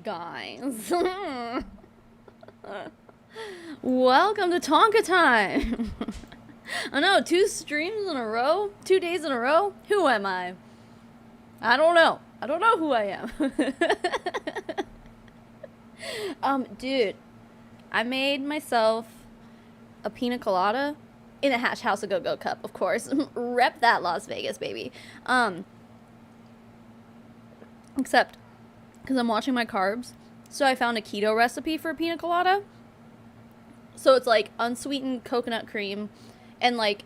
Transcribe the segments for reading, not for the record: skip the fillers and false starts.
guys. Welcome to Tonka time. I know, 2 streams in a row? 2 days in a row? Who am I? I don't know. I don't know who I am. Dude, I made myself a pina colada in a Hatch House of Go-Go cup, of course. Rep that Las Vegas, baby. Except because I'm watching my carbs, so I found a keto recipe for a pina colada. So it's like unsweetened coconut cream, and like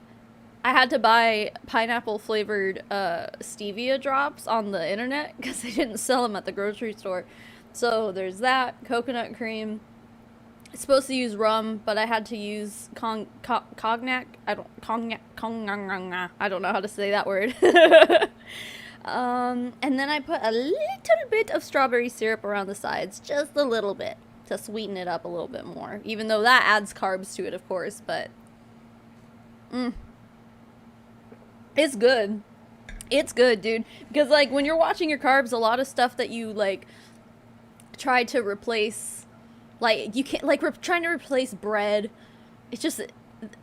I had to buy pineapple flavored stevia drops on the internet because they didn't sell them at the grocery store. So there's that, coconut cream. It's supposed to use rum, but I had to use cognac. I don't know how to say that word. And then I put a little bit of strawberry syrup around the sides, just a little bit, to sweeten it up a little bit more. Even though that adds carbs to it, of course, but it's good. It's good, dude. Because like when you're watching your carbs, a lot of stuff that you like try to replace, like you can't, like trying to replace bread, it's just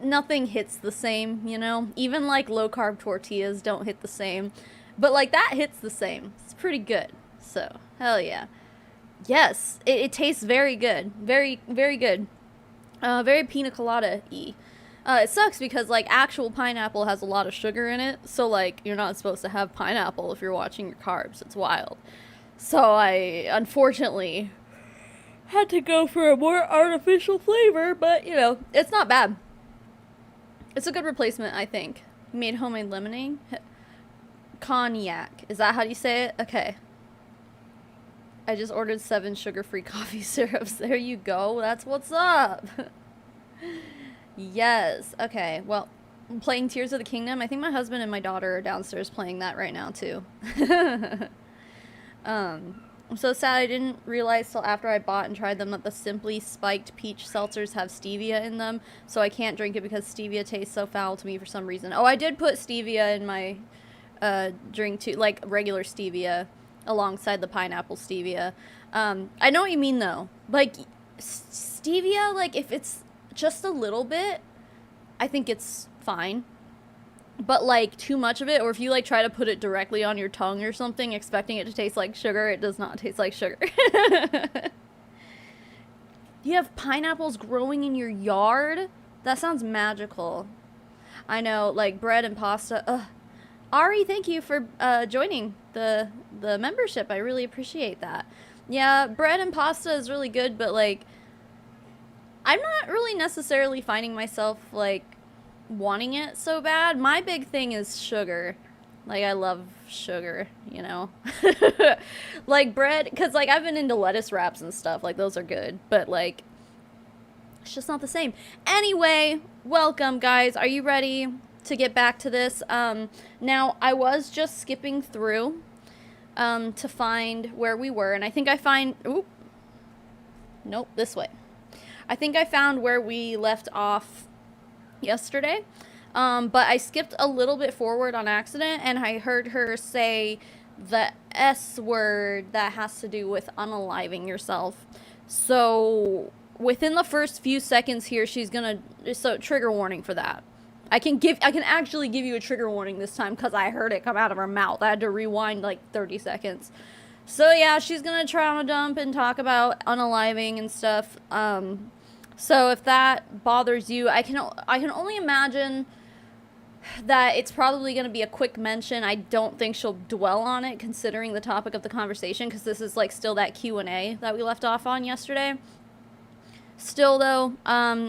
nothing hits the same, you know? Even like low carb tortillas don't hit the same. But, like, that hits the same. It's pretty good. So, hell yeah. Yes, it tastes very good. Very, very good. Very pina colada-y. It sucks because, like, actual pineapple has a lot of sugar in it. So, like, you're not supposed to have pineapple if you're watching your carbs. It's wild. So, I, unfortunately, had to go for a more artificial flavor. But, you know, it's not bad. It's a good replacement, I think. Made homemade lemonade. Cognac. Is that how you say it? Okay. I just ordered 7 sugar-free coffee syrups. There you go. That's what's up. Yes. Okay. Well, I'm playing Tears of the Kingdom. I think my husband and my daughter are downstairs playing that right now, too. I'm so sad I didn't realize till after I bought and tried them that the Simply Spiked Peach Seltzers have stevia in them, so I can't drink it because stevia tastes so foul to me for some reason. Oh, I did put stevia in my drink too, like regular stevia alongside the pineapple stevia. I know what you mean though. Like stevia, like if it's just a little bit, I think it's fine. But like too much of it, or if you like try to put it directly on your tongue or something, expecting it to taste like sugar, it does not taste like sugar. You have pineapples growing in your yard? That sounds magical. I know, like bread and pasta. Ugh. Ari, thank you for joining the membership. I really appreciate that. Yeah, bread and pasta is really good, but like I'm not really necessarily finding myself like wanting it so bad. My big thing is sugar. Like I love sugar, you know. Like bread, because like I've been into lettuce wraps and stuff. Like those are good, but like it's just not the same. Anyway, welcome guys. Are you ready to get back to this? Now I was just skipping through to find where we were, and I think I find nope, this way. I think I found where we left off yesterday, but I skipped a little bit forward on accident, and I heard her say the S word that has to do with unaliving yourself. So within the first few seconds here, she's gonna, so trigger warning for that. I can actually give you a trigger warning this time because I heard it come out of her mouth. I had to rewind like 30 seconds. So yeah, she's gonna trauma dump and talk about unaliving and stuff. So if that bothers you, I can only imagine that it's probably gonna be a quick mention. I don't think she'll dwell on it considering the topic of the conversation, because this is like still that Q&A that we left off on yesterday. Still though,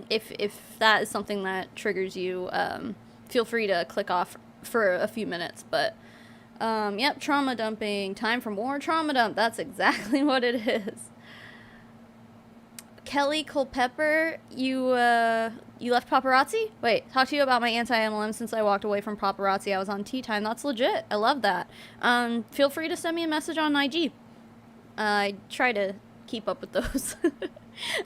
if that is something that triggers you, feel free to click off for a few minutes. But yep, trauma dumping. Time for more trauma dump. That's exactly what it is. Kelly Culpepper, you left paparazzi? Wait, talk to you about my anti-MLM since I walked away from paparazzi. I was on tea time. That's legit. I love that. Feel free to send me a message on IG. I try to keep up with those.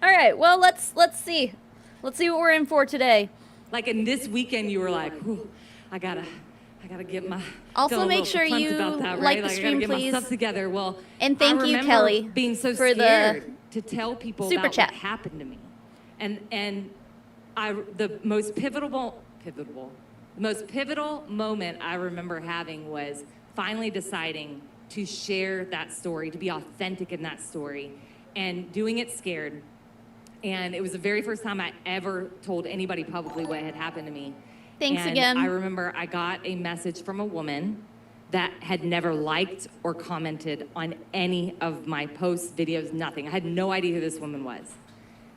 All right, well, let's see. Let's see what we're in for today. Like in this weekend, you were like, I gotta I gotta get my also make sure you that, like right? the stream, I gotta get please. my stuff together. Well, and thank you, remember Kelly, being so for scared to tell people super about chat. what happened to me, and the most pivotal moment I remember having was finally deciding to share that story, to be authentic in that story, and doing it scared. And it was the very first time I ever told anybody publicly what had happened to me. Thanks and again. I remember I got a message from a woman that had never liked or commented on any of my posts, videos, nothing. I had no idea who this woman was.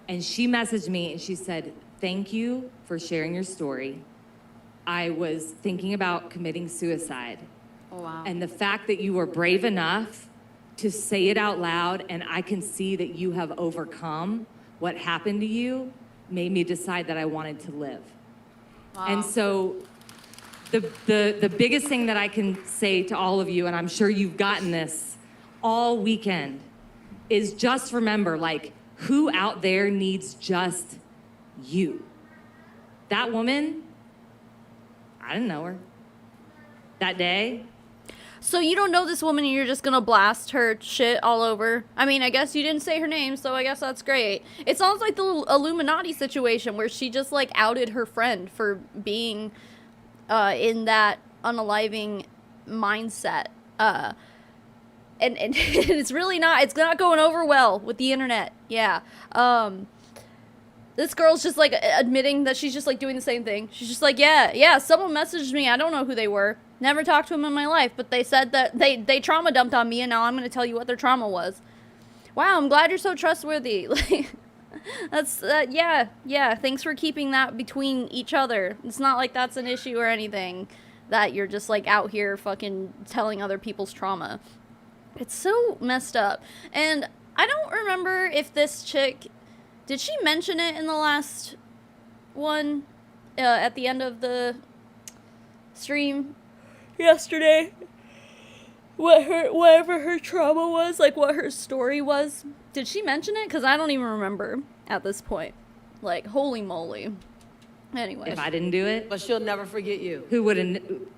And she messaged me and she said, "Thank you for sharing your story. I was thinking about committing suicide. Oh, wow. And the fact that you were brave enough to say it out loud, and I can see that you have overcome what happened to you, made me decide that I wanted to live." Wow. And so the biggest thing that I can say to all of you, and I'm sure you've gotten this all weekend, is just remember, like, who out there needs just you? That woman, I didn't know her. That day. So you don't know this woman and you're just gonna blast her shit all over? I mean, I guess you didn't say her name, so I guess that's great. It sounds like the Illuminati situation where she just, like, outed her friend for being in that unaliving mindset. And it's really not, it's not going over well with the internet. Yeah. This girl's just, like, admitting that she's just, like, doing the same thing. She's just like, yeah, someone messaged me. I don't know who they were. Never talked to them in my life, but they said that they trauma dumped on me, and now I'm going to tell you what their trauma was. Wow, I'm glad you're so trustworthy. Like, that's, yeah, thanks for keeping that between each other. It's not like that's an issue or anything, that you're just, like, out here fucking telling other people's trauma. It's so messed up. And I don't remember if this chick, did she mention it in the last one, at the end of the stream yesterday? Whatever her trauma was, like what her story was. Did she mention it? Because I don't even remember at this point. Like, holy moly. Anyway. If I didn't do it, But she'll never forget you. who wouldn't?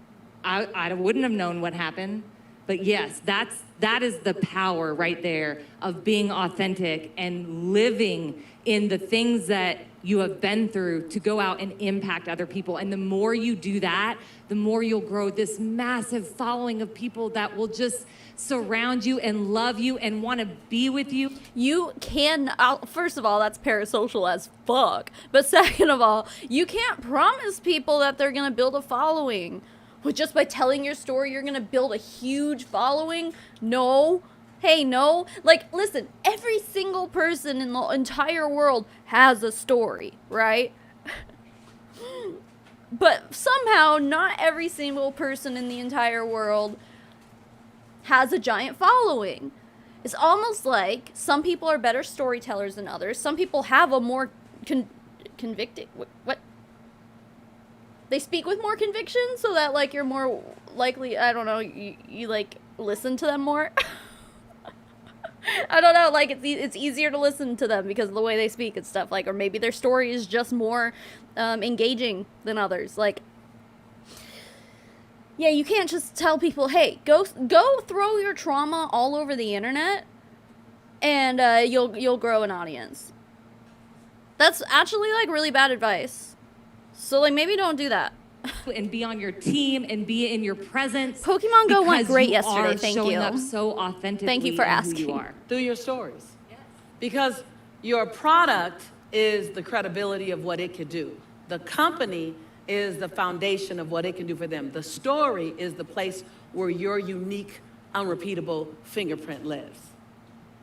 I wouldn't have known what happened. But yes, that is the power right there of being authentic and living in the things that you have been through to go out and impact other people. And the more you do that, the more you'll grow this massive following of people that will just surround you and love you and want to be with you. You can, first of all, that's parasocial as fuck. But second of all, you can't promise people that they're going to build a following. But just by telling your story, you're going to build a huge following? No. Hey, no. Like, listen, every single person in the entire world has a story, right? But somehow, not every single person in the entire world has a giant following. It's almost like some people are better storytellers than others. Some people have a more convicted... What? They speak with more conviction so that, like, you're more likely, I don't know, you like, listen to them more. I don't know, like, it's easier to listen to them because of the way they speak and stuff, like, or maybe their story is just more engaging than others. Like, yeah, you can't just tell people, hey, go throw your trauma all over the internet and you'll grow an audience. That's actually, like, really bad advice. So, like, maybe don't do that. And be on your team and be in your presence. Pokemon Go went great yesterday, thank showing you. up so authentically. Thank you for asking. Who you are. Through your stories. Yes. Because your product is the credibility of what it could do. The company is the foundation of what it can do for them. The story is the place where your unique, unrepeatable fingerprint lives.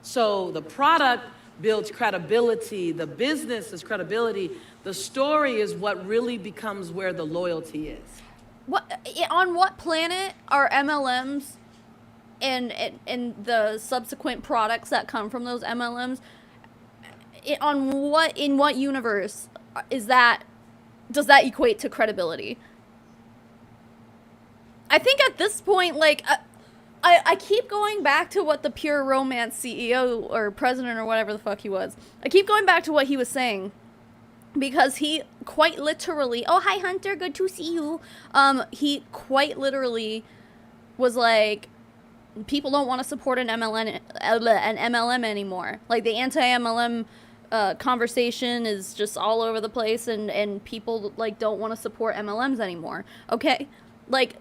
So the product builds credibility. The business is credibility. The story is what really becomes where the loyalty is. On what planet are MLMs and the subsequent products that come from those MLMs? In what universe does that equate to credibility? I think at this point, like, I keep going back to what the Pure Romance CEO or president or whatever the fuck he was. I keep going back to what he was saying. because he quite literally, oh, hi, Hunter, good to see you. He quite literally was like, people don't want to support an MLM anymore. Like, the anti-MLM conversation is just all over the place, and people, like, don't want to support MLMs anymore. Okay? Like,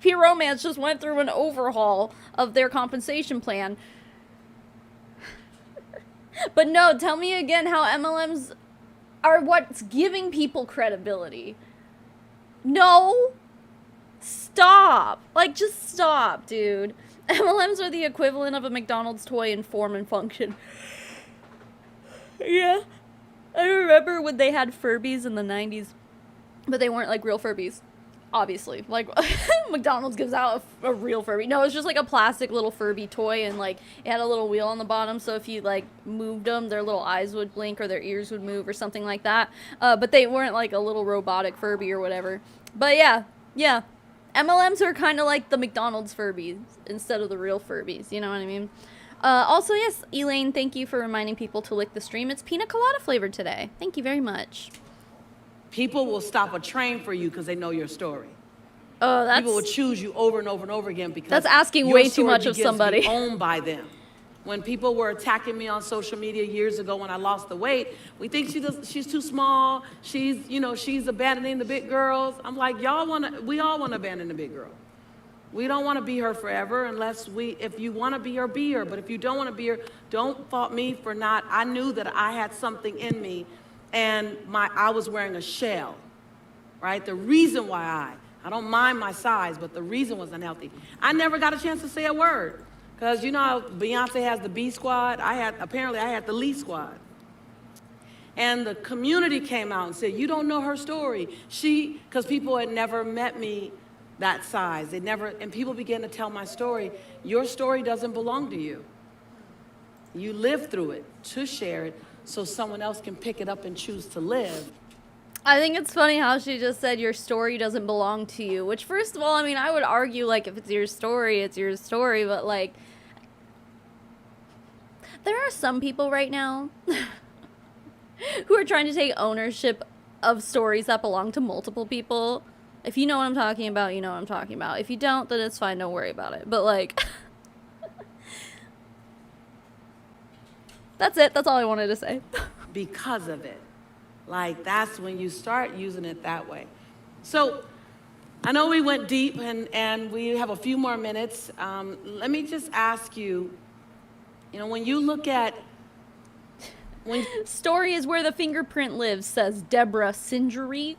Pure Romance just went through an overhaul of their compensation plan. But no, tell me again how MLMs are what's giving people credibility. No. Stop. Like, just stop, dude. MLMs are the equivalent of a McDonald's toy in form and function. Yeah. I remember when they had Furbies in the 90s, but they weren't, like, real Furbies. Obviously. Like, McDonald's gives out a real Furby. No, it's just, like, a plastic little Furby toy, and, like, it had a little wheel on the bottom, so if you, like, moved them, their little eyes would blink or their ears would move or something like that. But they weren't, like, a little robotic Furby or whatever. But, yeah. MLMs are kind of like the McDonald's Furbies instead of the real Furbies, you know what I mean? Also, yes, Elaine, thank you for reminding people to lick the stream. It's pina colada flavored today. Thank you very much. People will stop a train for you because they know your story. Oh, that's... People will choose you over and over and over again because that's asking way too much of somebody. To be owned by them. When people were attacking me on social media years ago when I lost the weight, we think she's too small. She's abandoning the big girls. I'm like, we all want to abandon the big girl. We don't want to be her forever if you want to be her, be her. But if you don't want to be her, don't fault me for not. I knew that I had something in me, and I was wearing a shell, right? The reason why I don't mind my size, but the reason was unhealthy. I never got a chance to say a word. Because you know how Beyonce has the B squad? Apparently I had the Lee squad. And the community came out and said, you don't know her story. Because people had never met me that size. And people began to tell my story. Your story doesn't belong to you. You lived through it to share it so someone else can pick it up and choose to live. I think it's funny how she just said your story doesn't belong to you. Which, first of all, I mean, I would argue, like, if it's your story, it's your story. But, like, there are some people right now who are trying to take ownership of stories that belong to multiple people. If you know what I'm talking about, you know what I'm talking about. If you don't, then it's fine. Don't worry about it. But, like, that's it. That's all I wanted to say. Because of it. Like, that's when you start using it that way. So, I know we went deep, and we have a few more minutes. Let me just ask you, when you look at... Story is where the fingerprint lives, says Deborah Singery.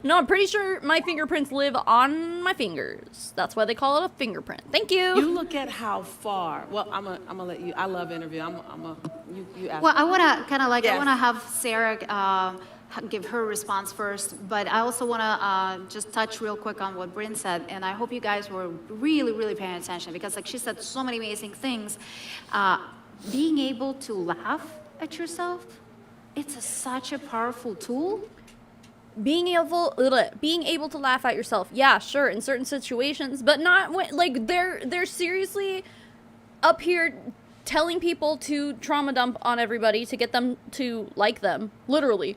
No, I'm pretty sure my fingerprints live on my fingers. That's why they call it a fingerprint. Thank you. You look at how far... Well, I'm gonna let you... I love interview. You ask. Well, I want to kind of like... Yes. I want to have Sarah give her response first, but I also want to just touch real quick on what Bryn said, and I hope you guys were really, really paying attention, because like she said so many amazing things. Being able to laugh at yourself, it's such a powerful tool. Being able to laugh at yourself, yeah, sure, in certain situations, but not when, like, they're seriously up here telling people to trauma dump on everybody to get them to like them, literally.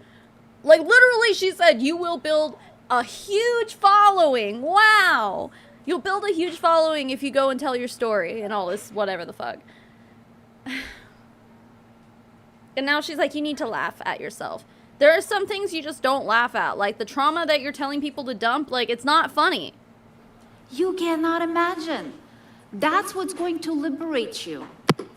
Like, literally, she said, you will build a huge following. Wow. You'll build a huge following if you go and tell your story and all this, whatever the fuck. And now she's like, you need to laugh at yourself. There are some things you just don't laugh at. Like, the trauma that you're telling people to dump, like, it's not funny. You cannot imagine. That's what's going to liberate you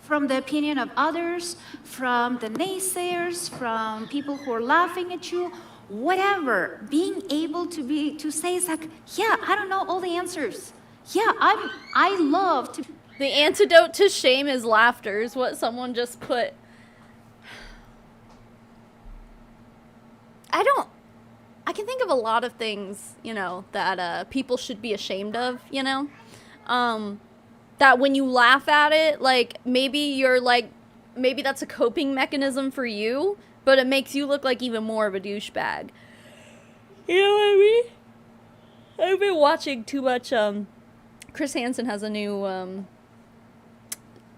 from the opinion of others, from the naysayers, from people who are laughing at you, whatever. Being able to say, it's like, yeah, I don't know all the answers. Yeah, I love to... The antidote to shame is laughter, is what someone just put. I can think of a lot of things, that people should be ashamed of, that when you laugh at it, like, maybe that's a coping mechanism for you, but it makes you look like even more of a douchebag. You know what I mean? I've been watching too much, Chris Hansen has a new,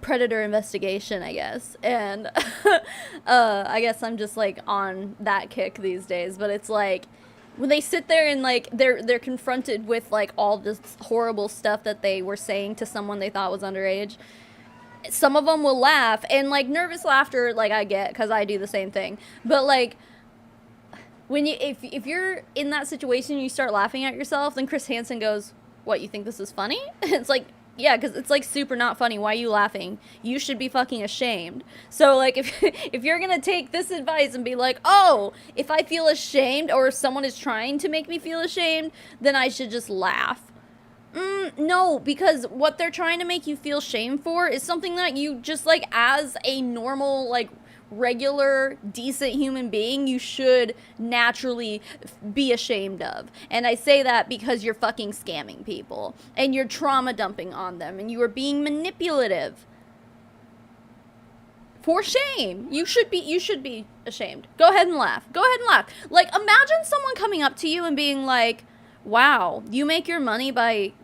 predator investigation, I guess. And I guess I'm just like on that kick these days. But it's like when they sit there and like they're confronted with like all this horrible stuff that they were saying to someone they thought was underage. Some of them will laugh, and like nervous laughter, like I get, because I do the same thing. But like when you if you're in that situation and you start laughing at yourself, then Chris Hansen goes, "What, you think this is funny?" It's like, yeah, because it's like super not funny. Why are you laughing? You should be fucking ashamed. So like if you're gonna take this advice and be like, oh, if I feel ashamed or if someone is trying to make me feel ashamed, then I should just laugh. No, because what they're trying to make you feel shame for is something that you just like as a normal, like regular, decent human being, you should naturally be ashamed of. And I say that because you're fucking scamming people and you're trauma dumping on them and you are being manipulative. For shame. You should be ashamed. Go ahead and laugh. Go ahead and laugh. Like, imagine someone coming up to you and being like, wow, you make your money by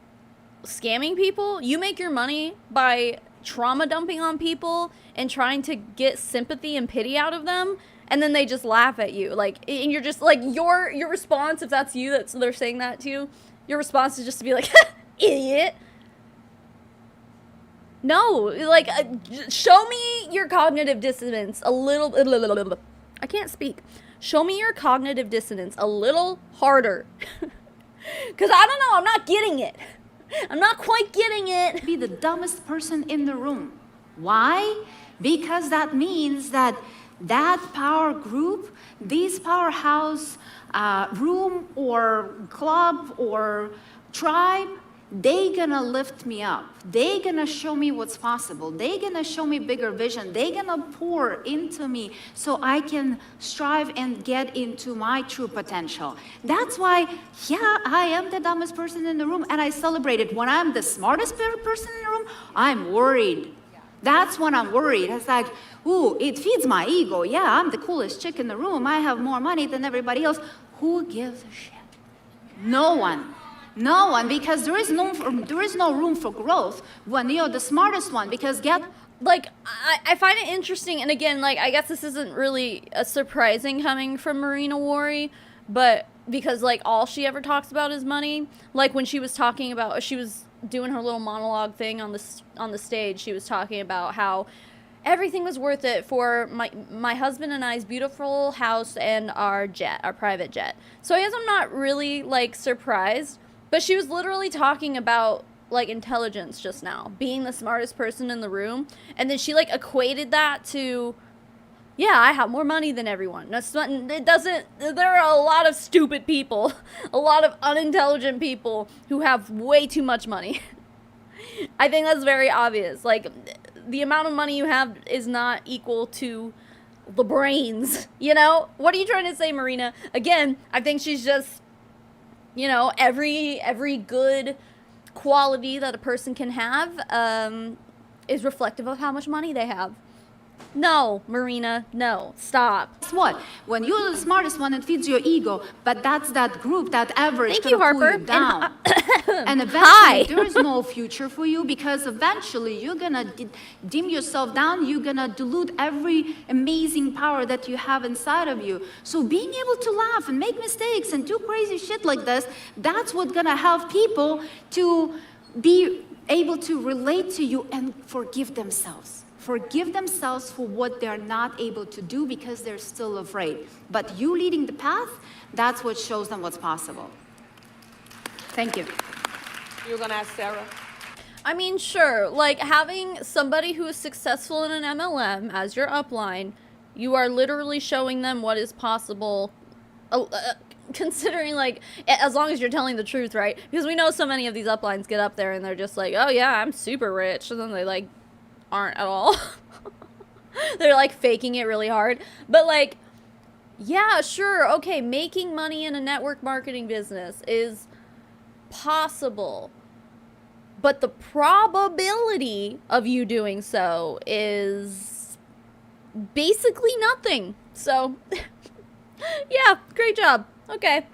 scamming people? You make your money by trauma dumping on people and trying to get sympathy and pity out of them? And then they just laugh at you. Like, and you're just like, your response, if that's you, they're saying that to you, your response is just to be like, idiot. No, like, show me your cognitive dissonance a little, I can't speak. Show me your cognitive dissonance a little harder. Because I don't know, I'm not getting it. I'm not quite getting it. Be the dumbest person in the room. Why? Because that means that power group, this powerhouse room or club or tribe, they gonna lift me up. They gonna show me what's possible. They gonna show me bigger vision. They gonna pour into me so I can strive and get into my true potential. That's why, yeah, I am the dumbest person in the room and I celebrate it. When I'm the smartest person in the room, I'm worried. That's when I'm worried. It's like, ooh, it feeds my ego. Yeah, I'm the coolest chick in the room. I have more money than everybody else. Who gives a shit? No one. No one, because there is no room for growth when you're the smartest one, because like, I find it interesting, and again, like, I guess this isn't really a surprising coming from Marina Wari, but because, like, all she ever talks about is money. Like, when she was talking about, she was doing her little monologue thing on the stage, she was talking about how everything was worth it for my husband and I's beautiful house and our private jet. So I guess I'm not really, like, surprised. But she was literally talking about, like, intelligence just now, being the smartest person in the room. And then she, like, equated that to, yeah, I have more money than everyone. There are a lot of stupid people, a lot of unintelligent people who have way too much money. I think that's very obvious. Like, the amount of money you have is not equal to the brains, you know? What are you trying to say, Marina? Again, I think she's just, you know, every good quality that a person can have is reflective of how much money they have. No, Marina, no, stop. Guess what? When you're the smartest one, it feeds your ego, but that's that group, that average, Thank you, Harper. Pull you down. And eventually, Hi. there is no future for you, because eventually you're gonna dim yourself down. You're gonna dilute every amazing power that you have inside of you. So being able to laugh and make mistakes and do crazy shit like this, that's what's gonna help people to be able to relate to you and forgive themselves. Forgive themselves for what they're not able to do because they're still afraid. But you leading the path, that's what shows them what's possible. Thank you. You were going to ask Sarah? I mean, sure, like, having somebody who is successful in an MLM as your upline, you are literally showing them what is possible, considering, like, as long as you're telling the truth, right? Because we know so many of these uplines get up there and they're just like, oh yeah, I'm super rich, and then they, like, aren't at all. They're, like, faking it really hard. But, like, yeah, sure, okay, making money in a network marketing business is possible. But the probability of you doing so is basically nothing. So, yeah, great job. Okay.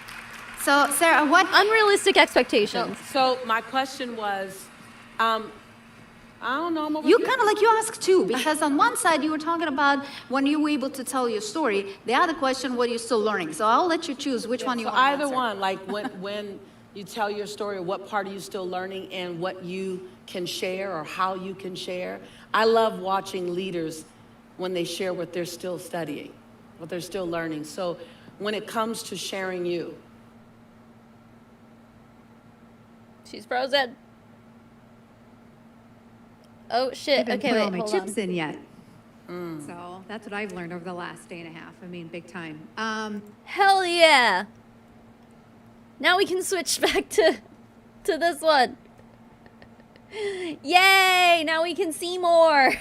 So, Sarah, what? Unrealistic expectations. So my question was, I don't know. I'm over You here. kind of like you asked too, because on one side you were talking about when you were able to tell your story. The other question, what are you still learning? So I'll let you choose which one you So want to either answer. one, like when you tell your story, what part are you still learning and what you can share or how you can share. I love watching leaders when they share what they're still studying, what they're still learning. So when it comes to sharing you. She's frozen. Oh I shit. haven't Okay, put wait, all my hold chips on. in yet. So that's what I've learned over the last day and a half. I mean, big time. Hell yeah. Now we can switch back to this one. Yay! Now we can see more.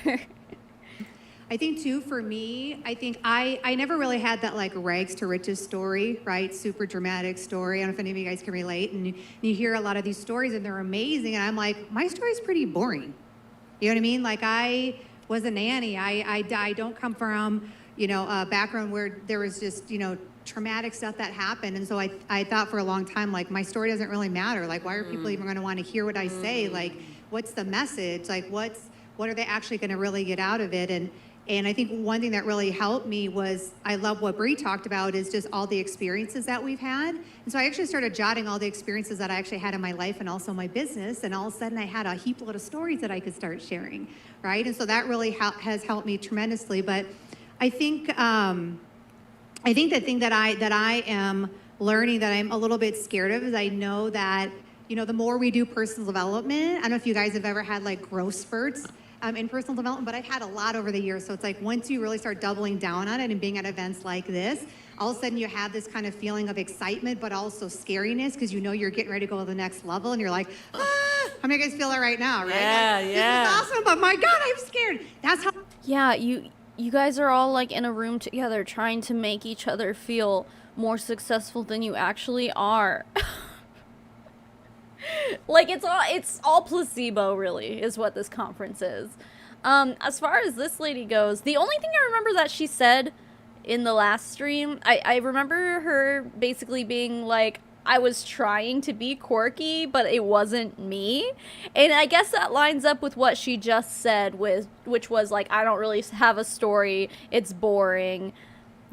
I think too, for me, I think I never really had that like rags to riches story, right? Super dramatic story. I don't know if any of you guys can relate. And you hear a lot of these stories and they're amazing. And I'm like, my story's pretty boring. You know what I mean? Like I was a nanny. I don't come from, you know, a background where there was just, you know, traumatic stuff that happened. And so I thought for a long time, like my story doesn't really matter. Like why are people even going to want to hear what I say? Like what's the message? Like what are they actually going to really get out of it? And I think one thing that really helped me was, I love what Bree talked about, is just all the experiences that we've had. And so I actually started jotting all the experiences that I actually had in my life and also my business. And all of a sudden I had a heap load of stories that I could start sharing, right? And so that really has helped me tremendously. But I think the thing that I am learning that I'm a little bit scared of is I know that, you know, the more we do personal development, I don't know if you guys have ever had like growth spurts in personal development, but I've had a lot over the years. So it's like once you really start doubling down on it and being at events like this, all of a sudden you have this kind of feeling of excitement, but also scariness because you know you're getting ready to go to the next level and you're like, how many of you guys feel it right now, right? Yeah, like, yeah. This is awesome, but my God, I'm scared. That's how. Yeah, you guys are all like in a room together trying to make each other feel more successful than you actually are. Like it's all placebo, really, is what this conference is. As far as this lady goes, the only thing I remember that she said in the last stream, I remember her basically being like, I was trying to be quirky, but it wasn't me. And I guess that lines up with what she just said, which was like, I don't really have a story, it's boring.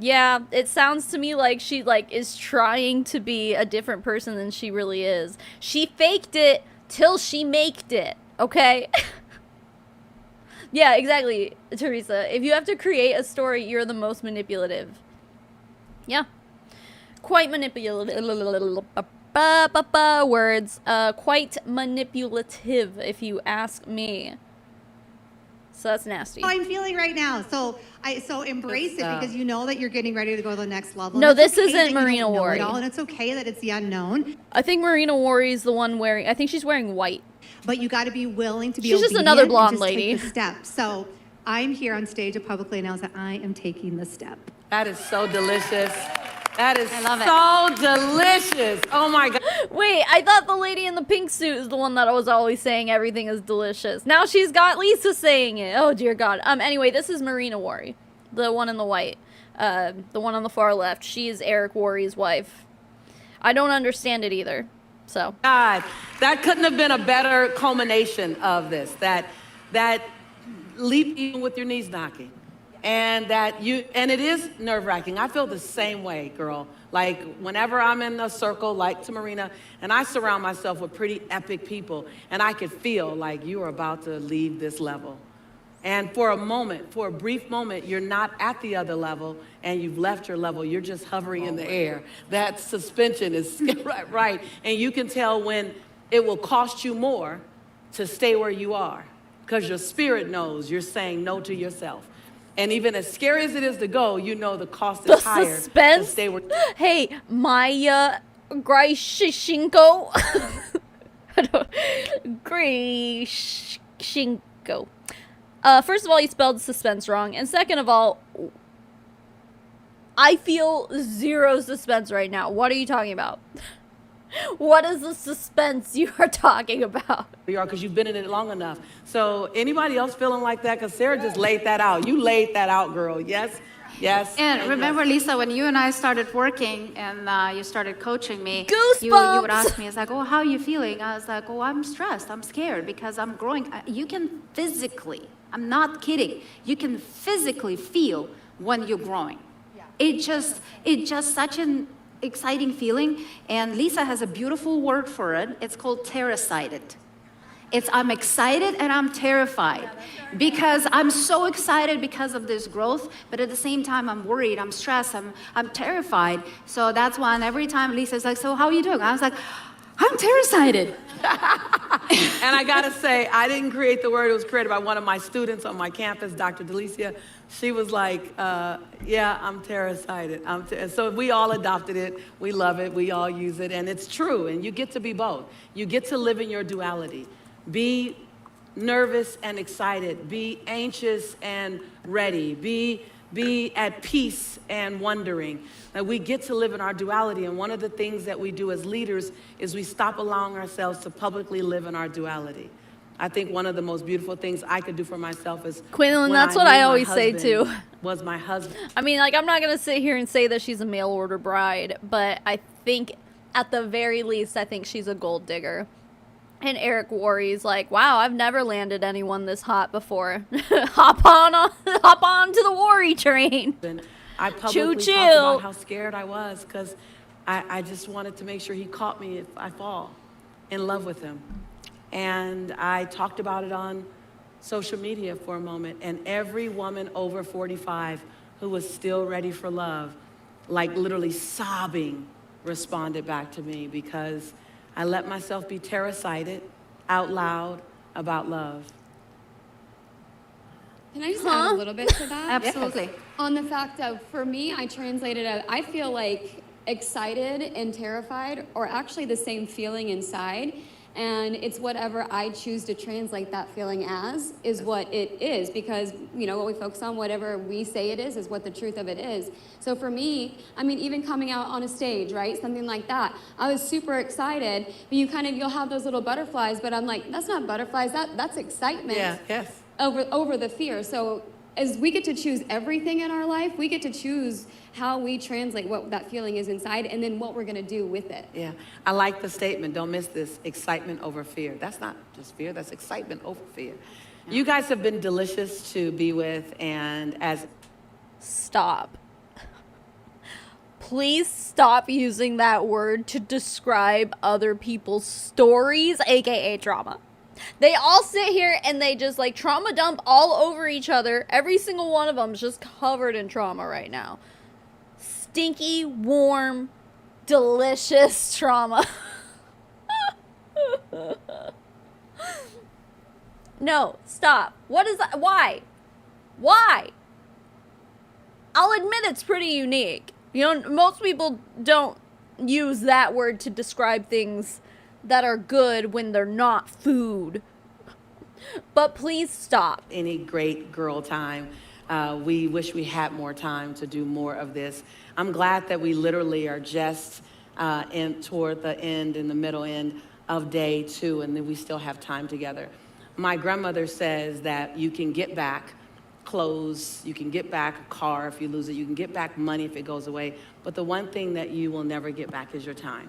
Yeah, it sounds to me like she like is trying to be a different person than she really is. She faked it till she maked it, okay? Yeah, exactly, Teresa. If you have to create a story, you're the most manipulative. Yeah. Quite manipulative. Words. Quite manipulative, if you ask me. So that's nasty. How I'm feeling right now. So embrace it because you know that you're getting ready to go to the next level. No, And it's this okay that isn't you Marina don't know it Wari. all, and it's okay that it's the unknown. I think Marina Wari is the one wearing, I think she's wearing white. But you got to be willing to be She's just obedient another and blonde just lady. Take the step. So I'm here on stage to publicly announce that I am taking the step. That is so delicious. That is love it. so delicious. Oh my God. Wait, I thought the lady in the pink suit is the one that was always saying everything is delicious. Now she's got Lisa saying it. Oh dear God. Anyway, this is Marina Wari, the one in the white, the one on the far left. She is Eric Wari's wife. I don't understand it either. So God, that couldn't have been a better culmination of this. That leap even with your knees knocking. And it is nerve-wracking. I feel the same way, girl. Like whenever I'm in a circle like to Marina, and I surround myself with pretty epic people, and I could feel like you are about to leave this level. And for a brief moment, you're not at the other level, and you've left your level. You're just hovering in the air. That suspension is right. And you can tell when it will cost you more to stay where you are, because your spirit knows you're saying no to yourself. And even as scary as it is to go, you know the cost is higher to suspense. stay where. Hey, Maya Grishenko. Grishenko. First of all, you spelled suspense wrong. And second of all, I feel zero suspense right now. What are you talking about? What is the suspense you are talking about? You are, because you've been in it long enough. So anybody else feeling like that? Because Sarah just laid that out. You laid that out, girl. Yes? Yes. And remember, yes. Lisa, when you and I started working and you started coaching me, you Goosebumps! would ask me, it's like, oh, how are you feeling? I was like, oh, I'm stressed. I'm scared because I'm growing. You can physically, I'm not kidding, you can physically feel when you're growing. It's just such an exciting feeling. And Lisa has a beautiful word for it. It's called terracited. I'm excited and I'm terrified because I'm so excited because of this growth, but at the same time I'm worried, I'm stressed, I'm terrified. So that's why every time Lisa's like, so how are you doing? I was like, I'm terracited. And I gotta say, I didn't create the word. It was created by one of my students on my campus, Dr. Delicia. She was like, yeah, I'm terracited. And so we all adopted it. We love it. We all use it. And it's true. And you get to be both. You get to live in your duality. Be nervous and excited. Be anxious and ready. Be at peace and wondering. And we get to live in our duality. And one of the things that we do as leaders is we stop allowing ourselves to publicly live in our duality. I think one of the most beautiful things I could do for myself is Quinlan, when that's knew what I my always say husband too. Was my husband. I mean, like, I'm not going to sit here and say that she's a mail order bride, but I think at the very least, I think she's a gold digger. And Eric worries like, wow, I've never landed anyone this hot before. hop on to the worry train. And I publicly Choo-choo. talked about how scared I was because I just wanted to make sure he caught me if I fall in love with him. And I talked about it on social media for a moment, and every woman over 45 who was still ready for love, like literally sobbing, responded back to me because I let myself be terracited out loud about love. Can I just add a little bit to that? Absolutely. On the fact of, for me, I translated out, I feel like excited and terrified are actually the same feeling inside. And it's whatever I choose to translate that feeling as is what it is, because, you know, what we focus on, whatever we say it is what the truth of it is. So for me, I mean, even coming out on a stage, right, something like that, I was super excited, but you'll have those little butterflies, but I'm like, that's not butterflies, that's excitement. Yeah, yes. Over the fear. So as we get to choose everything in our life, we get to choose how we translate what that feeling is inside and then what we're going to do with it. Yeah, I like the statement, don't miss this, excitement over fear. That's not just fear, that's excitement over fear. You guys have been delicious to be with, and as... Stop. Please stop using that word to describe other people's stories, aka trauma. They all sit here and they just like trauma dump all over each other. Every single one of them is just covered in trauma right now. Stinky, warm, delicious trauma. No, stop. What is that? Why? Why? I'll admit it's pretty unique. You know, most people don't use that word to describe things that are good when they're not food. But please stop. Any great girl time. We wish we had more time to do more of this. I'm glad that we literally are just toward the end, in the middle end of day 2, and then we still have time together. My grandmother says that you can get back clothes, you can get back a car if you lose it, you can get back money if it goes away, but the one thing that you will never get back is your time.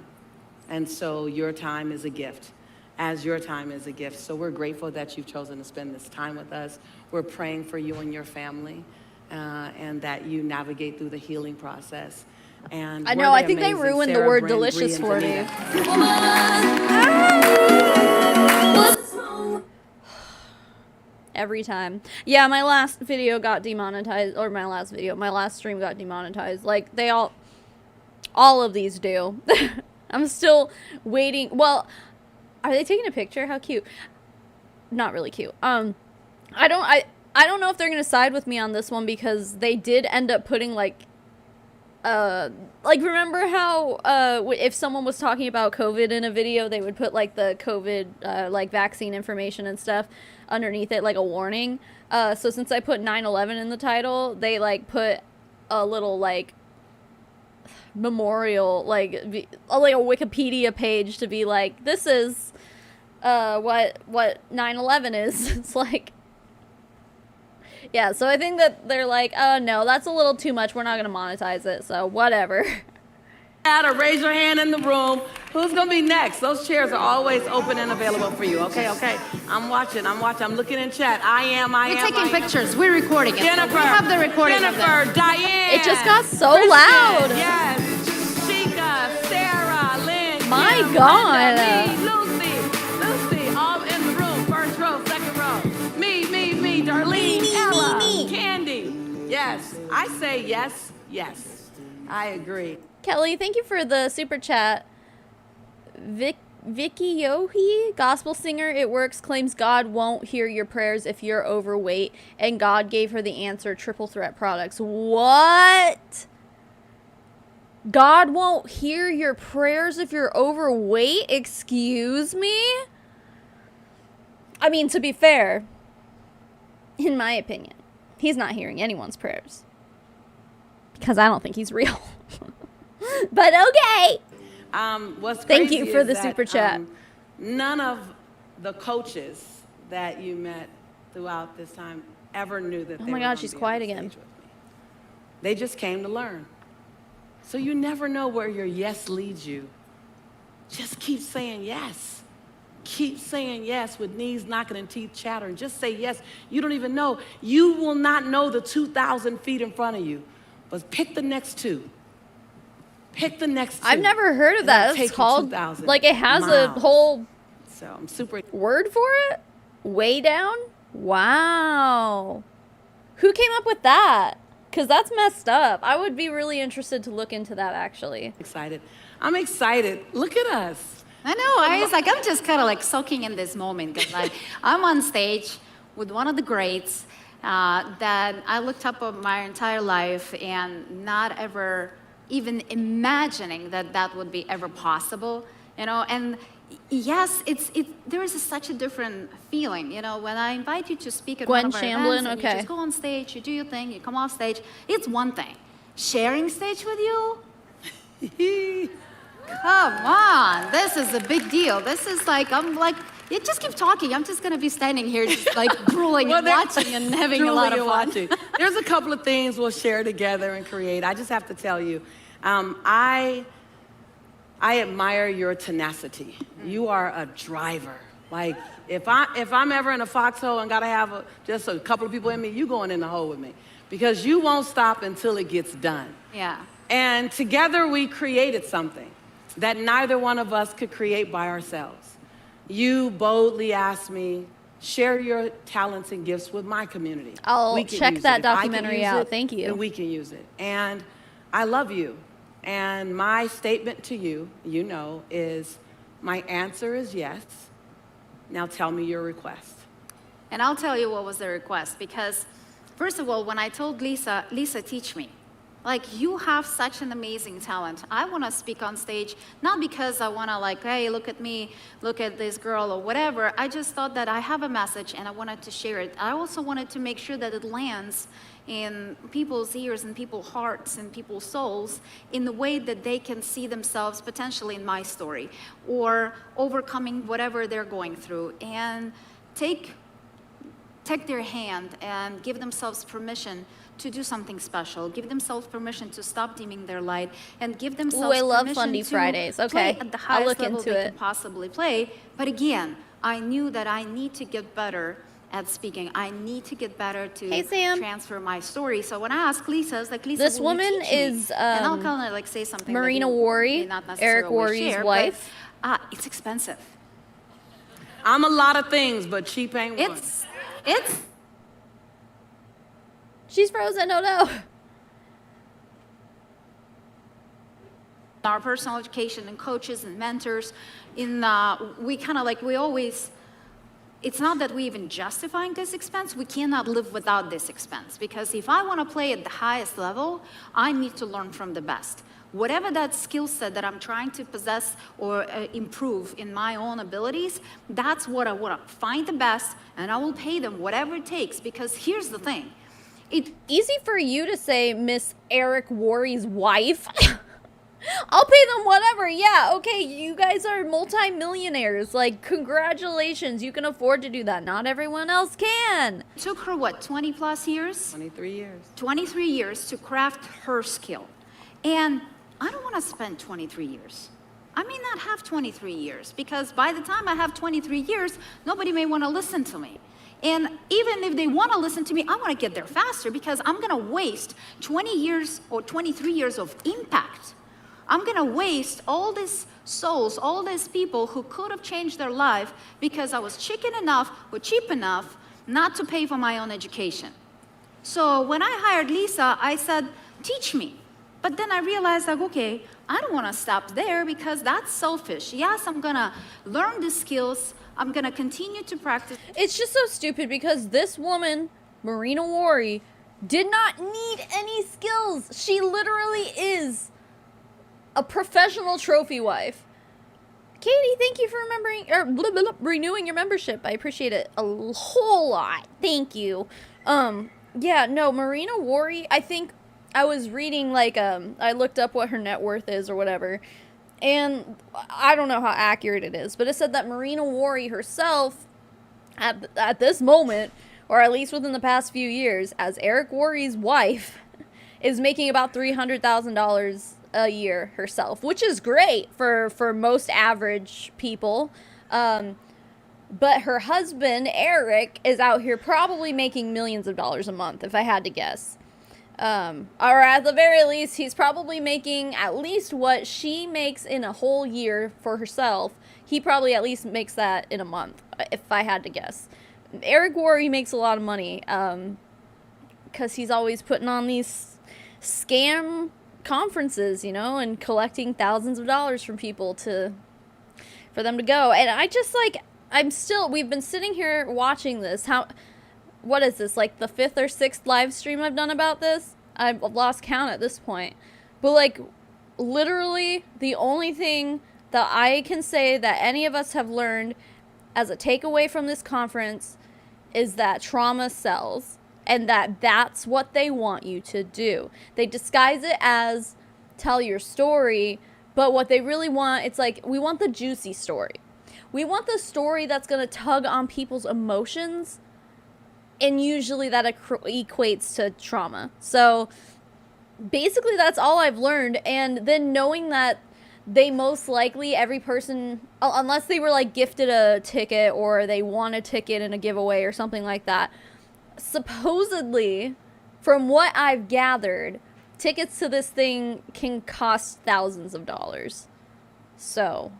And so your time is a gift, as your time is a gift. So we're grateful that you've chosen to spend this time with us. We're praying for you and your family, and that you navigate through the healing process. And I know, I think they ruined the Sarah, word Bryn, delicious Bree, for and me. Danita. Every time. Yeah, my last video got demonetized, or my last stream got demonetized. Like, they all of these do. I'm still waiting. Well, are they taking a picture? How cute. Not really cute. I don't know if they're gonna side with me on this one because they did end up putting like remember how if someone was talking about COVID in a video, they would put like the COVID like vaccine information and stuff underneath it, like a warning. So since I put 9/11 in the title, they like put a little like memorial, like a Wikipedia page to be like, this is what 9/11 is. It's like, Yeah, so I think that they're like, oh no, that's a little too much. We're not gonna monetize it, so whatever. Or raise your hand in the room. Who's gonna be next? Those chairs are always open and available for you. Okay. I'm watching. I'm looking in chat. We're taking pictures. We're recording it. Jennifer. We have the recording of Jennifer, them. Diane. It just got so Kristen, loud. Yes. Chica, Sarah, Lynn. My Kim, God. Linda, Lucy, all in the room. First row, second row. Me, Darlene, Ella, Candy. Yes, I say yes. I agree. Kelly, thank you for the super chat. Vicky Yohi, gospel singer, it works, claims God won't hear your prayers if you're overweight, and God gave her the answer, triple threat products. What? God won't hear your prayers if you're overweight? Excuse me? I mean, to be fair, in my opinion, he's not hearing anyone's prayers. Because I don't think he's real. But okay. What's Thank crazy you for is the that, super chat. None of the coaches that you met throughout this time ever knew that. Oh they my were God, gonna she's be on quiet the again. stage with me. They just came to learn. So you never know where your yes leads you. Just keep saying yes. Keep saying yes with knees knocking and teeth chattering. Just say yes. You don't even know. You will not know the 2,000 feet in front of you. But pick the next two. Pick the next two. I've never heard of and that. it'll It's take you called, 2,000 like, it has a miles. whole So I'm super. word for it? Way down? Wow. Who came up with that? Because that's messed up. I would be really interested to look into that, actually. Excited. I'm excited. Look at us. I know. I'm just kind of like soaking in this moment because I'm on stage with one of the greats that I looked up on my entire life and not ever even imagining that that would be ever possible, you know. And yes, there is such a different feeling, you know, when I invite you to speak at Gwen one of our Shamblin, events and okay. you just go on stage, you do your thing, you come off stage. It's one thing. Sharing stage with you. Come on, this is a big deal. This is like, you just keep talking. I'm just gonna be standing here just like drooling and watching and having a lot of fun. Watching. There's a couple of things we'll share together and create. I just have to tell you, I admire your tenacity. You are a driver. Like, if I'm ever in a foxhole and gotta have just a couple of people in me, you going in the hole with me. Because you won't stop until it gets done. Yeah. And together we created something that neither one of us could create by ourselves. You boldly asked me, share your talents and gifts with my community. I'll We can check use that it. If I can documentary use out. it, Thank you. then we can use it. And I love you. And my statement to you, you know, is my answer is yes. Now tell me your request. And I'll tell you what was the request, because first of all, when I told Lisa, teach me. Like, you have such an amazing talent. I want to speak on stage, not because I want to like, hey, look at me, look at this girl or whatever. I just thought that I have a message and I wanted to share it. I also wanted to make sure that it lands in people's ears and people's hearts and people's souls in the way that they can see themselves potentially in my story or overcoming whatever they're going through, and take their hand and give themselves permission to do something special. Give themselves permission to stop dimming their light, and give themselves Ooh, I love permission Fundy to Fridays. play Okay, at the I'll highest look level into they it. can possibly play. But again, I knew that I need to get better at speaking. I need to get better to Hey, Sam. transfer my story. So when I asked Lisa, I was like, Lisa, This will you woman teach me? is, and I'll kind of like say something that Marina you Worre, may not Eric necessarily Worre's share, wife. But, it's expensive. I'm a lot of things, but cheap ain't one. It's She's frozen. Oh no. our personal education and coaches and mentors we kind of like, we always, it's not that we even justifying this expense. We cannot live without this expense, because if I want to play at the highest level, I need to learn from the best. Whatever that skill set that I'm trying to possess or improve in my own abilities, that's what I want to find the best, and I will pay them whatever it takes. Because here's the thing, Easy for you to say, Miss Eric Worre's wife. I'll pay them whatever. Yeah, okay, you guys are multi-millionaires. Like, congratulations, you can afford to do that. Not everyone else can. It took her, what, 20 plus years? 23 years. 23 years to craft her skill. And I don't want to spend 23 years. I may not have 23 years because by the time I have 23 years, nobody may want to listen to me. And even if they want to listen to me, I want to get there faster because I'm going to waste 20 years or 23 years of impact. I'm going to waste all these souls, all these people who could have changed their life because I was chicken enough or cheap enough not to pay for my own education. So when I hired Lisa, I said, teach me. But then I realized, like, okay, I don't want to stop there because that's selfish. Yes, I'm going to learn the skills. I'm going to continue to practice. It's just so stupid because this woman, Marina Wari, did not need any skills. She literally is a professional trophy wife. Katie, thank you for renewing your membership. I appreciate it a whole lot. Thank you. Yeah, no, Marina Wari, I think I was reading, like, I looked up what her net worth is or whatever, and I don't know how accurate it is, but it said that Marina Wari herself, at this moment, or at least within the past few years, as Eric Worre's wife, is making about $300,000 a year herself, which is great for most average people. But her husband, Eric, is out here probably making millions of dollars a month, if I had to guess. Or at the very least, he's probably making at least what she makes in a whole year for herself. He probably at least makes that in a month, if I had to guess. Eric Worre makes a lot of money, because he's always putting on these scam conferences, you know, and collecting thousands of dollars from people for them to go. And I just, like, we've been sitting here watching this. What is this, like the 5th or 6th live stream I've done about this? I've lost count at this point. But, like, literally the only thing that I can say that any of us have learned as a takeaway from this conference is that trauma sells, and that's what they want you to do. They disguise it as tell your story, but what they really want, it's like, we want the juicy story. We want the story that's going to tug on people's emotions, and usually that equates to trauma. So basically that's all I've learned. And then knowing that they most likely, every person, unless they were like gifted a ticket or they won a ticket in a giveaway or something like that, supposedly, from what I've gathered, tickets to this thing can cost thousands of dollars. So,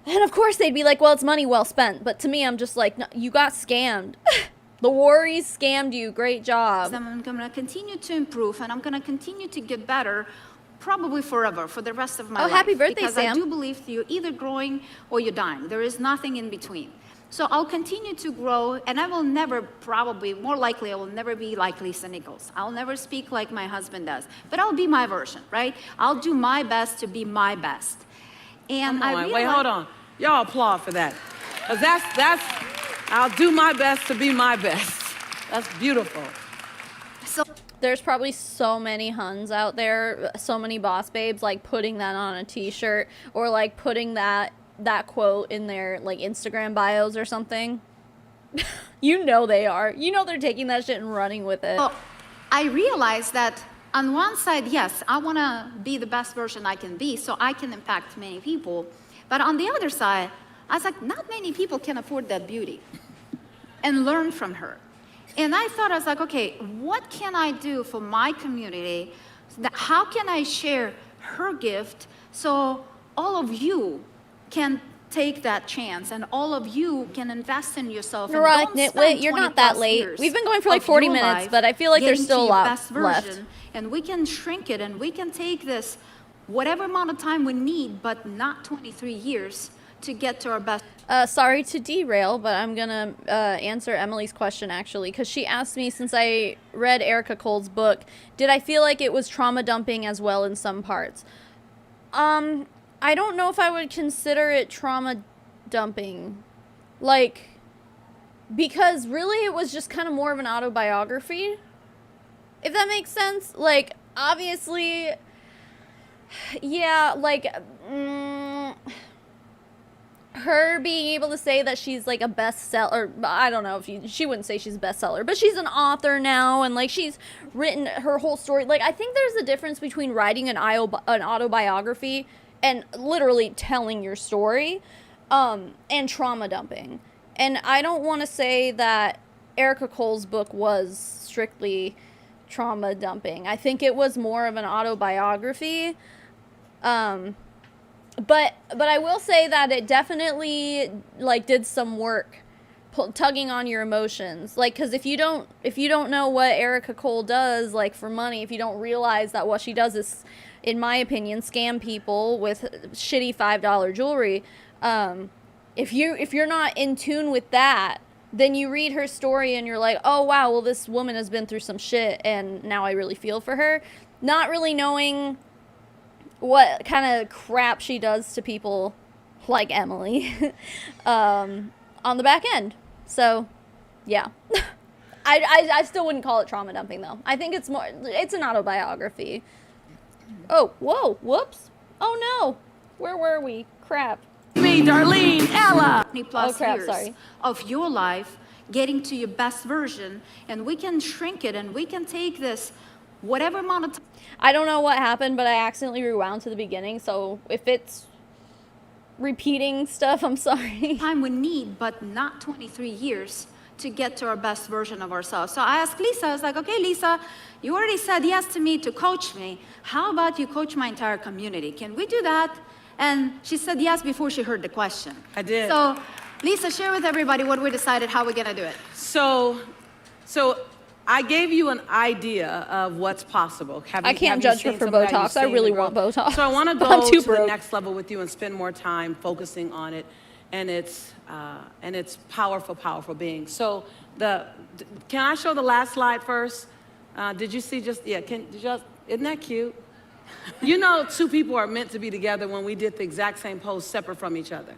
and of course they'd be like, well, it's money well spent. But to me, I'm just like, no, you got scammed. The Worries scammed you. Great job. I'm going to continue to improve, and I'm going to continue to get better, probably forever, for the rest of my life. Oh, happy birthday, because Sam. I do believe you're either growing or you're dying. There is nothing in between. So I'll continue to grow, and I will never, probably, more likely, I will never be like Lisa Nichols. I'll never speak like my husband does. But I'll be my version, right? I'll do my best to be my best. And I realize... Wait, hold on. Y'all applaud for that. Because that's, I'll do my best to be my best. That's beautiful. So there's probably so many Huns out there, so many boss babes, like putting that on a t-shirt or like putting that quote in their like Instagram bios or something. You know they are. You know they're taking that shit and running with it. Well, I realized that on one side, yes, I want to be the best version I can be so I can impact many people. But on the other side, I was like, not many people can afford that beauty and learn from her. And I thought, I was like, okay, what can I do for my community? How can I share her gift so all of you can take that chance and all of you can invest in yourself? Neurotic Nitwit, you're not that late. We've been going for like 40 minutes, but I feel like there's still a lot left. And we can shrink it, and we can take this whatever amount of time we need, but not 23 years to get to our best. Sorry to derail, but I'm gonna answer Emily's question actually, because she asked me, since I read Erica Cole's book, did I feel like it was trauma dumping as well in some parts? I don't know if I would consider it trauma dumping, like, because really it was just kind of more of an autobiography, if that makes sense. Like, obviously, yeah, like, her being able to say that she's like a bestseller, I don't know if she wouldn't say she's a bestseller, but she's an author now, and like she's written her whole story. Like, I think there's a difference between writing an autobiography and literally telling your story, and trauma dumping. And I don't want to say that Erica Cole's book was strictly trauma dumping. I think it was more of an autobiography. But I will say that it definitely like did some work tugging on your emotions. Like, because if you don't know what Erica Cole does, like, for money, if you don't realize that what she does is, in my opinion, scam people with shitty $5 jewelry, if you're not in tune with that, then you read her story and you're like, oh wow, well, this woman has been through some shit and now I really feel for her, not really knowing what kind of crap she does to people like Emily on the back end. So yeah. I still wouldn't call it trauma dumping though. I think it's an autobiography. Oh, whoa, whoops. Oh no, where were we? Crap. Me, Darlene, Ella. 20+ Oh, crap, years sorry. of your life getting to your best version, and we can shrink it and we can take this whatever amount of I don't know what happened, but I accidentally rewound to the beginning, so if it's repeating stuff, I'm sorry. time we need, but not 23 years to get to our best version of ourselves. So I asked Lisa, I was like, okay, Lisa, you already said yes to me to coach me. How about you coach my entire community? Can we do that? And she said yes before she heard the question. I did. So Lisa, share with everybody what we decided, how we're gonna do it. So I gave you an idea of what's possible. I can't judge her for Botox. I really want Botox. So I want to But go I'm too to the broke. next level with you and spend more time focusing on it, and it's powerful being. So can I show the last slide first? Did you see isn't that cute? You know, two people are meant to be together when we did the exact same pose separate from each other.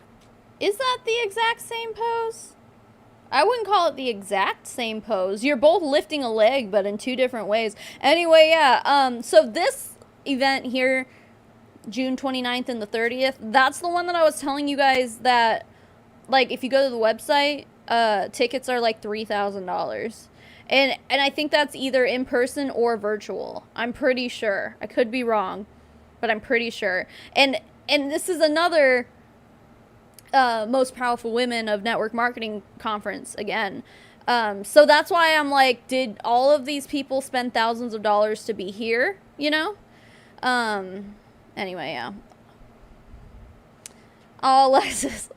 Is that the exact same pose? I wouldn't call it the exact same pose. You're both lifting a leg, but in two different ways. Anyway, yeah, so this event here, June 29th and the 30th, that's the one that I was telling you guys that, like, if you go to the website, tickets are like $3,000. And I think that's either in person or virtual. I'm pretty sure. I could be wrong, but I'm pretty sure. And this is another Most Powerful Women of Network Marketing conference again. So that's why I'm like, did all of these people spend thousands of dollars to be here? You know? Anyway, yeah. Oh, Alexis.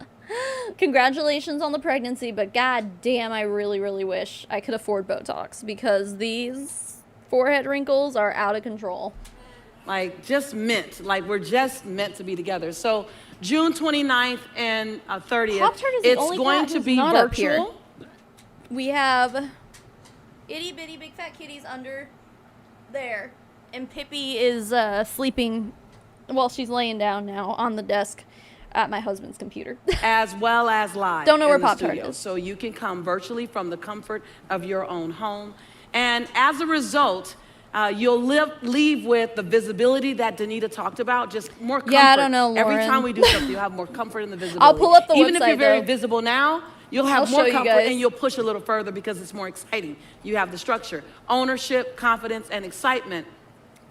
Congratulations on the pregnancy, but god damn, I really, really wish I could afford Botox because these forehead wrinkles are out of control. Like, just meant. Like, we're just meant to be together. So June 29th and 30th, Pop-Tart is the it's only going cat to who's be not up here. virtual. We have itty bitty big fat kitties under there, and Pippi is sleeping. Well, she's laying down now on the desk at my husband's computer. As well as live. Don't know where in the Pop-Tart studio. is. So you can come virtually from the comfort of your own home. And as a result, you'll leave with the visibility that Danita talked about, just more comfort. Yeah, I don't know, Every Lauren. time we do something, you'll have more comfort in the visibility. I'll pull up the Even if website, you're very though. visible now, you'll have I'll more show you comfort guys. and you'll push a little further because it's more exciting. You have the structure, ownership, confidence, and excitement.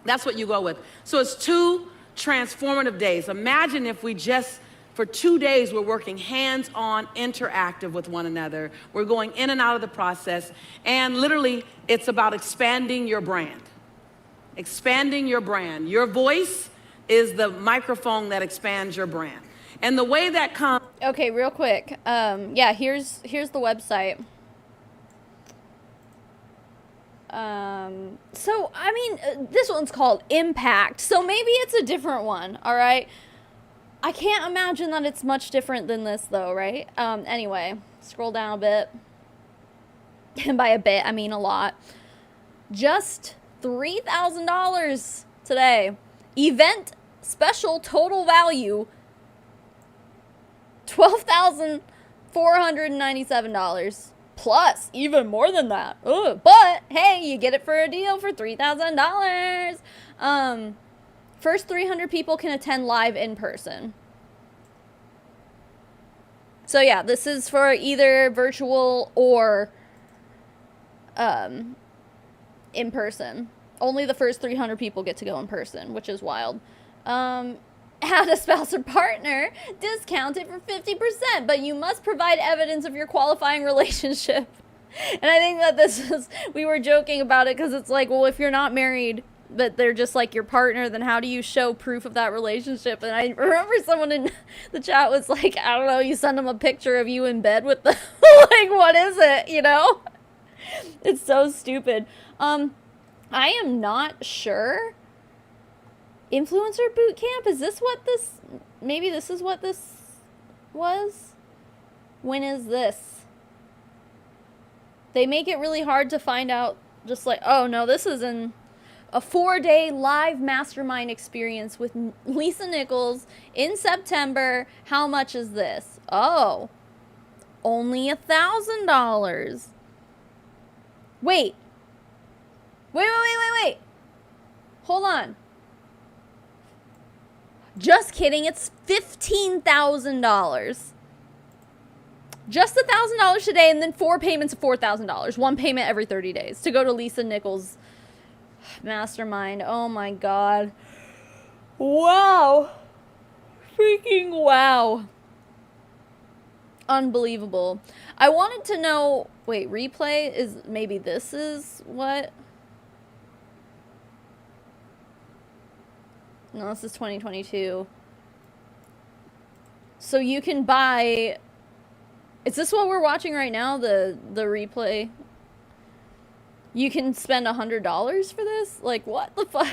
That's what you go with. So it's 2 transformative days. Imagine if we just, for 2 days, we're working hands-on, interactive with one another. We're going in and out of the process. And literally, it's about expanding your brand. Expanding your brand. Your voice is the microphone that expands your brand. And the way that comes... Okay, real quick. Yeah, here's the website. So, I mean, this one's called Impact, so maybe it's a different one, all right? I can't imagine that it's much different than this, though, right? Anyway, scroll down a bit. And by a bit, I mean a lot. Just $3,000 today. Event special total value, $12,497. plus even more than that. Ugh. But hey, you get it for a deal for $3,000. First 300 people can attend live in person. So yeah, this is for either virtual or in person. Only the first 300 people get to go in person, which is wild. Add a spouse or partner, discounted for 50%, but you must provide evidence of your qualifying relationship. And I think that this is, we were joking about it because it's like, well, if you're not married, but they're just like your partner, then how do you show proof of that relationship? And I remember someone in the chat was like, I don't know, you send them a picture of you in bed with the, like, what is it, you know? It's so stupid. I am not sure. Influencer boot camp, is this what this, maybe this is what this was? When is this? They make it really hard to find out, just like, oh no, this is a 4-day live mastermind experience with Lisa Nichols in September. How much is this? Oh, only $1,000. Wait. Wait. Hold on. Just kidding, it's $15,000. Just $1,000 today, and then 4 payments of $4,000. 1 payment every 30 days to go to Lisa Nichols' mastermind. Oh my God. Wow. Freaking wow. Unbelievable. I wanted to know, wait, replay is, maybe this is what? No, this is 2022. So you can buy, is this what we're watching right now? The replay? You can spend $100 for this? Like, what the fuck?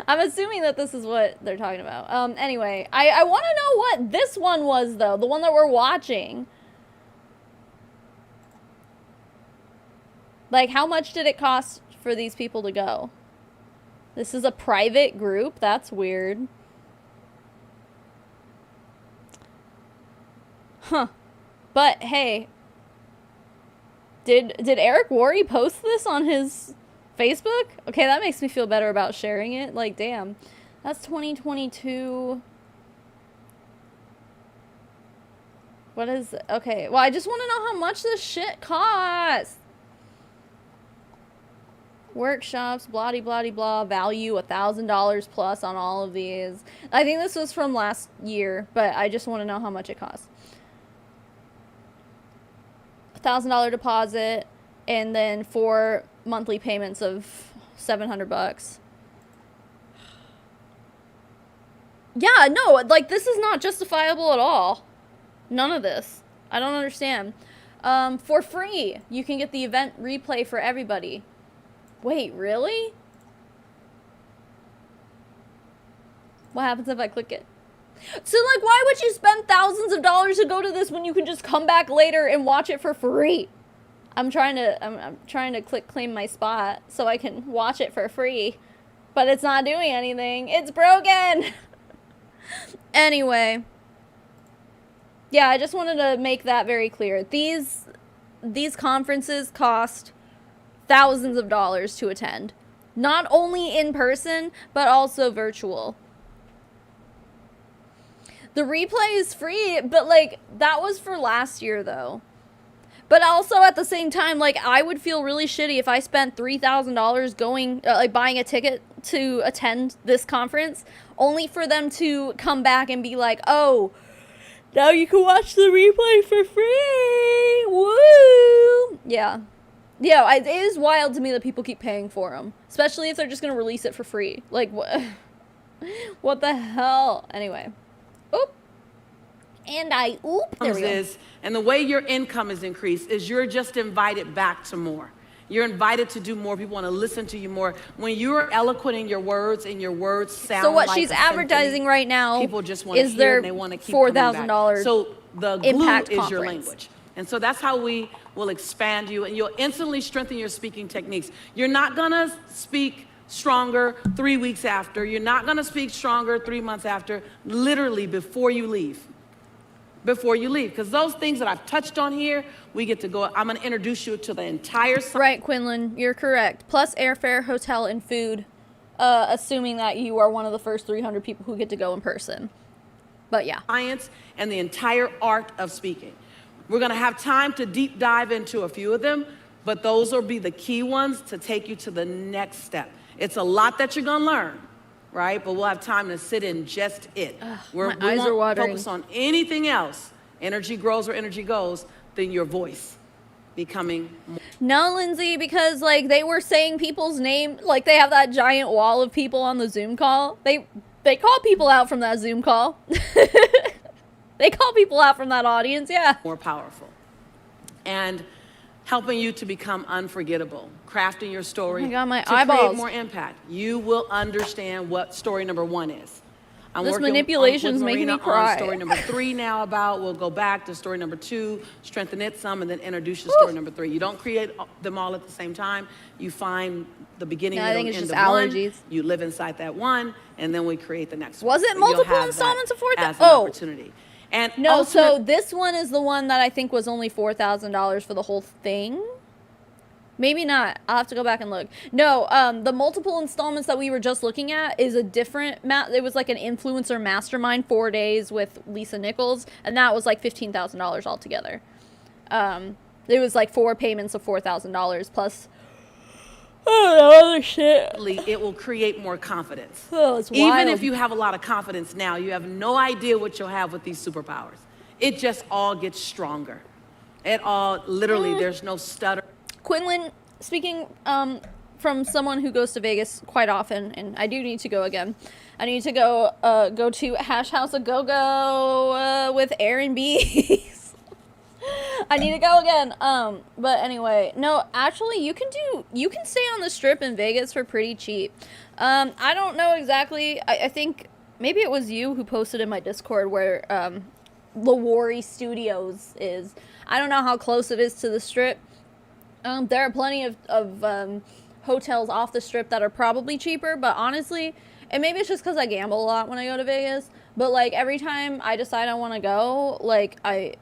I'm assuming that this is what they're talking about. Anyway, I want to know what this one was, though. The one that we're watching. Like, how much did it cost for these people to go? This is a private group? That's weird. Huh. But, hey. Did Eric Worre post this on his Facebook? Okay, that makes me feel better about sharing it. Like, damn. That's 2022. What is it? Okay, well, I just want to know how much this shit costs. Workshops, blah, blah, blah, value $1,000 plus on all of these. I think this was from last year, but I just want to know how much it costs. $1,000 deposit, and then 4 monthly payments of $700. Yeah, no, like, this is not justifiable at all. None of this. I don't understand. For free, you can get the event replay for everybody. Wait, really? What happens if I click it? So, like, why would you spend thousands of dollars to go to this when you can just come back later and watch it for free? I'm trying to click claim my spot so I can watch it for free, but it's not doing anything. It's broken. Anyway, yeah, I just wanted to make that very clear. These conferences cost thousands of dollars to attend, not only in person but also virtual. The replay is free, but, like, that was for last year, though. But also, at the same time, like, I would feel really shitty if I spent $3,000 going, like, buying a ticket to attend this conference, only for them to come back and be like, oh, now you can watch the replay for free! Woo! Yeah. Yeah, it is wild to me that people keep paying for them. Especially if they're just going to release it for free. Like, what? What the hell? Anyway. Oop. And there we go. And the way your income is increased is you're just invited back to more. You're invited to do more. People want to listen to you more. When you're eloquent in your words and your words sound so what like she's a advertising symphony, right now people just want to is hear their and they want to keep coming back. $4,000 So the glue impact is your conference. language. And so that's how we will expand you, and you'll instantly strengthen your speaking techniques. You're not going to speak stronger 3 weeks after. You're not going to speak stronger 3 months after. Literally before you leave. before you leave. Because those things that I've touched on here, we get to go, I'm gonna introduce you to the entire Right, Quinlan, you're correct. Plus airfare, hotel, and food, assuming that you are one of the first 300 people who get to go in person. But yeah. science and the entire art of speaking. We're gonna have time to deep dive into a few of them, but those will be the key ones to take you to the next step. It's a lot that you're gonna learn, right? But we'll have time to sit in just it. My eyes are watering. Focus on anything else. Energy grows where energy goes, then your voice becoming more. No, Lindsay, because like they were saying people's name, like they have that giant wall of people on the Zoom call. They call people out from that Zoom call. They call people out from that audience, yeah. More powerful. And helping you to become unforgettable, crafting your story Oh my God, my to eyeballs. create more impact. You will understand what story number 1 is. I'm This working manipulation's with making me Marina cry. on story number 3 now about, we'll go back to story number 2, strengthen it some, and then introduce you to story number 3. You don't create them all at the same time. You find the beginning, No, I middle, think and it's end just of allergies. one. You live inside that one, and then we create the next one. Was it So you'll multiple have that installments of 4,000? as an Oh. opportunity. And No, so ultimate- this one is the one that I think was only $4,000 for the whole thing. Maybe not. I'll have to go back and look. No, the multiple installments that we were just looking at is a different it was like an influencer mastermind 4 days with Lisa Nichols, and that was like $15,000 altogether. It was like 4 payments of $4,000 plus other shit. it will create more confidence. Oh, it's Even wild. if you have a lot of confidence now, you have no idea what you'll have with these superpowers. It just all gets stronger. It all, literally, there's no stutter. Quinlan, speaking from someone who goes to Vegas quite often, and I do need to go again. I need to go to Hash House a Go-Go with Aaron B. I need to go again. But anyway, no, actually, you can stay on the Strip in Vegas for pretty cheap. I don't know exactly. I think maybe it was you who posted in my Discord where Lawari Studios is. I don't know how close it is to the Strip. There are plenty of hotels off the Strip that are probably cheaper, but honestly, and maybe it's just because I gamble a lot when I go to Vegas, but like every time I decide I want to go, like I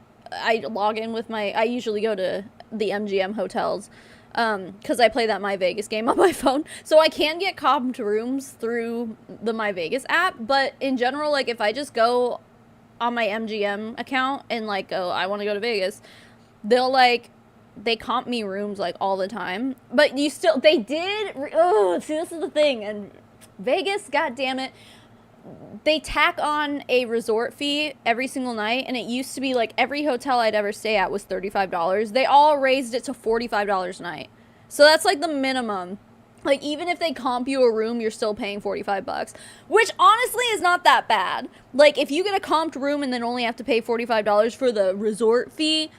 log in with I usually go to the MGM hotels because I play that My Vegas game on my phone, so I can get comped rooms through the My Vegas app, but in general, like if I just go on my MGM account and like go, I want to go to Vegas, they comp me rooms like all the time, but they did. Oh, see, this is the thing. And Vegas, god damn it, they tack on a resort fee every single night, and it used to be like every hotel I'd ever stay at was $35. They all raised it to $45 a night. So that's like the minimum. Like even if they comp you a room, you're still paying $45, which honestly is not that bad. Like if you get a comped room and then only have to pay $45 for the resort fee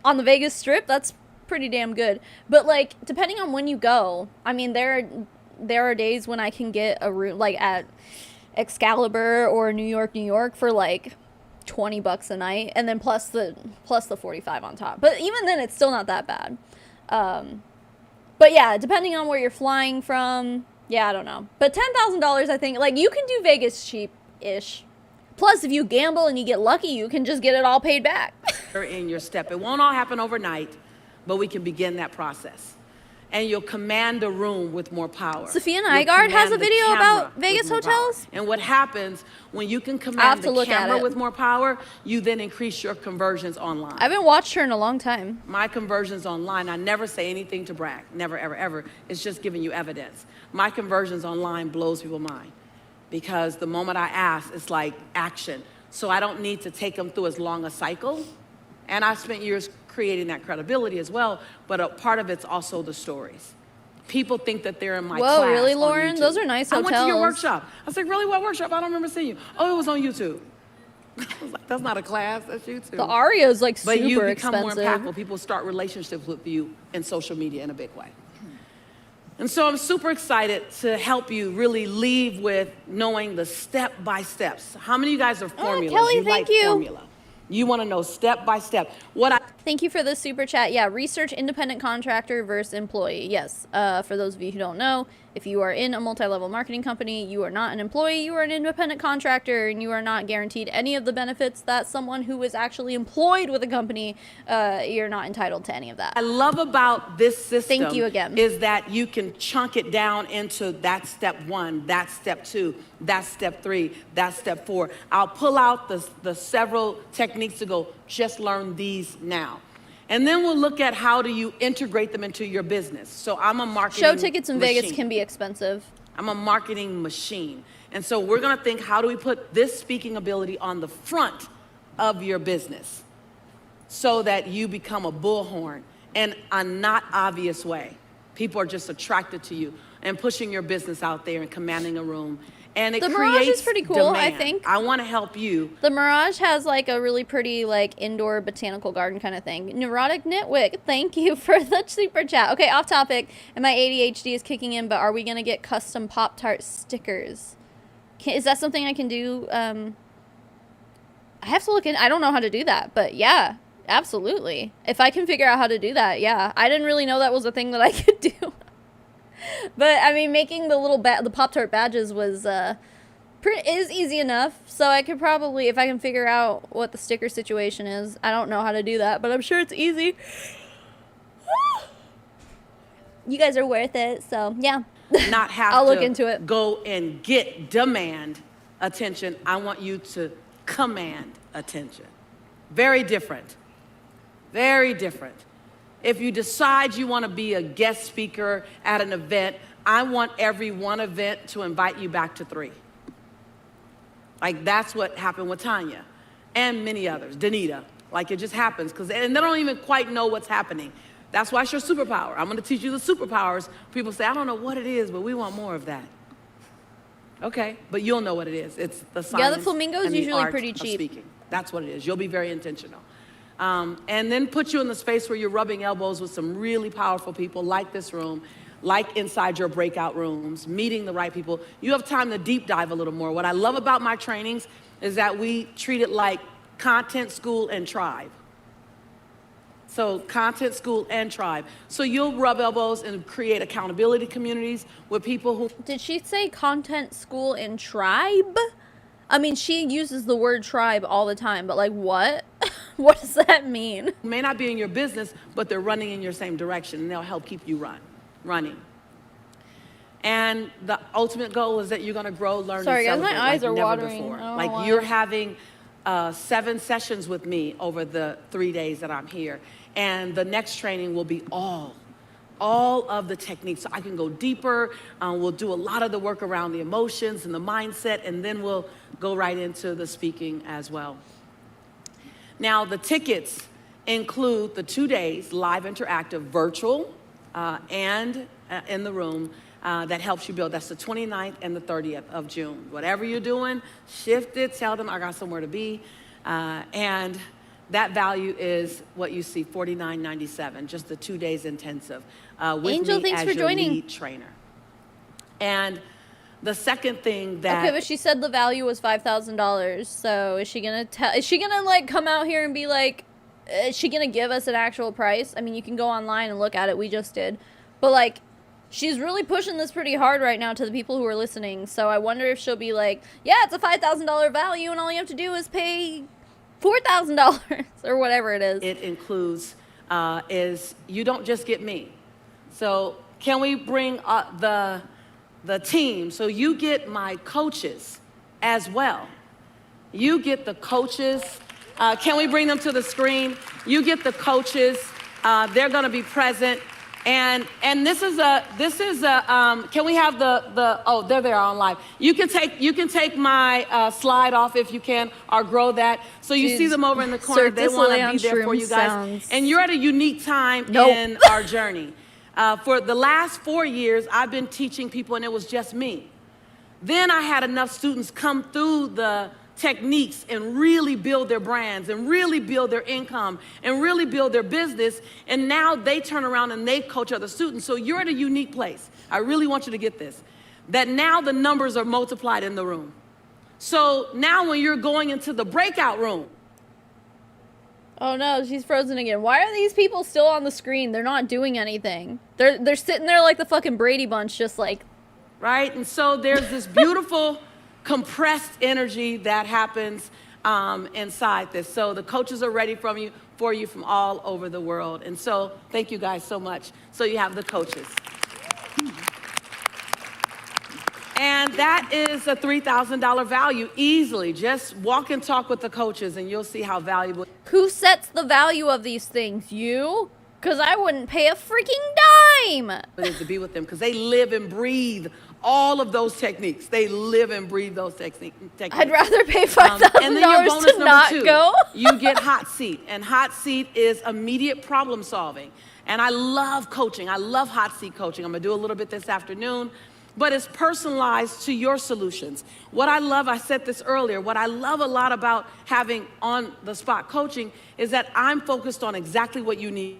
on the Vegas Strip, that's pretty damn good. But like depending on when you go, I mean there are days when I can get a room like at Excalibur or New York for like $20 a night, and then plus the 45 on top. But even then it's still not that bad. But yeah, depending on where you're flying from, yeah, I don't know. But $10,000, I think, like you can do Vegas cheap-ish. Plus, if you gamble and you get lucky, you can just get it all paid back. In your step. It won't all happen overnight, but we can begin that process. And you'll command a room with more power. Sophia You'll Nygaard has command a the video camera about with Vegas more power. hotels. And what happens when you can I'll have command to the look at camera it. with more power, you then increase your conversions online. I haven't watched her in a long time. My conversions online, I never say anything to brag. Never, ever, ever. It's just giving you evidence. My conversions online blows people's mind. Because the moment I ask, it's like action. So I don't need to take them through as long a cycle. And I spent years creating that credibility as well, but a part of it's also the stories. People think that they're in my class. Whoa, really, on Lauren? YouTube. Those are nice I went to your hotels. workshop. I was like, really, what workshop? I don't remember seeing you. Oh, it was on YouTube. I was like, that's not a class, that's YouTube. The Aria is like But super you become expensive. more impactful. People start relationships with you in social media in a big way. And so I'm super excited to help you really leave with knowing the step-by-steps. How many of you guys are formulas? Kelly, you thank like you. formula. You want to know step by step. What I Thank you for the super chat. Yeah, research independent contractor versus employee. Yes, for those of you who don't know, if you are in a multi-level marketing company, you are not an employee, you are an independent contractor, and you are not guaranteed any of the benefits that someone who is actually employed with a company, you're not entitled to any of that. I love about this system Thank you again. is that you can chunk it down into that's step 1, that's step 2, that's step 3, that's step 4. I'll pull out the several techniques to go, just learn these now. And then we'll look at how do you integrate them into your business. So I'm a marketing Show tickets in machine. Vegas can be expensive. I'm a marketing machine. And so we're gonna think, how do we put this speaking ability on the front of your business so that you become a bullhorn in a not obvious way. People are just attracted to you and pushing your business out there and commanding a room. And it The Mirage creates is pretty cool, I demand. think. I wanna help you. The Mirage has like a really pretty like indoor botanical garden kind of thing. Neurotic Nitwick, thank you for the super chat. Okay, off topic, and my ADHD is kicking in, but are we gonna get custom Pop-Tart stickers? Is that something I can do? I have to look in. I don't know how to do that, but yeah, absolutely. If I can figure out how to do that, yeah. I didn't really know that was a thing that I could do. But I mean, making the little the Pop-Tart badges was is easy enough. So I could probably, if I can figure out what the sticker situation is, I don't know how to do that, but I'm sure it's easy. You guys are worth it, so yeah. Not have I'll to look into it. go and demand attention. I want you to command attention. Very different. Very different. If you decide you want to be a guest speaker at an event, I want every one event to invite you back to 3. Like that's what happened with Tanya and many others, Danita. Like it just happens and they don't even quite know what's happening. That's why it's your superpower. I'm going to teach you the superpowers. People say, I don't know what it is, but we want more of that. Okay, but you'll know what it is. It's the science. Yeah, the flamingo's and the usually art pretty of cheap. speaking. That's what it is. You'll be very intentional. And then put you in the space where you're rubbing elbows with some really powerful people like this room, like inside your breakout rooms, meeting the right people. You have time to deep dive a little more. What I love about my trainings is that we treat it like content, school, and tribe. So content, school, and tribe. So you'll rub elbows and create accountability communities with people who... Did she say content, school, and tribe? I mean, she uses the word tribe all the time, but like what? What does that mean? may not be in your business, but they're running in your same direction, and they'll help keep you running. And the ultimate goal is that you're gonna grow, learn, Sorry, guys, and my celebrate eyes like are never watering. before. I don't know Like why. you're having 7 sessions with me over the 3 days that I'm here. And the next training will be all of the techniques. So I can go deeper. We'll do a lot of the work around the emotions and the mindset, and then we'll go right into the speaking as well. Now, the tickets include the 2 days, live interactive, virtual, and in the room that helps you build. That's the 29th and the 30th of June. Whatever you're doing, shift it, tell them I got somewhere to be. And that value is what you see, $49.97, just the 2 days intensive with Angel, me thanks as for your joining. lead trainer. And the second thing that... Okay, but she said the value was $5,000. So is she gonna like come out here and be like, is she gonna give us an actual price? I mean, you can go online and look at it. We just did, but like, she's really pushing this pretty hard right now to the people who are listening. So I wonder if she'll be like, yeah, it's a $5,000 value, and all you have to do is pay $4,000 or whatever it is. It includes is you don't just get me. So can we bring the team? So you get my coaches as well. You get the coaches. Can we bring them to the screen? You get the coaches. They're going to be present. And this is a can we have oh, there they are on live. You can take my slide off if you can, or grow that. So you see them over in the corner. They want to be there for you guys. And you're at a unique time in our journey. For the last 4 years, I've been teaching people, and it was just me. Then I had enough students come through the techniques and really build their brands and really build their income and really build their business. And now they turn around and they coach other students. So you're at a unique place. I really want you to get this, that now the numbers are multiplied in the room. So now when you're going into the breakout room, Oh no, she's frozen again. Why are these people still on the screen? They're not doing anything. They're sitting there like the fucking Brady Bunch, just like. Right? And so there's this beautiful compressed energy that happens inside this. So the coaches are ready for you from all over the world. And so thank you guys so much. So you have the coaches. And that is a $3,000 value easily. Just walk and talk with the coaches and you'll see how valuable. Who sets the value of these things? You? Because I wouldn't pay a freaking dime. It is to be with them because they live and breathe all of those techniques. They live and breathe those techniques. I'd rather pay $5,000 to not go. You get hot seat, and hot seat is immediate problem solving. And I love coaching. I love hot seat coaching. I'm gonna do a little bit this afternoon, but it's personalized to your solutions. What I love, I said this earlier, what I love a lot about having on the spot coaching is that I'm focused on exactly what you need.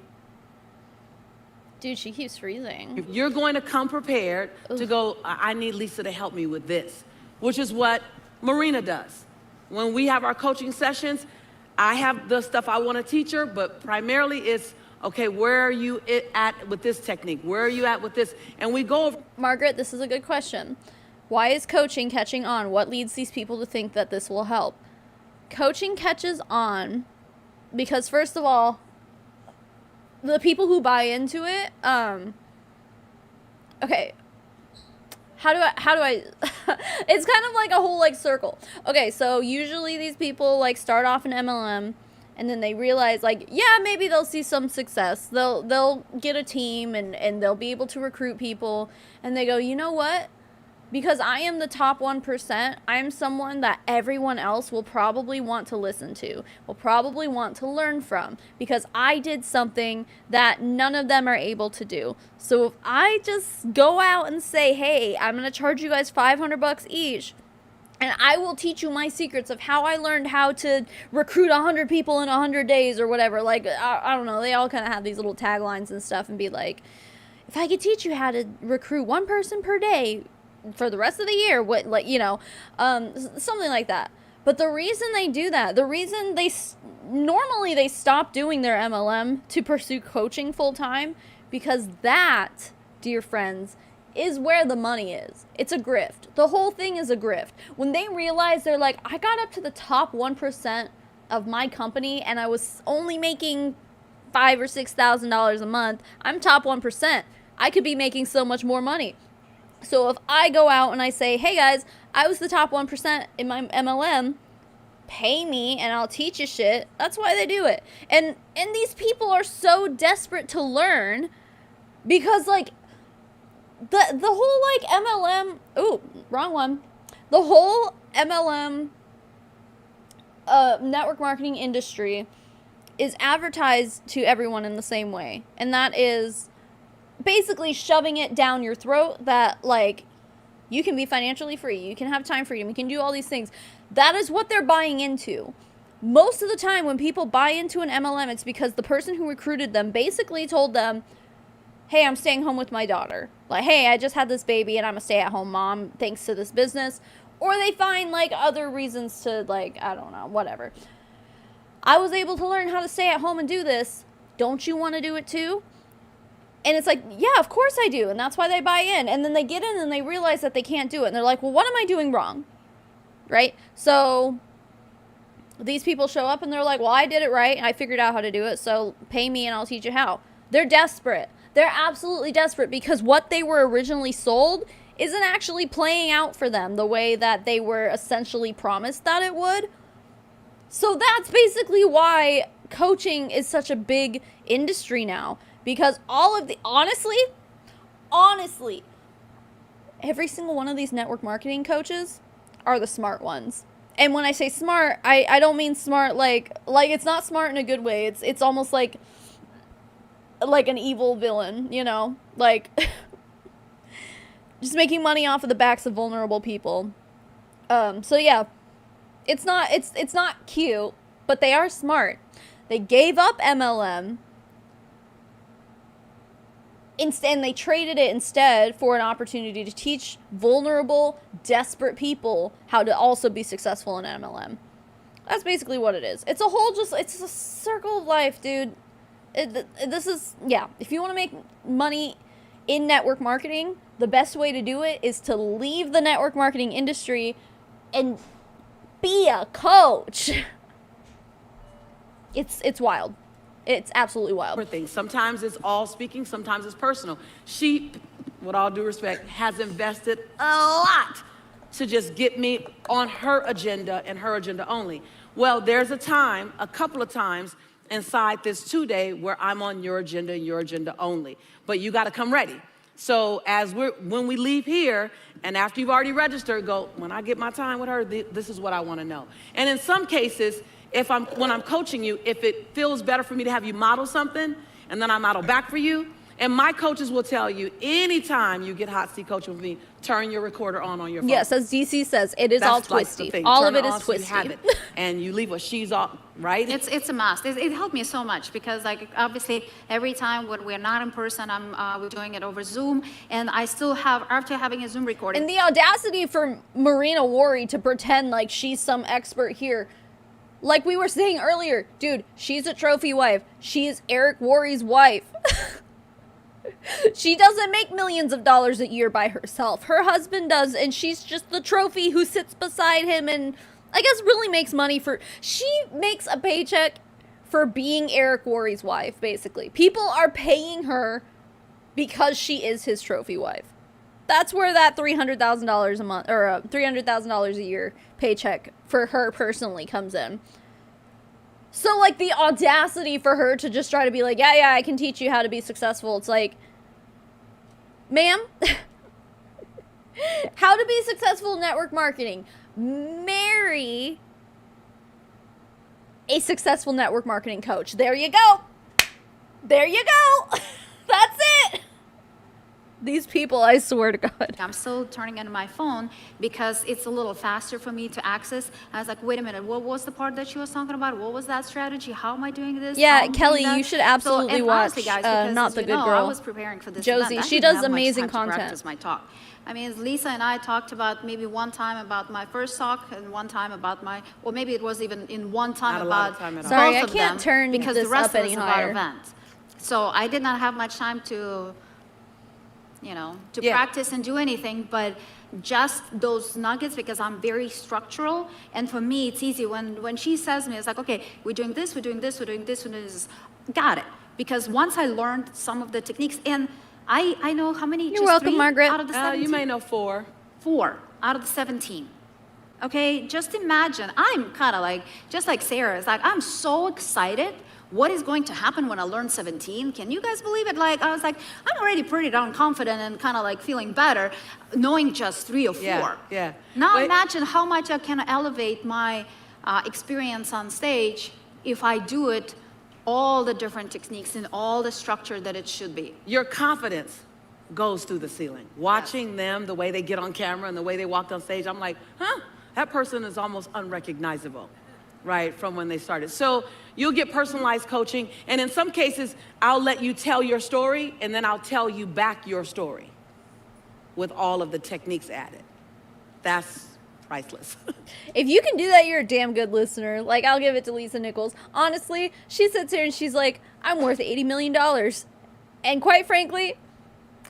Dude, she keeps freezing. You're going to come prepared to go, I need Lisa to help me with this, which is what Marina does. When we have our coaching sessions, I have the stuff I want to teach her, but primarily it's, okay, where are you at with this technique? Where are you at with this? And we go over. Margaret, this is a good question. Why is coaching catching on? What leads these people to think that this will help? Coaching catches on because, first of all, the people who buy into it, okay, how do I, it's kind of like a whole, like, circle. Okay, so usually these people, like, start off an MLM, and then they realize, like, yeah, maybe they'll see some success. They'll get a team, and they'll be able to recruit people, and they go, you know what? Because I am the top 1%, I'm someone that everyone else will probably want to listen to, will probably want to learn from, because I did something that none of them are able to do. So if I just go out and say, hey, I'm going to charge you guys $500 each, and I will teach you my secrets of how I learned how to recruit 100 people in 100 days or whatever. Like, I don't know, they all kind of have these little taglines and stuff and be like, if I could teach you how to recruit one person per day for the rest of the year, what, like, you know, something like that. But the reason they do that, the reason normally they stop doing their MLM to pursue coaching full time, because that, dear friends, is where the money is. It's a grift. The whole thing is a grift. When they realize, they're like, I got up to the top 1% of my company and I was only making $5,000 or $6,000 a month. I'm top 1%. I could be making so much more money. So if I go out and I say, hey guys, I was the top 1% in my MLM, pay me and I'll teach you shit, that's why they do it. And these people are so desperate to learn because, like, the whole, like, MLM, ooh, wrong one. The whole MLM network marketing industry is advertised to everyone in the same way. And that is basically shoving it down your throat that, like, you can be financially free, you can have time freedom, you can do all these things. That is what they're buying into. Most of the time when people buy into an MLM, it's because the person who recruited them basically told them, hey, I'm staying home with my daughter. Like, hey, I just had this baby and I'm a stay-at-home mom thanks to this business. Or they find, like, other reasons to, like, I don't know, whatever. I was able to learn how to stay at home and do this. Don't you want to do it too? And it's like, yeah, of course I do. And that's why they buy in. And then they get in and they realize that they can't do it. And they're like, well, what am I doing wrong? Right? So these people show up and they're like, well, I did it right. I figured out how to do it. So pay me and I'll teach you how. They're desperate. They're absolutely desperate because what they were originally sold isn't actually playing out for them the way that they were essentially promised that it would. So that's basically why coaching is such a big industry now. Because all of the, honestly, every single one of these network marketing coaches are the smart ones. And when I say smart, I don't mean smart like it's not smart in a good way. It's almost like an evil villain, you know? Like, just making money off of the backs of vulnerable people. So yeah, it's not cute, but they are smart. They gave up MLM. And they traded it instead for an opportunity to teach vulnerable, desperate people how to also be successful in MLM. That's basically what it is. It's a whole it's a circle of life, dude. This is, yeah, if you want to make money in network marketing, the best way to do it is to leave the network marketing industry and be a coach. It's wild. It's absolutely wild. Things. Sometimes it's all speaking, sometimes it's personal. She, with all due respect, has invested a lot to just get me on her agenda and her agenda only. Well, there's a couple of times inside this 2-day where I'm on your agenda and your agenda only. But you got to come ready. So when we leave here, and after you've already registered, go, when I get my time with her, this is what I want to know. And in some cases, when I'm coaching you, if it feels better for me to have you model something, and then I model back for you, and my coaches will tell you, anytime you get hot seat coaching with me, turn your recorder on your phone. Yes, as DC says, it is That's all like twisty. the thing. All Turn of it on is so you twisty. have it, and you leave what she's on, right? It's a must. It helped me so much because, like, obviously every time when we're not in person, we're doing it over Zoom, and I still have, after having a Zoom recording. And the audacity for Marina Worry to pretend like she's some expert here. Like we were saying earlier, dude, she's a trophy wife. She's Eric Worry's wife. She doesn't make millions of dollars a year by herself. Her husband does, and she's just the trophy who sits beside him and I guess really makes money she makes a paycheck for being Eric Worry's wife, basically. People are paying her because she is his trophy wife. That's where that $300,000 a month, or $300,000 a year paycheck for her personally comes in. So, like, the audacity for her to just try to be like, yeah, I can teach you how to be successful. It's like, ma'am, how to be successful in network marketing. Marry a successful network marketing coach. There you go. There you go. That's it. These people, I swear to God. I'm still turning on my phone because it's a little faster for me to access. I was like, wait a minute, what was the part that she was talking about? What was that strategy? How am I doing this? Yeah, How am I Kelly, doing that? you should absolutely and watch honestly, guys, because Not as the you Good know, Girl. I was preparing for this Josie, event. I she didn't does have much amazing time to content. practice my talk. I mean, Lisa and I talked about maybe one time about my first talk and one time about or maybe it was even in one time Not a lot of about time at all. Sorry, both I of can't them turn because this the rest up of any us is higher. our event. So I did not have much time to Yeah. practice and do anything, but just those nuggets, because I'm very structural, and for me, it's easy when she says to me, it's like, okay, we're doing this, we're doing this, we're doing this, we're doing this. Got it. Because once I learned some of the techniques, and I know how many. You're just welcome, 3 Margaret. Out of the 17? You may know 4. 4 out of the 17. Okay, just imagine. I'm kind of like, just like Sarah, it's like, I'm so excited. What is going to happen when I learn 17? Can you guys believe it? Like, I was like, I'm already pretty darn confident and kind of like feeling better knowing just 3 or 4. Yeah. Now Wait. imagine how much I can elevate my experience on stage if I do it all the different techniques and all the structure that it should be. Your confidence goes through the ceiling. Watching them, the way they get on camera and the way they walked on stage, I'm like, that person is almost unrecognizable, right, from when they started. So you'll get personalized coaching, and in some cases, I'll let you tell your story, and then I'll tell you back your story with all of the techniques added. That's priceless. If you can do that, you're a damn good listener. Like, I'll give it to Lisa Nichols. Honestly, she sits here and she's like, I'm worth $80 million. And quite frankly,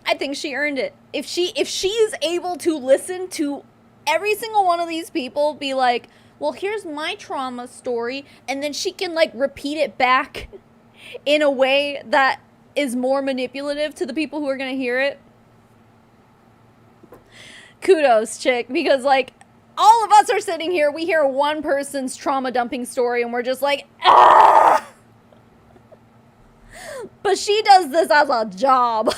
I think she earned it. If she is able to listen to every single one of these people, be like, well, here's my trauma story, and then she can, like, repeat it back in a way that is more manipulative to the people who are going to hear it. Kudos, chick, because, like, all of us are sitting here, we hear one person's trauma dumping story, and we're just like, ah! But she does this as a job.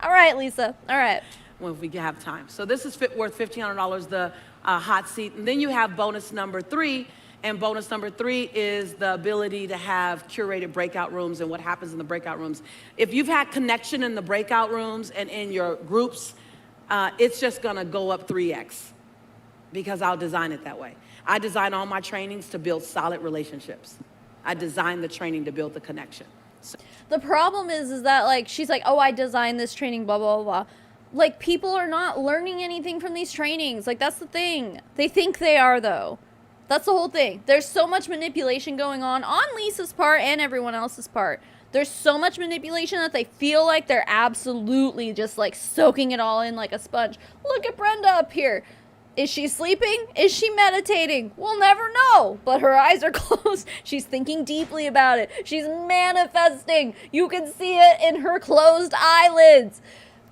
All right, Lisa. All right. Well, if we have time. So this is worth $1,500, the hot seat. And then you have bonus number 3. And bonus number 3 is the ability to have curated breakout rooms and what happens in the breakout rooms. If you've had connection in the breakout rooms and in your groups, it's just going to go up 3x because I'll design it that way. I design all my trainings to build solid relationships. I design the training to build the connection. So The problem is that, like, she's like, oh, I designed this training, blah, blah, blah, blah. like, people are not learning anything from these trainings. Like, that's the thing. They think they are, though. That's the whole thing. There's so much manipulation going on Lisa's part and everyone else's part. There's so much manipulation that they feel like they're absolutely just, like, soaking it all in like a sponge. Look at Brenda up here. Is she sleeping? Is she meditating? We'll never know. But her eyes are closed. She's thinking deeply about it. She's manifesting. You can see it in her closed eyelids.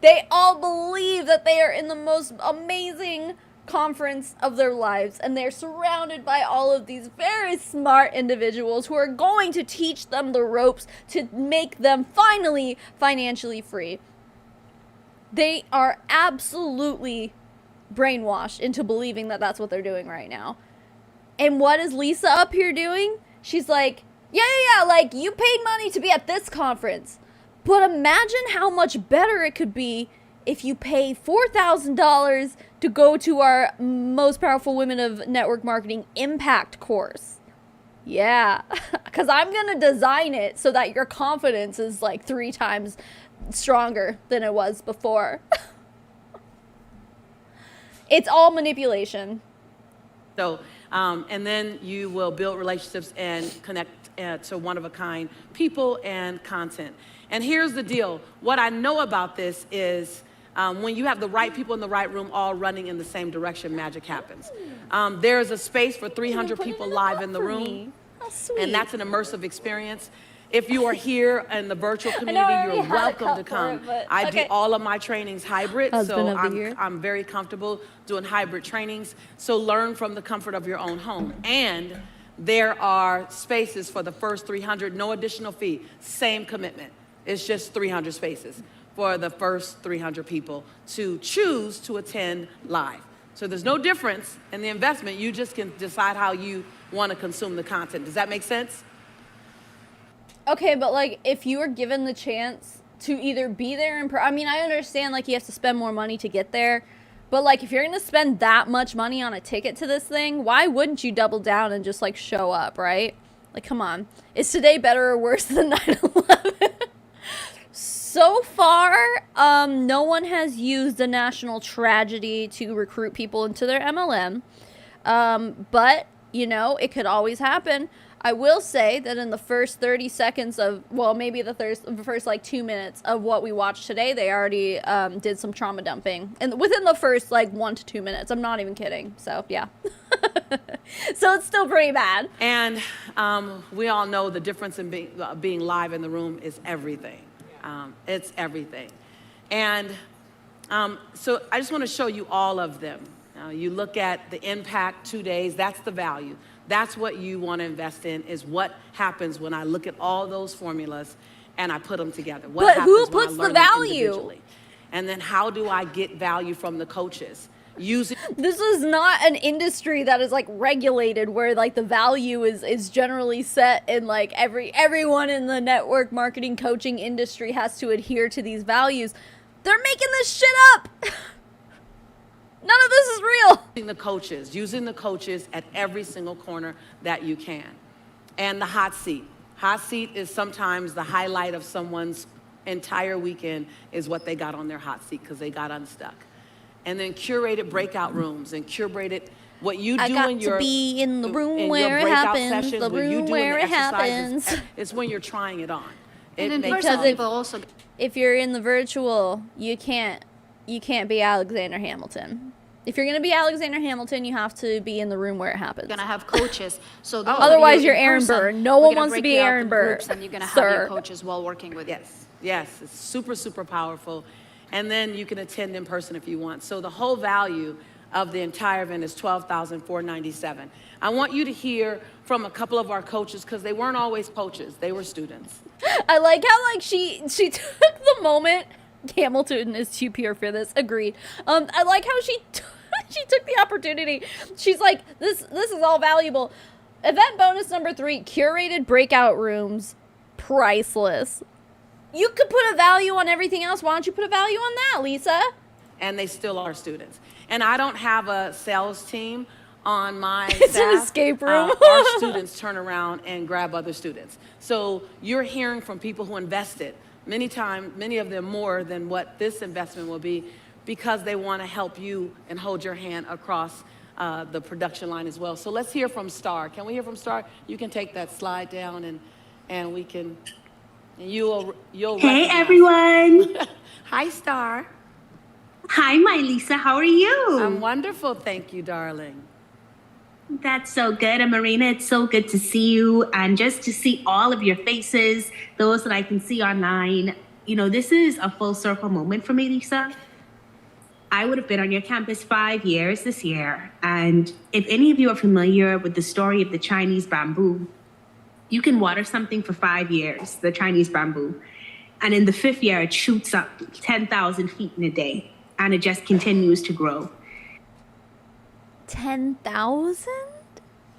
They all believe that they are in the most amazing conference of their lives, and they're surrounded by all of these very smart individuals who are going to teach them the ropes to make them finally financially free. They are absolutely brainwashed into believing that that's what they're doing right now. And what is Lisa up here doing? She's like, yeah, like, you paid money to be at this conference, but imagine how much better it could be if you pay $4,000 to go to our Most Powerful Women of Network Marketing Impact course. Yeah, because I'm going to design it so that your confidence is like 3 times stronger than it was before. It's all manipulation. So, and then you will build relationships and connect to one-of-a-kind people and content. And here's the deal. What I know about this is when you have the right people in the right room all running in the same direction, magic happens. There's a space for 300 people live in the room, and that's an immersive experience. If you are here in the virtual community, you're welcome to come. I do all of my trainings hybrid, so I'm very comfortable doing hybrid trainings. So learn from the comfort of your own home. And there are spaces for the first 300, no additional fee, same commitment. It's just 300 spaces for the first 300 people to choose to attend live. So there's no difference in the investment. You just can decide how you want to consume the content. Does that make sense? Okay, but like, if you were given the chance to either be there I mean, I understand like you have to spend more money to get there, but like if you're gonna spend that much money on a ticket to this thing, why wouldn't you double down and just like show up, right? Like, come on. Is today better or worse than 9/11? So far, no one has used a national tragedy to recruit people into their MLM, but you know, it could always happen. I will say that in the first 30 seconds of, well, maybe the first like 2 minutes of what we watched today, they already did some trauma dumping. And within the first like 1 to 2 minutes, I'm not even kidding. So, yeah. So it's still pretty bad. And we all know the difference in being live in the room is everything. It's everything. And so I just want to show you all of them. You look at the impact, 2 days, that's the value. That's what you want to invest in, is what happens when I look at all those formulas and I put them together. What but who puts the value? And then how do I get value from the coaches? This is not an industry that is like regulated where like the value is generally set, and like everyone in the network marketing coaching industry has to adhere to these values. They're making this shit up. None of this is real. Using the coaches at every single corner that you can. And the hot seat. Hot seat is sometimes the highlight of someone's entire weekend, is what they got on their hot seat because they got unstuck. And then curated breakout rooms and curated what you do in your, to be in the room where it happens, the room where it happens. It's when you're trying it on. Because if you're in the virtual, you can't be Alexander Hamilton. If you're going to be Alexander Hamilton, you have to be in the room where it happens. You're going to have coaches. So otherwise, you're Aaron Burr. No one wants to be Aaron Burr. And you're going to have your coaches while working with you. Yes, it's super, super powerful. And then you can attend in person if you want. So the whole value of the entire event is $12,497. I want you to hear from a couple of our coaches, because they weren't always coaches. They were students. I like how like she took the moment. Hamilton is too pure for this. Agreed. I like how she took the opportunity. She's like, this is all valuable. Event bonus number 3, curated breakout rooms, priceless. You could put a value on everything else. Why don't you put a value on that, Lisa? And they still are students. And I don't have a sales team on my staff. It's an escape room. Our students turn around and grab other students. So you're hearing from people who invested many of them more than what this investment will be, because they want to help you and hold your hand across the production line as well. So let's hear from Star. Can we hear from Star? You can take that slide down and we can, and you'll Hey recognize. everyone. Hi, Star. Hi, my Lisa. How are you? I'm wonderful, thank you, darling. That's so good. And Marina, it's so good to see you and just to see all of your faces, those that I can see online. You know, this is a full circle moment for me, Lisa. I would have been on your campus 5 years this year. And if any of you are familiar with the story of the Chinese bamboo, you can water something for 5 years, the Chinese bamboo. And in the 5th year, it shoots up 10,000 feet in a day. And it just continues to grow. 10,000?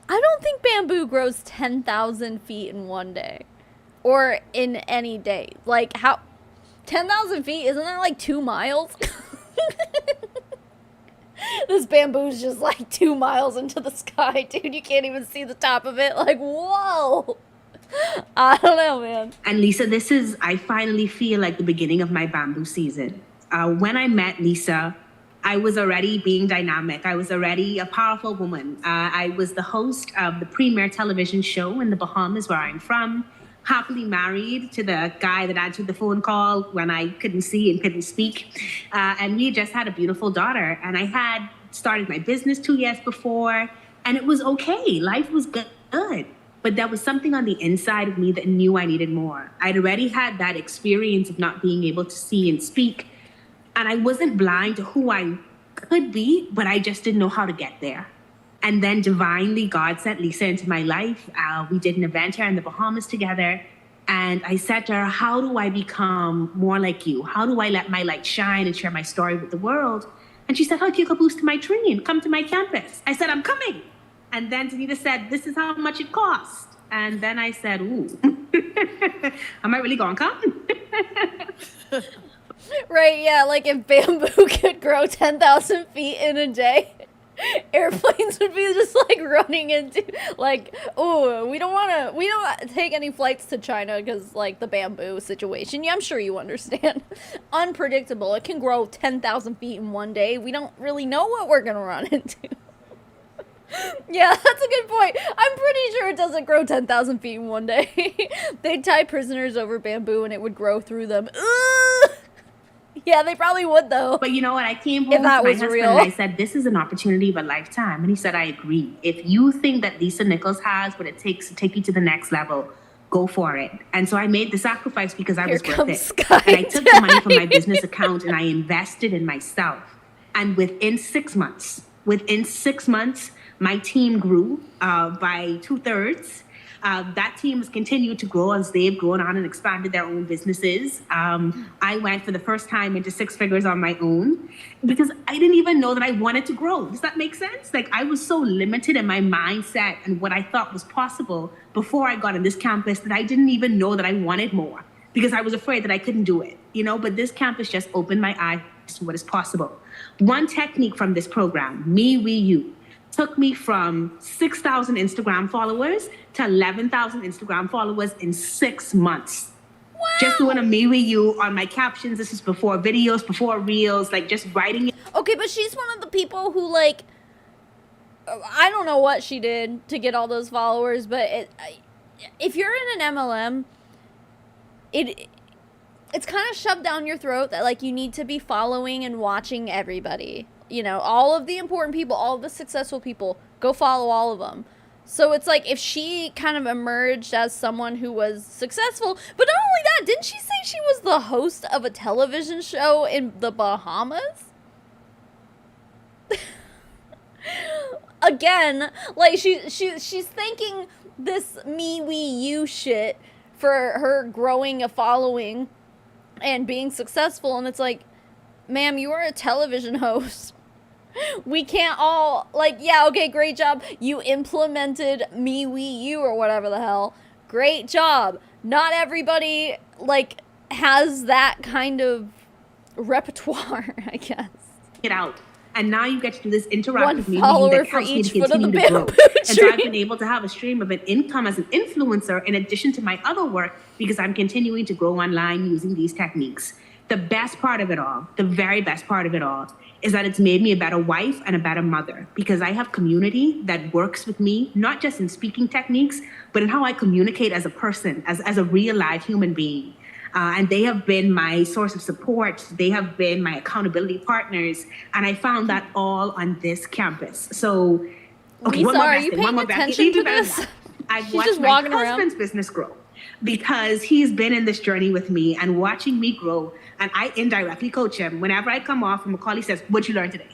I don't think bamboo grows 10,000 feet in one day. Or in any day. Like, how... 10,000 feet? Isn't that like 2 miles? This bamboo's just like 2 miles into the sky, dude. You can't even see the top of it. Like, whoa! I don't know, man. And Lisa, I finally feel like the beginning of my bamboo season. When I met Lisa, I was already being dynamic. I was already a powerful woman. I was the host of the premier television show in the Bahamas, where I'm from, happily married to the guy that answered the phone call when I couldn't see and couldn't speak. And we just had a beautiful daughter. And I had started my business 2 years before, and it was okay. Life was good. But there was something on the inside of me that knew I needed more. I'd already had that experience of not being able to see and speak. And I wasn't blind to who I could be, but I just didn't know how to get there. And then divinely, God sent Lisa into my life. We did an event here in the Bahamas together. And I said to her, how do I become more like you? How do I let my light shine and share my story with the world? And she said, I'll take a boost to my train, come to my campus. I said, I'm coming. And then Tanita said, this is how much it costs. And then I said, ooh, am I really going to come? Right, yeah, like if bamboo could grow 10,000 feet in a day, airplanes would be just like running into, like, oh, we don't want to take any flights to China because like the bamboo situation. Yeah, I'm sure you understand. Unpredictable. It can grow 10,000 feet in one day. We don't really know what we're going to run into. Yeah, that's a good point. I'm pretty sure it doesn't grow 10,000 feet in one day. They'd tie prisoners over bamboo and it would grow through them. Ugh! Yeah, they probably would though. But you know what? I came home to my husband and I said, this is an opportunity of a lifetime. And he said, I agree. If you think that Lisa Nichols has what it takes to take you to the next level, go for it. And so I made the sacrifice because I was worth it. And I took the money from my business account and I invested in myself. And within 6 months, my team grew by 2/3. That team has continued to grow as they've grown on and expanded their own businesses. I went for the first time into 6 figures on my own because I didn't even know that I wanted to grow. Does that make sense? Like I was so limited in my mindset and what I thought was possible before I got on this campus that I didn't even know that I wanted more because I was afraid that I couldn't do it, you know, but this campus just opened my eyes to what is possible. One technique from this program, Me, We, You, took me from 6,000 Instagram followers to 11,000 Instagram followers in 6 months. Wow. Just doing a Me With You on my captions. This is before videos, before reels, like just writing it. Okay, but she's one of the people who like, I don't know what she did to get all those followers, but if you're in an MLM, it's kind of shoved down your throat that like you need to be following and watching everybody. You know, all of the important people, all of the successful people, go follow all of them. So it's like if she kind of emerged as someone who was successful, but not only that, didn't she say she was the host of a television show in the Bahamas? Again, like she's thanking this Me, We, You shit for her growing a following and being successful, and it's like, ma'am, you are a television host. We can't all, like, yeah, okay, great job. You implemented Me, We, You, or whatever the hell. Great job. Not everybody, like, has that kind of repertoire, I guess. Get out. And now you get to do this interactive meeting that helps me to continue to grow. And so I've been able to have a stream of an income as an influencer in addition to my other work because I'm continuing to grow online using these techniques. The best part of it all, the very best part of it all, is that it's made me a better wife and a better mother, because I have community that works with me, not just in speaking techniques, but in how I communicate as a person, as a real live human being. And they have been my source of support. They have been my accountability partners. And I found that all on this campus. So, okay, Lisa, one more are best you thing, one paying more best thing. attention Even to better than this? that, I've She's watched just my walking around. husband's business grow, because he's been in this journey with me and watching me grow. And I indirectly coach him. Whenever I come off from a call, he says, "What'd you learn today?"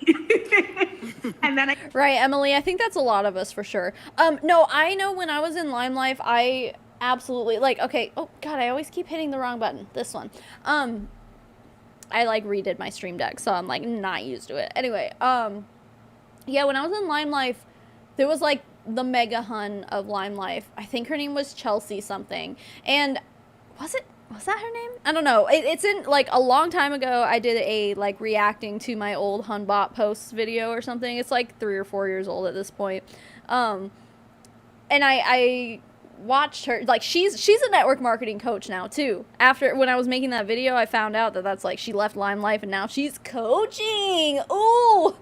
And then Right, Emily, I think that's a lot of us for sure. No, I know when I was in Lime Life, I absolutely, like, okay, oh god, I always keep hitting the wrong button. This one. I like redid my stream deck, so I'm like not used to it. Anyway, yeah, when I was in Lime Life, there was like the mega hun of Lime Life. I think her name was Chelsea something. And was that her name? I don't know. It's in like a long time ago. I did a like reacting to my old Hunbot posts video or something. It's like 3 or 4 years old at this point. And I watched her, like she's a network marketing coach now too. After when I was making that video, I found out that that's like she left Lime Life and now she's coaching. Ooh,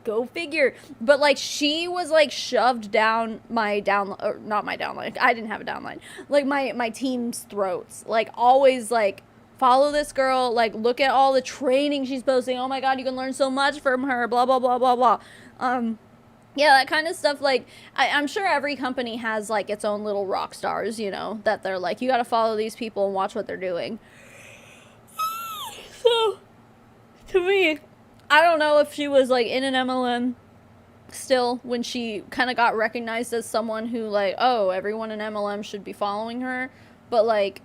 go figure. But like she was like shoved down my down, or not my downline. I didn't have a downline. Like my team's throats. Like always like follow this girl. Like look at all the training she's posting. Oh my god, you can learn so much from her. Blah blah blah blah blah. Yeah, that kind of stuff, like, I'm sure every company has, like, its own little rock stars, you know, that they're like, you gotta follow these people and watch what they're doing. So, to me, I don't know if she was, like, in an MLM still when she kind of got recognized as someone who, like, oh, everyone in MLM should be following her. But, like,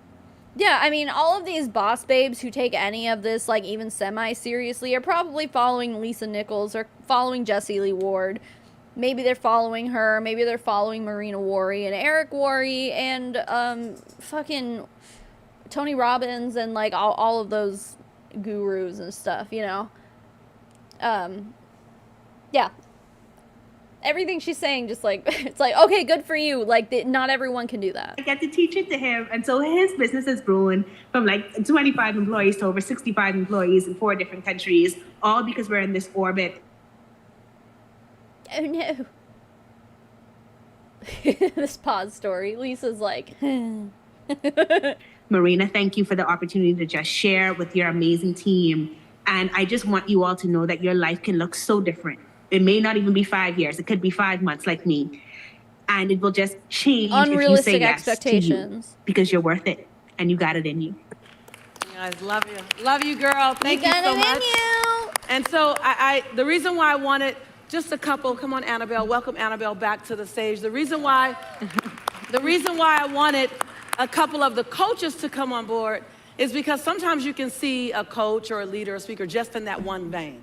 yeah, I mean, all of these boss babes who take any of this, like, even semi-seriously are probably following Lisa Nichols or following Jessie Lee Ward. Maybe they're following her. Maybe they're following Marina Worre and Eric Worre and fucking Tony Robbins and like all of those gurus and stuff, you know. Yeah. Everything she's saying, just like it's like, okay, good for you. Like not everyone can do that. I get to teach it to him, and so his business has grown from like 25 employees to over 65 employees in 4 different countries, all because we're in this orbit. Oh no. This pause story. Lisa's like, Marina, thank you for the opportunity to just share with your amazing team. And I just want you all to know that your life can look so different. It may not even be 5 years. It could be 5 months like me. And it will just change unrealistic if you say yes expectations. to you, because you're worth it and you got it in you. Guys, love you. Love you, girl. Thank you got so it in much. you. And so the reason why I wanted just a couple, come on, Annabelle, welcome Annabelle back to the stage. The reason why I wanted a couple of the coaches to come on board is because sometimes you can see a coach or a leader or a speaker just in that one vein.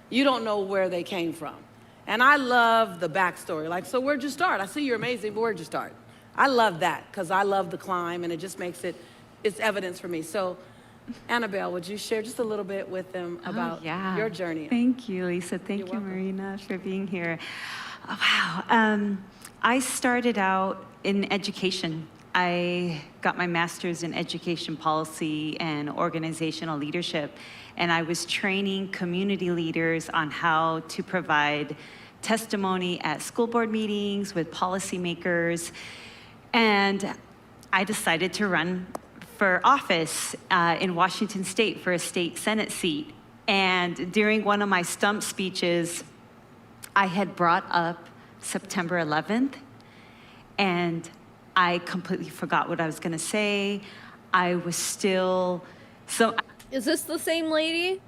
You don't know where they came from. And I love the backstory. Like, so where'd you start? I see you're amazing, but where'd you start? I love that because I love the climb and it just makes it's evidence for me. So Annabelle, would you share just a little bit with them about your journey? Thank you, Lisa. Thank you, Marina, for being here. Oh, wow. I started out in education. I got my master's in education policy and organizational leadership, and I was training community leaders on how to provide testimony at school board meetings with policymakers. And I decided to run for office in Washington State for a state Senate seat. And during one of my stump speeches, I had brought up September 11th, and I completely forgot what I was gonna say. I was still, so. Is this the same lady?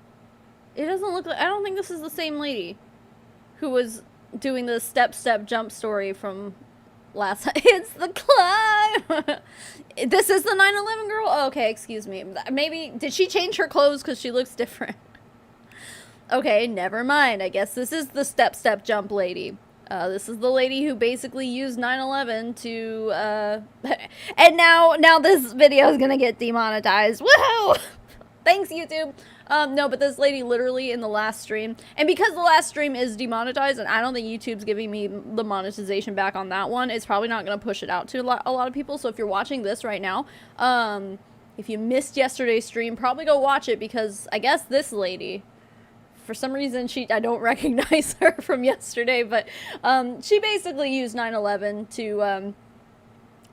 It doesn't look like, I don't think this is the same lady who was doing the step jump story from last. It's the climb. This is the 9/11 girl. Oh, okay, excuse me. Maybe did she change her clothes because she looks different? Okay, never mind. I guess this is the step jump lady. This is the lady who basically used 9/11 to. And now this video is gonna get demonetized. Woohoo! Thanks, YouTube. No, but this lady literally in the last stream, and because the last stream is demonetized, and I don't think YouTube's giving me the monetization back on that one, it's probably not going to push it out to a lot of people. So if you're watching this right now, If you missed yesterday's stream, probably go watch it, because I guess this lady, for some reason, I don't recognize her from yesterday, but she basically used 9/11 to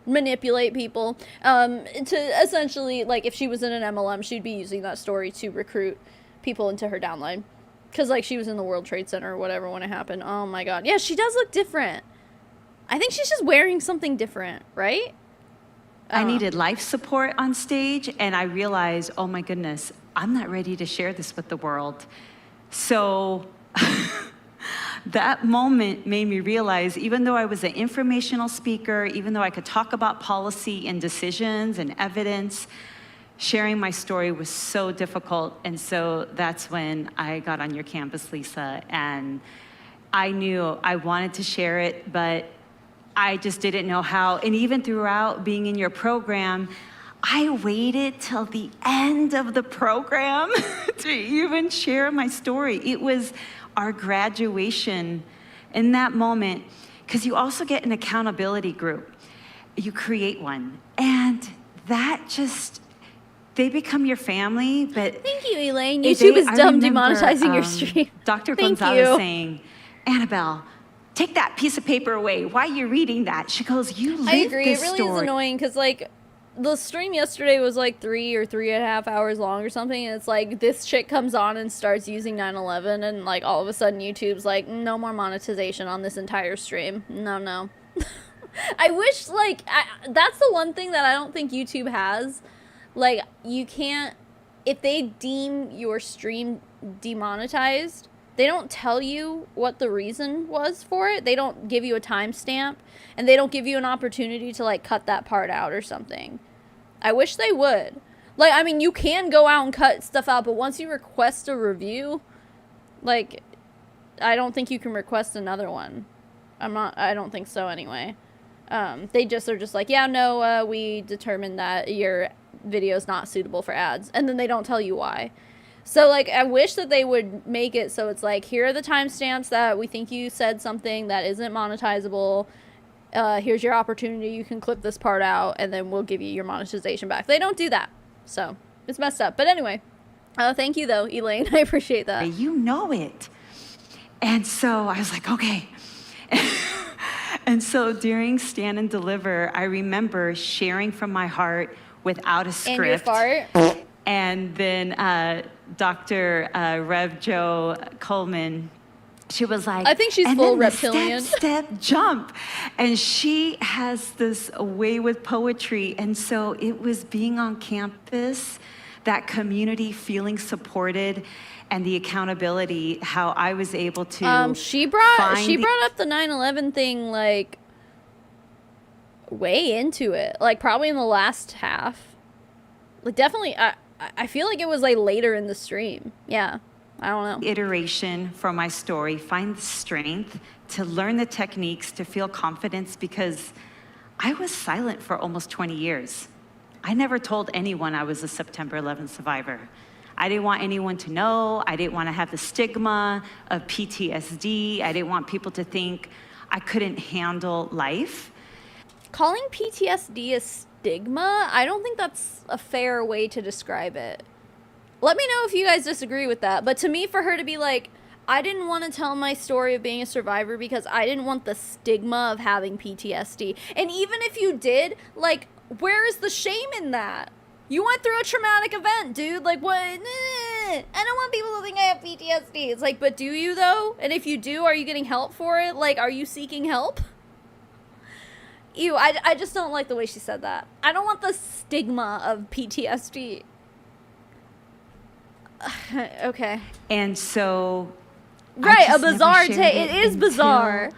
manipulate people, to essentially, like, if she was in an MLM, she'd be using that story to recruit people into her downline. Because, like, she was in the World Trade Center or whatever when it happened. Oh my god. Yeah, she does look different. I think she's just wearing something different, right? I needed life support on stage, and I realized, oh my goodness, I'm not ready to share this with the world. So that moment made me realize, even though I was an informational speaker, even though I could talk about policy and decisions and evidence, sharing my story was so difficult. And so that's when I got on your campus, Lisa, and I knew I wanted to share it, but I just didn't know how. And even throughout being in your program, I waited till the end of the program to even share my story. It was our graduation in that moment, because you also get an accountability group. You create one, and that just, they become your family. But thank you, Elaine. YouTube is dumb demonetizing your stream. Dr. Thank Gonzalez you. saying, Annabelle, take that piece of paper away. Why are you reading that? She goes, you live I agree. It this really story. is annoying, because, like, the stream yesterday was like 3 or 3.5 hours long or something, and it's like this chick comes on and starts using 9/11, and like all of a sudden YouTube's like, no more monetization on this entire stream. No. I wish, like, that's the one thing that I don't think YouTube has. Like, you can't, if they deem your stream demonetized, they don't tell you what the reason was for it. They don't give you a timestamp, and they don't give you an opportunity to, like, cut that part out or something. I wish they would. Like, I mean, you can go out and cut stuff out, but once you request a review, like, I don't think you can request another one. I don't think so anyway. They just are just like, yeah, no, we determined that your video is not suitable for ads. And then they don't tell you why. So, like, I wish that they would make it so it's like, here are the timestamps that we think you said something that isn't monetizable. Here's your opportunity. You can clip this part out, and then we'll give you your monetization back. They don't do that. So, it's messed up. But anyway, thank you, though, Elaine. I appreciate that. You know it. And so I was like, okay. And so during Stand and Deliver, I remember sharing from my heart without a script. And your fart. And then Dr. Rev Jo Coleman, she was like, I think she's and full then reptilian. The step, jump. And she has this way with poetry. And so it was being on campus, that community feeling supported, and the accountability, how I was able to she brought up the 9/11 thing, like, way into it. Like, probably in the last half. Like, definitely, I feel like it was, like, later in the stream. Yeah. I don't know. Iteration from my story, find the strength to learn the techniques, to feel confidence, because I was silent for almost 20 years. I never told anyone I was a September 11th survivor. I didn't want anyone to know. I didn't want to have the stigma of PTSD. I didn't want people to think I couldn't handle life. Calling PTSD a stigma, I don't think that's a fair way to describe it. Let me know if you guys disagree with that. But to me, for her to be like, I didn't want to tell my story of being a survivor because I didn't want the stigma of having PTSD. And even if you did, like, where is the shame in that? You went through a traumatic event, dude. Like, what? I don't want people to think I have PTSD. It's like, but do you, though? And if you do, are you getting help for it? Like, are you seeking help? Ew, I just don't like the way she said that. I don't want the stigma of PTSD. Okay. And so... Right, a bizarre take. It is bizarre.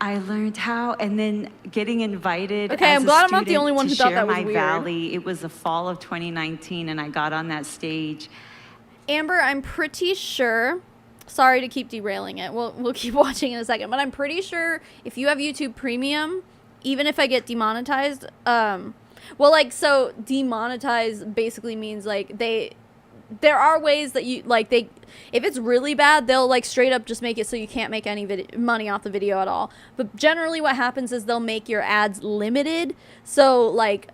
I learned how, and then getting invited. Okay, as I'm glad a I'm not the only one who thought that was my weird. Valley. It was the fall of 2019, and I got on that stage. Amber, I'm pretty sure. Sorry to keep derailing it. We'll keep watching in a second, but I'm pretty sure if you have YouTube Premium, even if I get demonetized, well, like, so demonetize basically means like there are ways that you, like, if it's really bad, they'll, like, straight up just make it so you can't make any money off the video at all. But generally what happens is they'll make your ads limited. So, like,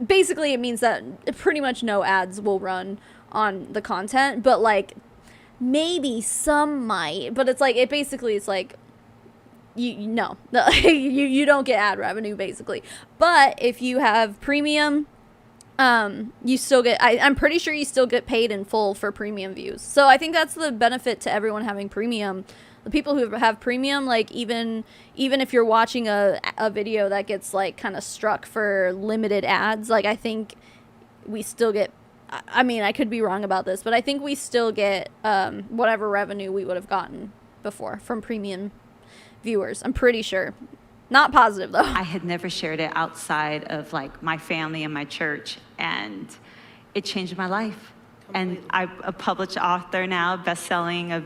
basically it means that pretty much no ads will run on the content, but like maybe some might, but it's like, it's like, no, you don't get ad revenue basically. But if you have premium, you still get, I'm pretty sure you still get paid in full for premium views. So I think that's the benefit to everyone having premium. The people who have premium, like even if you're watching a video that gets like kind of struck for limited ads, like I think we still get, I mean, I could be wrong about this, but I think we still get whatever revenue we would have gotten before from premium viewers. I'm pretty sure. Not positive though. I had never shared it outside of like my family and my church, and it changed my life. Completely. And I'm a published author now, best-selling of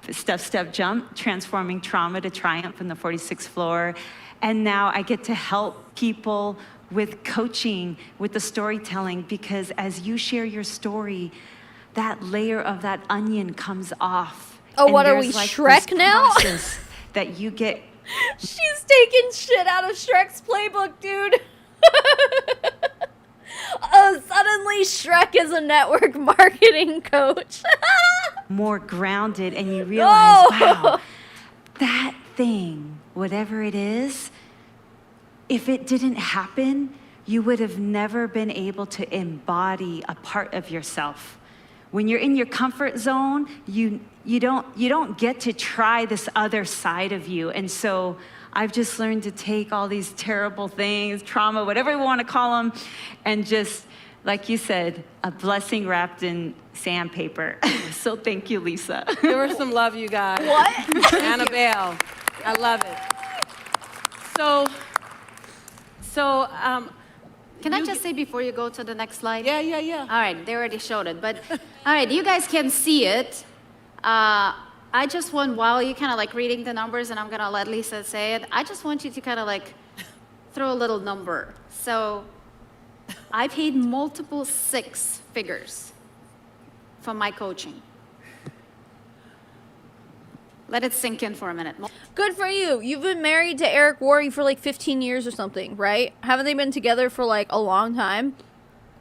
Step, Step, Jump, Transforming Trauma to Triumph from the 46th Floor. And now I get to help people with coaching, with the storytelling, because as you share your story, that layer of that onion comes off. Oh, and what are we, like Shrek now? That you get. She's taking shit out of Shrek's playbook, dude. Suddenly Shrek is a network marketing coach. More grounded, and you realize, wow, that thing, whatever it is, if it didn't happen, you would have never been able to embody a part of yourself. When you're in your comfort zone, you don't get to try this other side of you. And so I've just learned to take all these terrible things, trauma, whatever you want to call them, and just, like you said, a blessing wrapped in sandpaper. So thank you, Lisa. Give her some love, you guys. What? Annabelle. I love it. So, Can I just say before you go to the next slide? Yeah. All right, they already showed it, but all right, you guys can see it. I just want, while you kind of like reading the numbers, and I'm gonna let Lisa say it, I just want you to kind of like throw a little number. So I paid multiple six figures for my coaching. Let it sink in for a minute. Good for you. You've been married to Eric Worre for like 15 years or something, right? Haven't they been together for like a long time?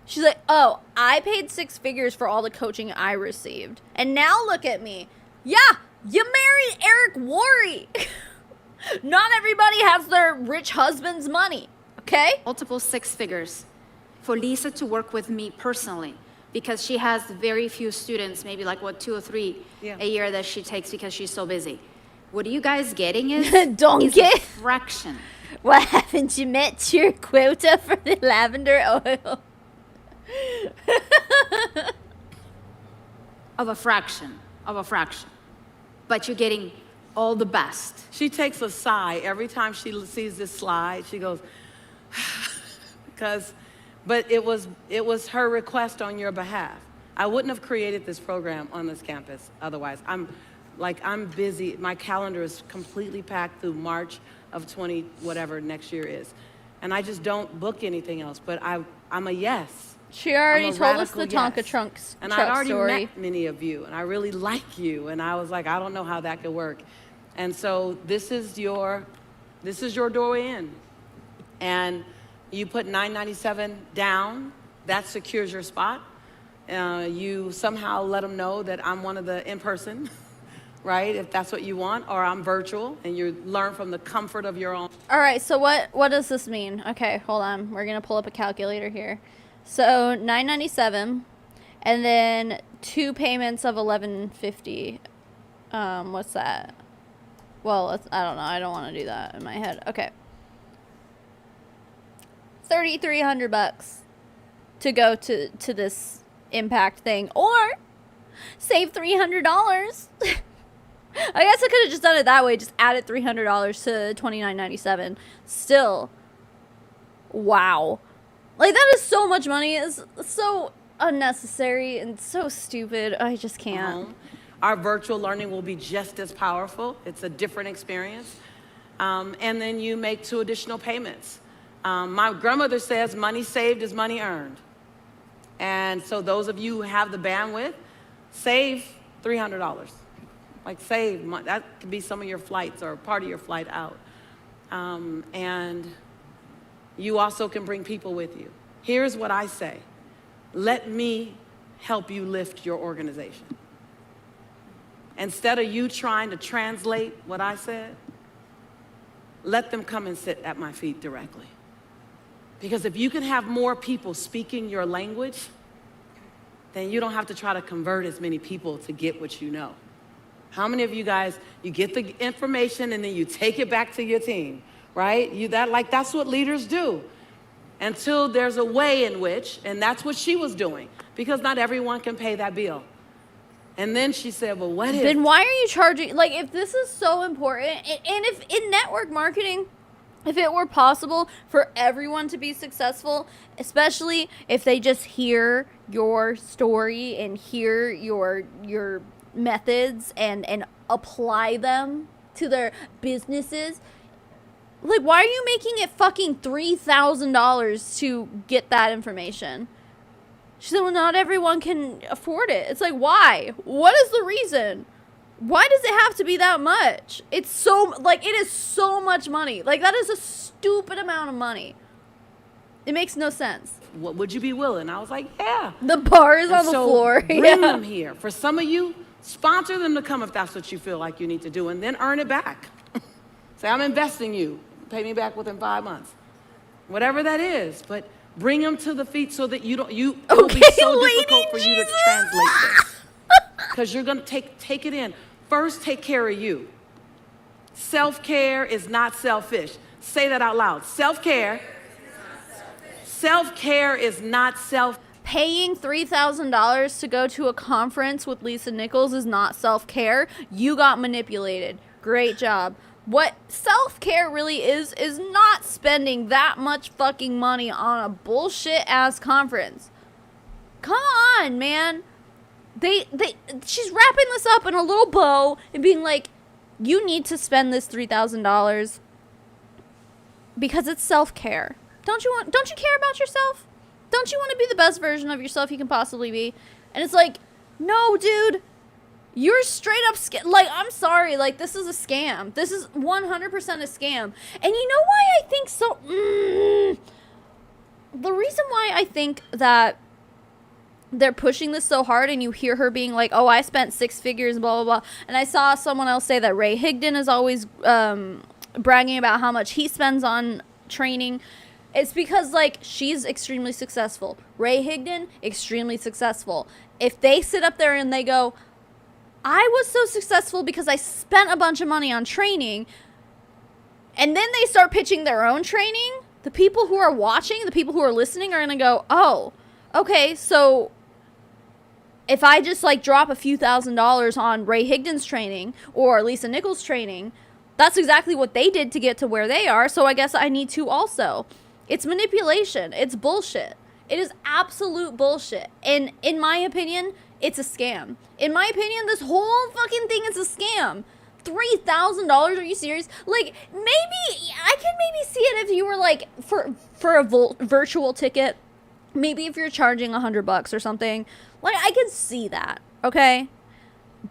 She's like, oh, I paid six figures for all the coaching I received. And now look at me. Yeah, you married Eric Worre. Not everybody has their rich husband's money, okay? Multiple six figures for Lisa to work with me personally, because she has very few students, maybe like what, 2 or 3 a year that she takes because she's so busy. What are you guys getting is a fraction. What, haven't you met your quota for the lavender oil? Of a fraction. But you're getting all the best. She takes a sigh every time she sees this slide. She goes, but it was her request on your behalf. I wouldn't have created this program on this campus otherwise. I'm busy. My calendar is completely packed through March of 20, whatever next year is. And I just don't book anything else, but I'm a yes. She already told us the Tonka yes. Trunks and truck I'd already story. met many of you, and I really like you, and I was like, I don't know how that could work. And so this is your doorway in. And you put $9.97 down, that secures your spot. You somehow let them know that I'm one of the in-person, right? If that's what you want, or I'm virtual, and you learn from the comfort of your own. All right, so what does this mean? Okay, hold on. We're going to pull up a calculator here. So $9.97, and then 2 payments of $11.50. What's that? Well, I don't know. I don't want to do that in my head. Okay. $3,300 to go to this impact thing, or save $300. I guess I could have just done it that way. Just added $300 to $29.97. Still, wow. Like, that is so much money. It's so unnecessary and so stupid. I just can't. Our virtual learning will be just as powerful. It's a different experience. And then you make 2 additional payments. My grandmother says money saved is money earned. And so those of you who have the bandwidth, save $300. Like, save money. That could be some of your flights or part of your flight out. And you also can bring people with you. Here's what I say. Let me help you lift your organization. Instead of you trying to translate what I said, let them come and sit at my feet directly. Because if you can have more people speaking your language, then you don't have to try to convert as many people to get what you know. How many of you guys, you get the information and then you take it back to your team, right? That's what leaders do. Until there's a way in which, and that's what she was doing, because not everyone can pay that bill. And then she said, well, what if? Then why are you charging? Like, if this is so important, and if in network marketing, if it were possible for everyone to be successful, especially if they just hear your story and hear your methods and apply them to their businesses, like, why are you making it fucking $3,000 to get that information? She said, well, not everyone can afford it. It's like, why? What is the reason? Why does it have to be that much? It's so, like, it is so much money. Like, that is a stupid amount of money. It makes no sense. What would you be willing? I was like, yeah. The bar is on the floor. Bring Yeah. them here. For some of you, sponsor them to come if that's what you feel like you need to do, and then earn it back. Say, I'm investing you. Pay me back within 5 months. Whatever that is, but bring them to the feet so that it will be so difficult for you to translate this. Because you're going to take it in. First, take care of you. Self-care is not selfish. Say that out loud. Self-care is not selfish. Paying $3,000 to go to a conference with Lisa Nichols is not self-care. You got manipulated. Great job. What self-care really is not spending that much fucking money on a bullshit-ass conference. Come on, man. She's wrapping this up in a little bow and being like, you need to spend this $3,000 because it's self-care. Don't you care about yourself? Don't you want to be the best version of yourself you can possibly be? And it's like, no, dude. You're straight up like, I'm sorry, like, this is a scam. This is 100% a scam. And you know why I think so? The reason why I think that they're pushing this so hard, and you hear her being like, oh, I spent 6 figures, blah, blah, blah. And I saw someone else say that Ray Higdon is always bragging about how much he spends on training. It's because, like, she's extremely successful. Ray Higdon, extremely successful. If they sit up there and they go, I was so successful because I spent a bunch of money on training, and then they start pitching their own training, the people who are watching, the people who are listening are going to go, oh, okay, so if I just, like, drop a few $1,000s on Ray Higdon's training or Lisa Nichols' training, that's exactly what they did to get to where they are, so I guess I need to also. It's manipulation. It's bullshit. It is absolute bullshit. And in my opinion, it's a scam. In my opinion, this whole fucking thing is a scam. $3,000? Are you serious? Like, maybe I can maybe see it if you were like for a virtual ticket. Maybe if you're charging $100 or something. Like, I can see that. Okay,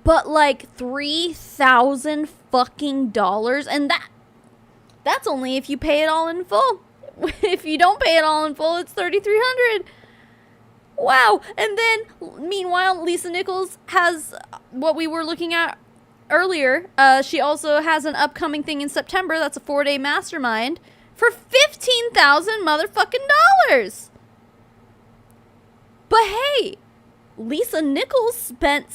but like $3,000 fucking dollars, and that's only if you pay it all in full. If you don't pay it all in full, it's $3,300. Wow. And then, meanwhile, Lisa Nichols has what we were looking at earlier. She also has an upcoming thing in September. That's a 4-day mastermind for $15,000 motherfucking dollars. But hey, Lisa Nichols spent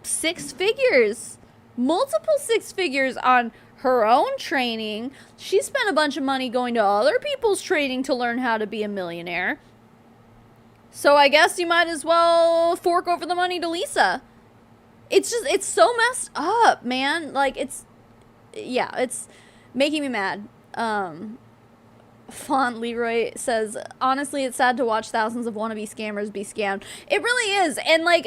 6 figures, multiple 6 figures on her own training. She spent a bunch of money going to other people's training to learn how to be a millionaire. So I guess you might as well fork over the money to Lisa. It's so messed up, man. Like, it's making me mad. Font Leroy says, honestly, it's sad to watch thousands of wannabe scammers be scammed. It really is. And, like,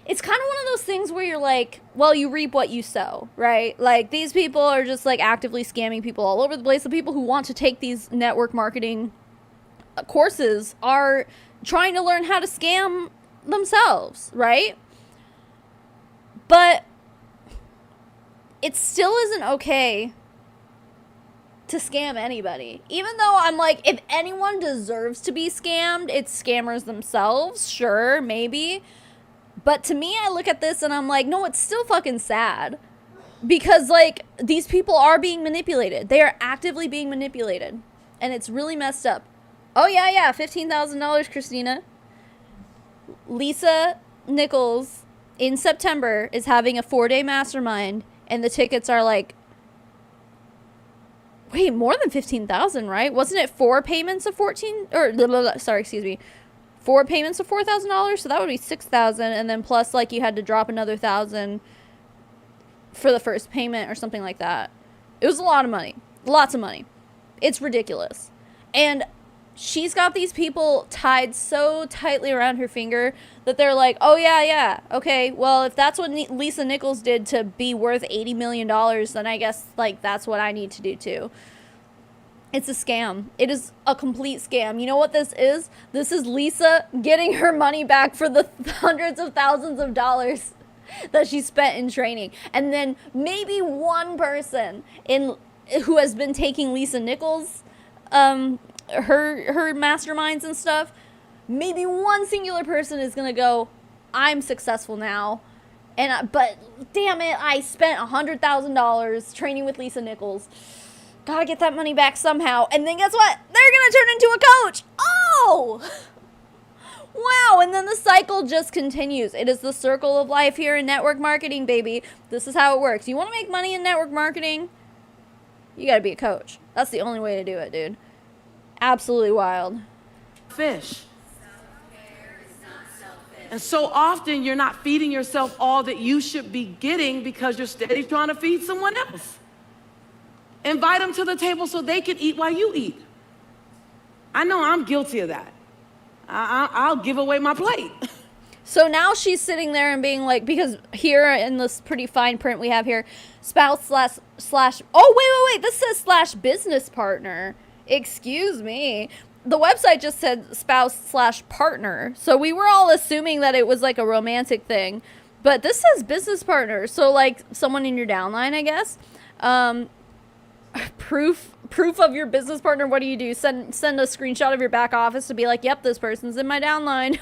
it's kind of one of those things where you're like, well, you reap what you sow, right? Like, these people are just, like, actively scamming people all over the place. The people who want to take these network marketing courses are trying to learn how to scam themselves, right? But it still isn't okay to scam anybody. Even though I'm like, if anyone deserves to be scammed, it's scammers themselves. Sure, maybe. But to me, I look at this and I'm like, no, it's still fucking sad. Because, like, these people are being manipulated. They are actively being manipulated. And it's really messed up. Oh, yeah, $15,000, Christina. Lisa Nichols in September is having a 4-day mastermind. And the tickets are like, wait, more than 15,000, right? Wasn't it 4 payments of 14? Or, sorry, excuse me. 4 payments of $4,000? So that would be 6,000. And then plus, like, you had to drop another 1,000 for the first payment or something like that. It was a lot of money. Lots of money. It's ridiculous. And she's got these people tied so tightly around her finger that they're like, oh, yeah, okay, well, if that's what Lisa Nichols did to be worth $80 million, then I guess, like, that's what I need to do too. It's a scam. It is a complete scam. You know what this is? This is Lisa getting her money back for the hundreds of thousands of dollars that she spent in training. And then maybe one person who has been taking Lisa Nichols, her masterminds and stuff, maybe one singular person is gonna go, I'm successful now, but damn it, I spent $100,000 training with Lisa Nichols. Gotta get that money back somehow. And then guess what? They're gonna turn into a coach. Oh! Wow, and then the cycle just continues. It is the circle of life here in network marketing, baby. This is how it works. You want to make money in network marketing? You got to be a coach. That's the only way to do it, dude. Absolutely wild. Fish. And so often you're not feeding yourself all that you should be getting because you're steady trying to feed someone else. Invite them to the table so they can eat while you eat. I know I'm guilty of that. I'll give away my plate. So now she's sitting there and being like, because here in this pretty fine print we have here, spouse slash, oh, wait, this says slash business partner. Excuse me. The website just said spouse slash partner. So we were all assuming that it was like a romantic thing. But this says business partner. So like someone in your downline, I guess. Proof of your business partner. What do? Send a screenshot of your back office to be like, yep, this person's in my downline.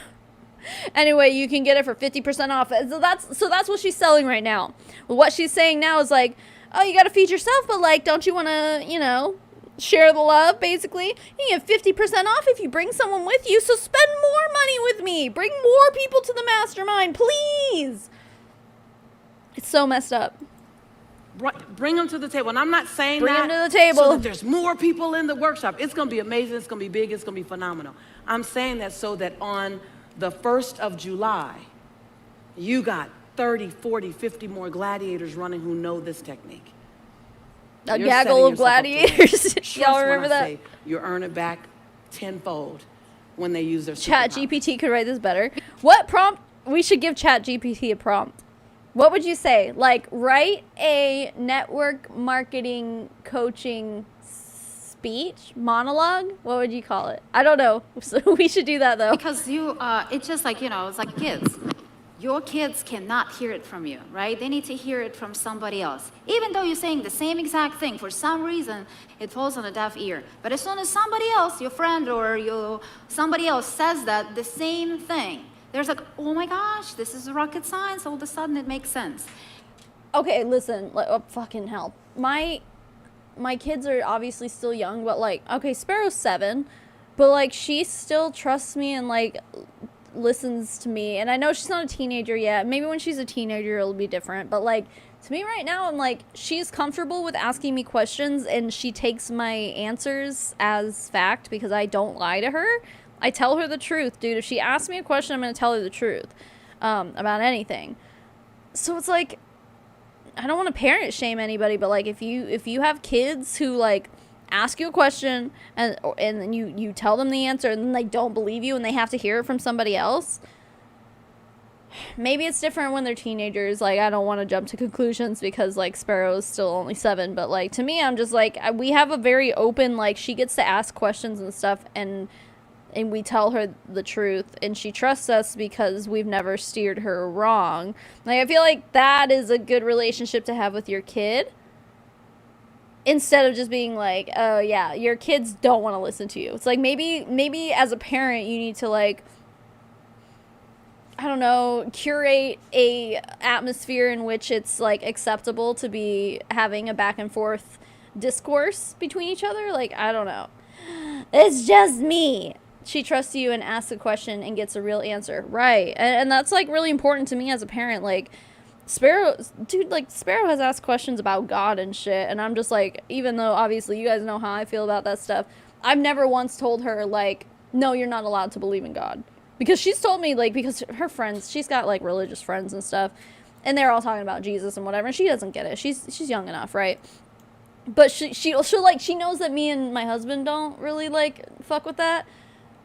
Anyway, you can get it for 50% off. So that's what she's selling right now. What she's saying now is like, oh, you got to feed yourself, but like, don't you want to, share the love, basically? You get 50% off if you bring someone with you, so spend more money with me. Bring more people to the mastermind, please. It's so messed up. Bring them to the table. And I'm not saying bring that them to the table so that there's more people in the workshop. It's going to be amazing. It's going to be big. It's going to be phenomenal. I'm saying that so that on the 1st of July, you got 30, 40, 50 more gladiators running who know this technique. A gaggle of gladiators. Y'all remember that? Say you earn it back tenfold when they use their Chat GPT could write this better. What prompt? We should give Chat GPT a prompt. What would you say? Like, write a network marketing coaching speech, monologue? What would you call it? I don't know. So we should do that, though. Because it's just like, it's like kids. Your kids cannot hear it from you, right? They need to hear it from somebody else. Even though you're saying the same exact thing, for some reason, it falls on a deaf ear. But as soon as somebody else, your friend or somebody else says that, the same thing, there's like, oh my gosh, this is rocket science. All of a sudden, it makes sense. Okay, listen, fucking hell. My kids are obviously still young, but like, okay, Sparrow's 7, but like, she still trusts me and like listens to me. And I know she's not a teenager yet. Maybe when she's a teenager, it'll be different. But like, to me right now, I'm like, she's comfortable with asking me questions and she takes my answers as fact because I don't lie to her. I tell her the truth, dude. If she asks me a question, I'm going to tell her the truth about anything. So it's like, I don't want to parent shame anybody, but like, if you have kids who like ask you a question and then you tell them the answer and then they don't believe you and they have to hear it from somebody else, maybe it's different when they're teenagers. Like, I don't want to jump to conclusions because like Sparrow is still only 7, but like to me, I'm just like, we have a very open, like, she gets to ask questions and stuff and we tell her the truth and she trusts us because we've never steered her wrong. Like, I feel like that is a good relationship to have with your kid. instead of just being like, oh yeah, your kids don't want to listen to you. It's like maybe as a parent you need to like, I don't know, curate a atmosphere in which it's like acceptable to be having a back and forth discourse between each other. Like, I don't know. It's just me. She trusts you and asks a question and gets a real answer. Right. And that's like really important to me as a parent. Like, Sparrow has asked questions about God and shit, and I'm just like, even though obviously you guys know how I feel about that stuff, I've never once told her like, no, you're not allowed to believe in God. Because she's told me, like, because her friends, she's got like religious friends and stuff, and they're all talking about Jesus and whatever, and she doesn't get it. She's young enough, right? But she'll like, she knows that me and my husband don't really like fuck with that.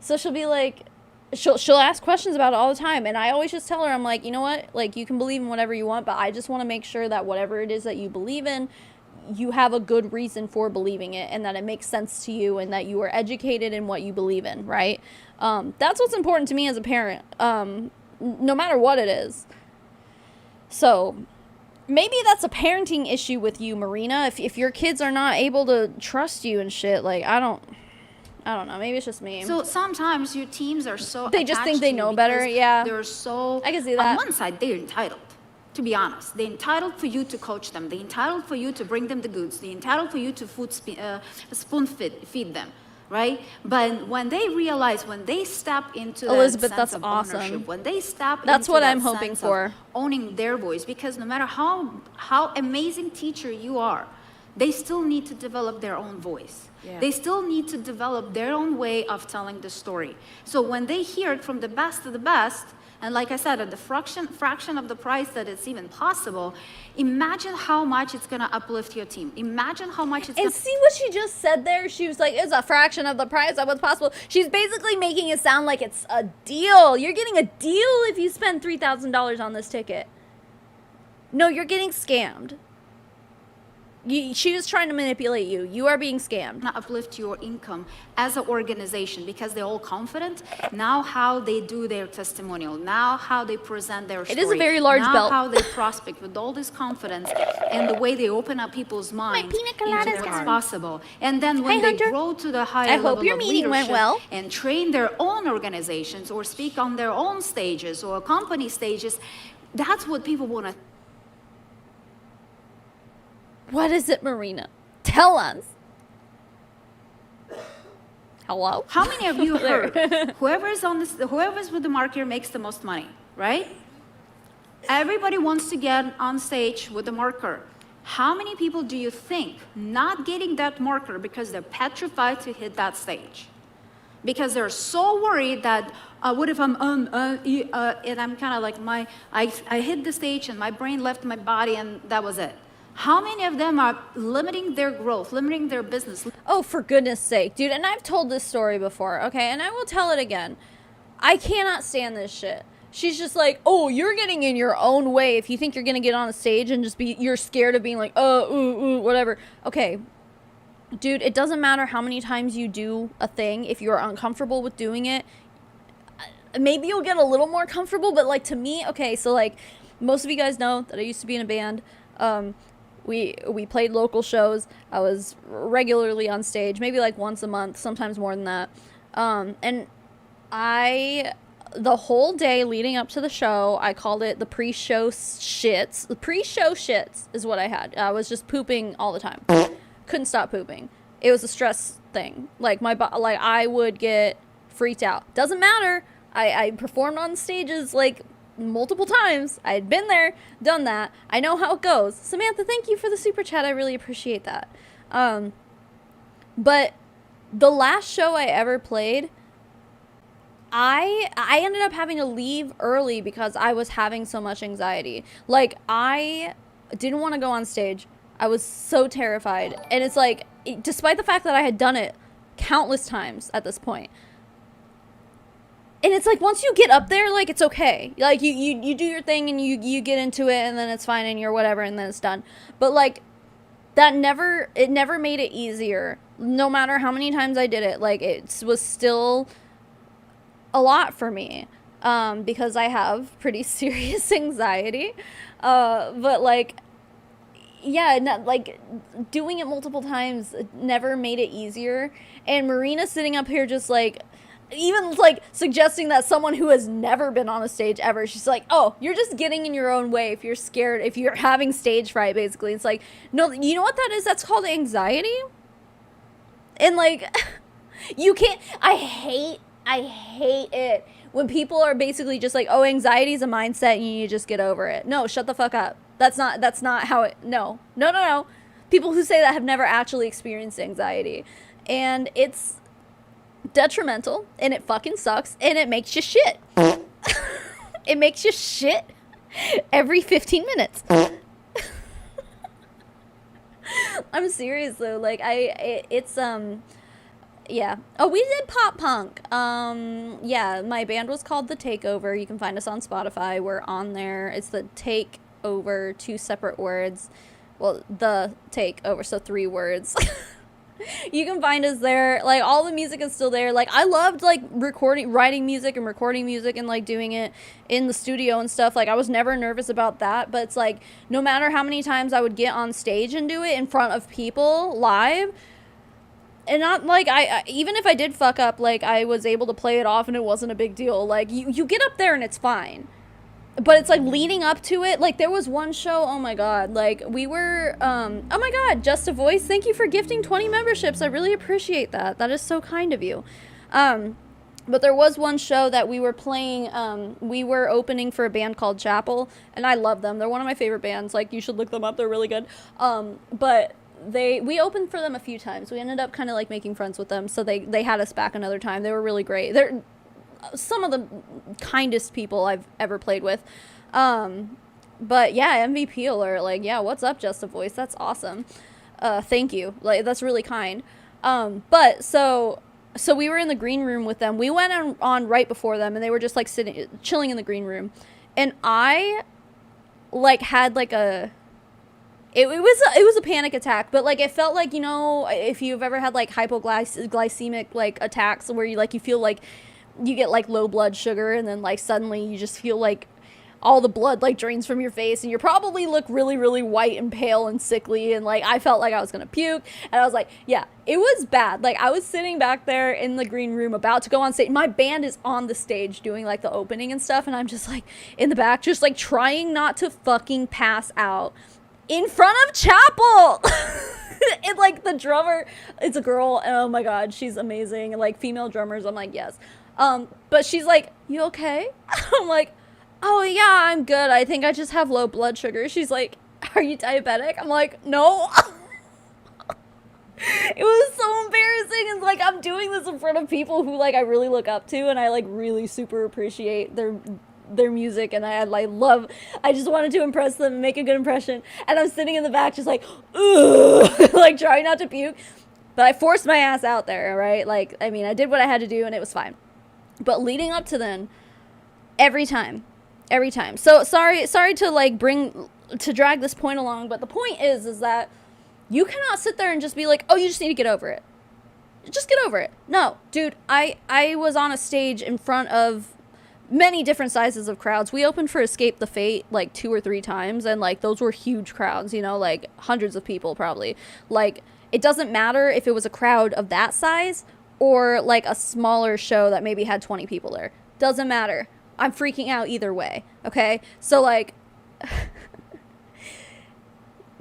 So she'll be like, she'll ask questions about it all the time, and I always just tell her, I'm like, you know what, like, you can believe in whatever you want, but I just want to make sure that whatever it is that you believe in, you have a good reason for believing it, and that it makes sense to you, and that you are educated in what you believe in, right? That's what's important to me as a parent, no matter what it is. So maybe that's a parenting issue with you, Marina, if your kids are not able to trust you and shit. Like, I don't know. Maybe it's just me. So sometimes your teams are so they just think attached they to you know better. because Yeah. They're so. I can see that. On one side, they're entitled. To be honest, they're entitled for you to coach them. They're entitled for you to bring them the goods. They're entitled for you to spoon feed them, right? But when they realize, when they step into Elizabeth, that that's sense of awesome. ownership, when they step That's into what that I'm hoping sense for. of owning their voice, because no matter how amazing teacher you are, they still need to develop their own voice. Yeah. They still need to develop their own way of telling the story. So when they hear it from the best of the best, and like I said, at the fraction of the price that it's even possible, imagine how much it's going to uplift your team. Imagine how much it's And see what she just said there? She was like, it's a fraction of the price of what's possible. She's basically making it sound like it's a deal. You're getting a deal if you spend $3,000 on this ticket. No, you're getting scammed. She was trying to manipulate you. You are being scammed. uplift your income as an organization, because they're all confident. Now how they do their testimonial, now how they present their story. It is a very large now belt. how they prospect with all this confidence, and the way they open up people's minds pina into colada's what's gone. possible. And then when Hi, they Hunter. grow to the higher I level hope your of meeting went leadership well. and train their own organizations or speak on their own stages or company stages, that's what people want to. What is it, Marina? Tell us. Hello? How many of you heard whoever's with the marker makes the most money, right? Everybody wants to get on stage with the marker. How many people do you think not getting that marker because they're petrified to hit that stage? Because they're so worried that what if I'm and I'm kind of like I hit the stage and my brain left my body and that was it. How many of them are limiting their growth, limiting their business? Oh, for goodness sake, dude. And I've told this story before, okay? And I will tell it again. I cannot stand this shit. She's just like, oh, you're getting in your own way if you think you're going to get on a stage and just you're scared of being like, whatever. Okay, dude, it doesn't matter how many times you do a thing. If you're uncomfortable with doing it, maybe you'll get a little more comfortable. But like, to me, okay, so like most of you guys know that I used to be in a band. We played local shows. I was regularly on stage, maybe like once a month, sometimes more than that. And the whole day leading up to the show, I called it the pre-show shits. The pre-show shits is what I had. I was just pooping all the time. Couldn't stop pooping. It was a stress thing. Like I would get freaked out. Doesn't matter. I performed on stages like multiple times. I had been there, done that. I know how it goes. Samantha, thank you for the super chat. I really appreciate that. But the last show I ever played, I ended up having to leave early because I was having so much anxiety. Like, I didn't want to go on stage. I was so terrified. And it's like, despite the fact that I had done it countless times at this point, and it's like, once you get up there, like, it's okay. Like, you do your thing and you get into it and then it's fine and you're whatever and then it's done. But, like, it never made it easier. No matter how many times I did it, like, it was still a lot for me. Because I have pretty serious anxiety. But, like, yeah, not, like, doing it multiple times never made it easier. And Marina sitting up here just, like, even, like, suggesting that someone who has never been on a stage ever, she's like, oh, you're just getting in your own way if you're scared, if you're having stage fright, basically. It's like, no, you know what that is? That's called anxiety. And, like, you can't, I hate it when people are basically just like, oh, anxiety is a mindset and you need to just get over it. No, shut the fuck up. That's not how it, no. People who say that have never actually experienced anxiety. And it's detrimental, and it fucking sucks, and it makes you shit. It makes you shit every 15 minutes. I'm serious though, like, yeah. Oh, we did pop punk. Yeah, my band was called The Takeover. You can find us on Spotify. We're on there. It's The Takeover, 2 separate words. Well, The Takeover, so 3 words. You can find us there. Like, all the music is still there. Like, I loved, like, writing music and recording music and, like, doing it in the studio and stuff. Like, I was never nervous about that. But it's like, no matter how many times I would get on stage and do it in front of people live, and not, like, I even if I did fuck up, like, I was able to play it off and it wasn't a big deal. Like, you get up there and it's fine. But it's, like, leading up to it. Like, there was one show, oh my god, like, we were, oh my god, Just a Voice, thank you for gifting 20 memberships. I really appreciate that. That is so kind of you. But there was one show that we were playing, we were opening for a band called Chapel, and I love them. They're one of my favorite bands. Like, you should look them up. They're really good. But we opened for them a few times. We ended up kind of, like, making friends with them, so they had us back another time. They were really great. They're some of the kindest people I've ever played with. But yeah, MVP alert. Like, yeah, what's up, Just a Voice? That's awesome. Thank you. Like, that's really kind. But so we were in the green room with them. We went on right before them, and they were just, like, chilling in the green room. And I, like, had, like, it was a panic attack, but, like, it felt like, you know, if you've ever had, like, hypoglycemic, like, attacks where you feel like you get, like, low blood sugar, and then, like, suddenly you just feel like all the blood, like, drains from your face, and you probably look really, really white and pale and sickly, and, like, I felt like I was gonna puke, and I was like, yeah, it was bad. Like, I was sitting back there in the green room about to go on stage. My band is on the stage doing, like, the opening and stuff, and I'm just, like, in the back, just, like, trying not to fucking pass out in front of Chapel. And, like, the drummer, it's a girl, and oh my god, she's amazing. And, like, female drummers, I'm like, yes. But she's like, you okay? I'm like, oh yeah, I'm good. I think I just have low blood sugar. She's like, are you diabetic? I'm like, no. It was so embarrassing. It's like, I'm doing this in front of people who, like, I really look up to, and I, like, really super appreciate their music, and I just wanted to impress them and make a good impression. And I'm sitting in the back just like, ugh, like, trying not to puke. But I forced my ass out there, right? Like, I mean, I did what I had to do, and it was fine. But leading up to then, every time. So sorry to, like, drag this point along, but the point is that you cannot sit there and just be like, oh, you just need to get over it. Just get over it. No, dude, I was on a stage in front of many different sizes of crowds. We opened for Escape the Fate, like, 2 or 3 times, and, like, those were huge crowds, you know, like, hundreds of people probably. Like, it doesn't matter if it was a crowd of that size or, like, a smaller show that maybe had 20 people there. Doesn't matter. I'm freaking out either way, okay? So, like,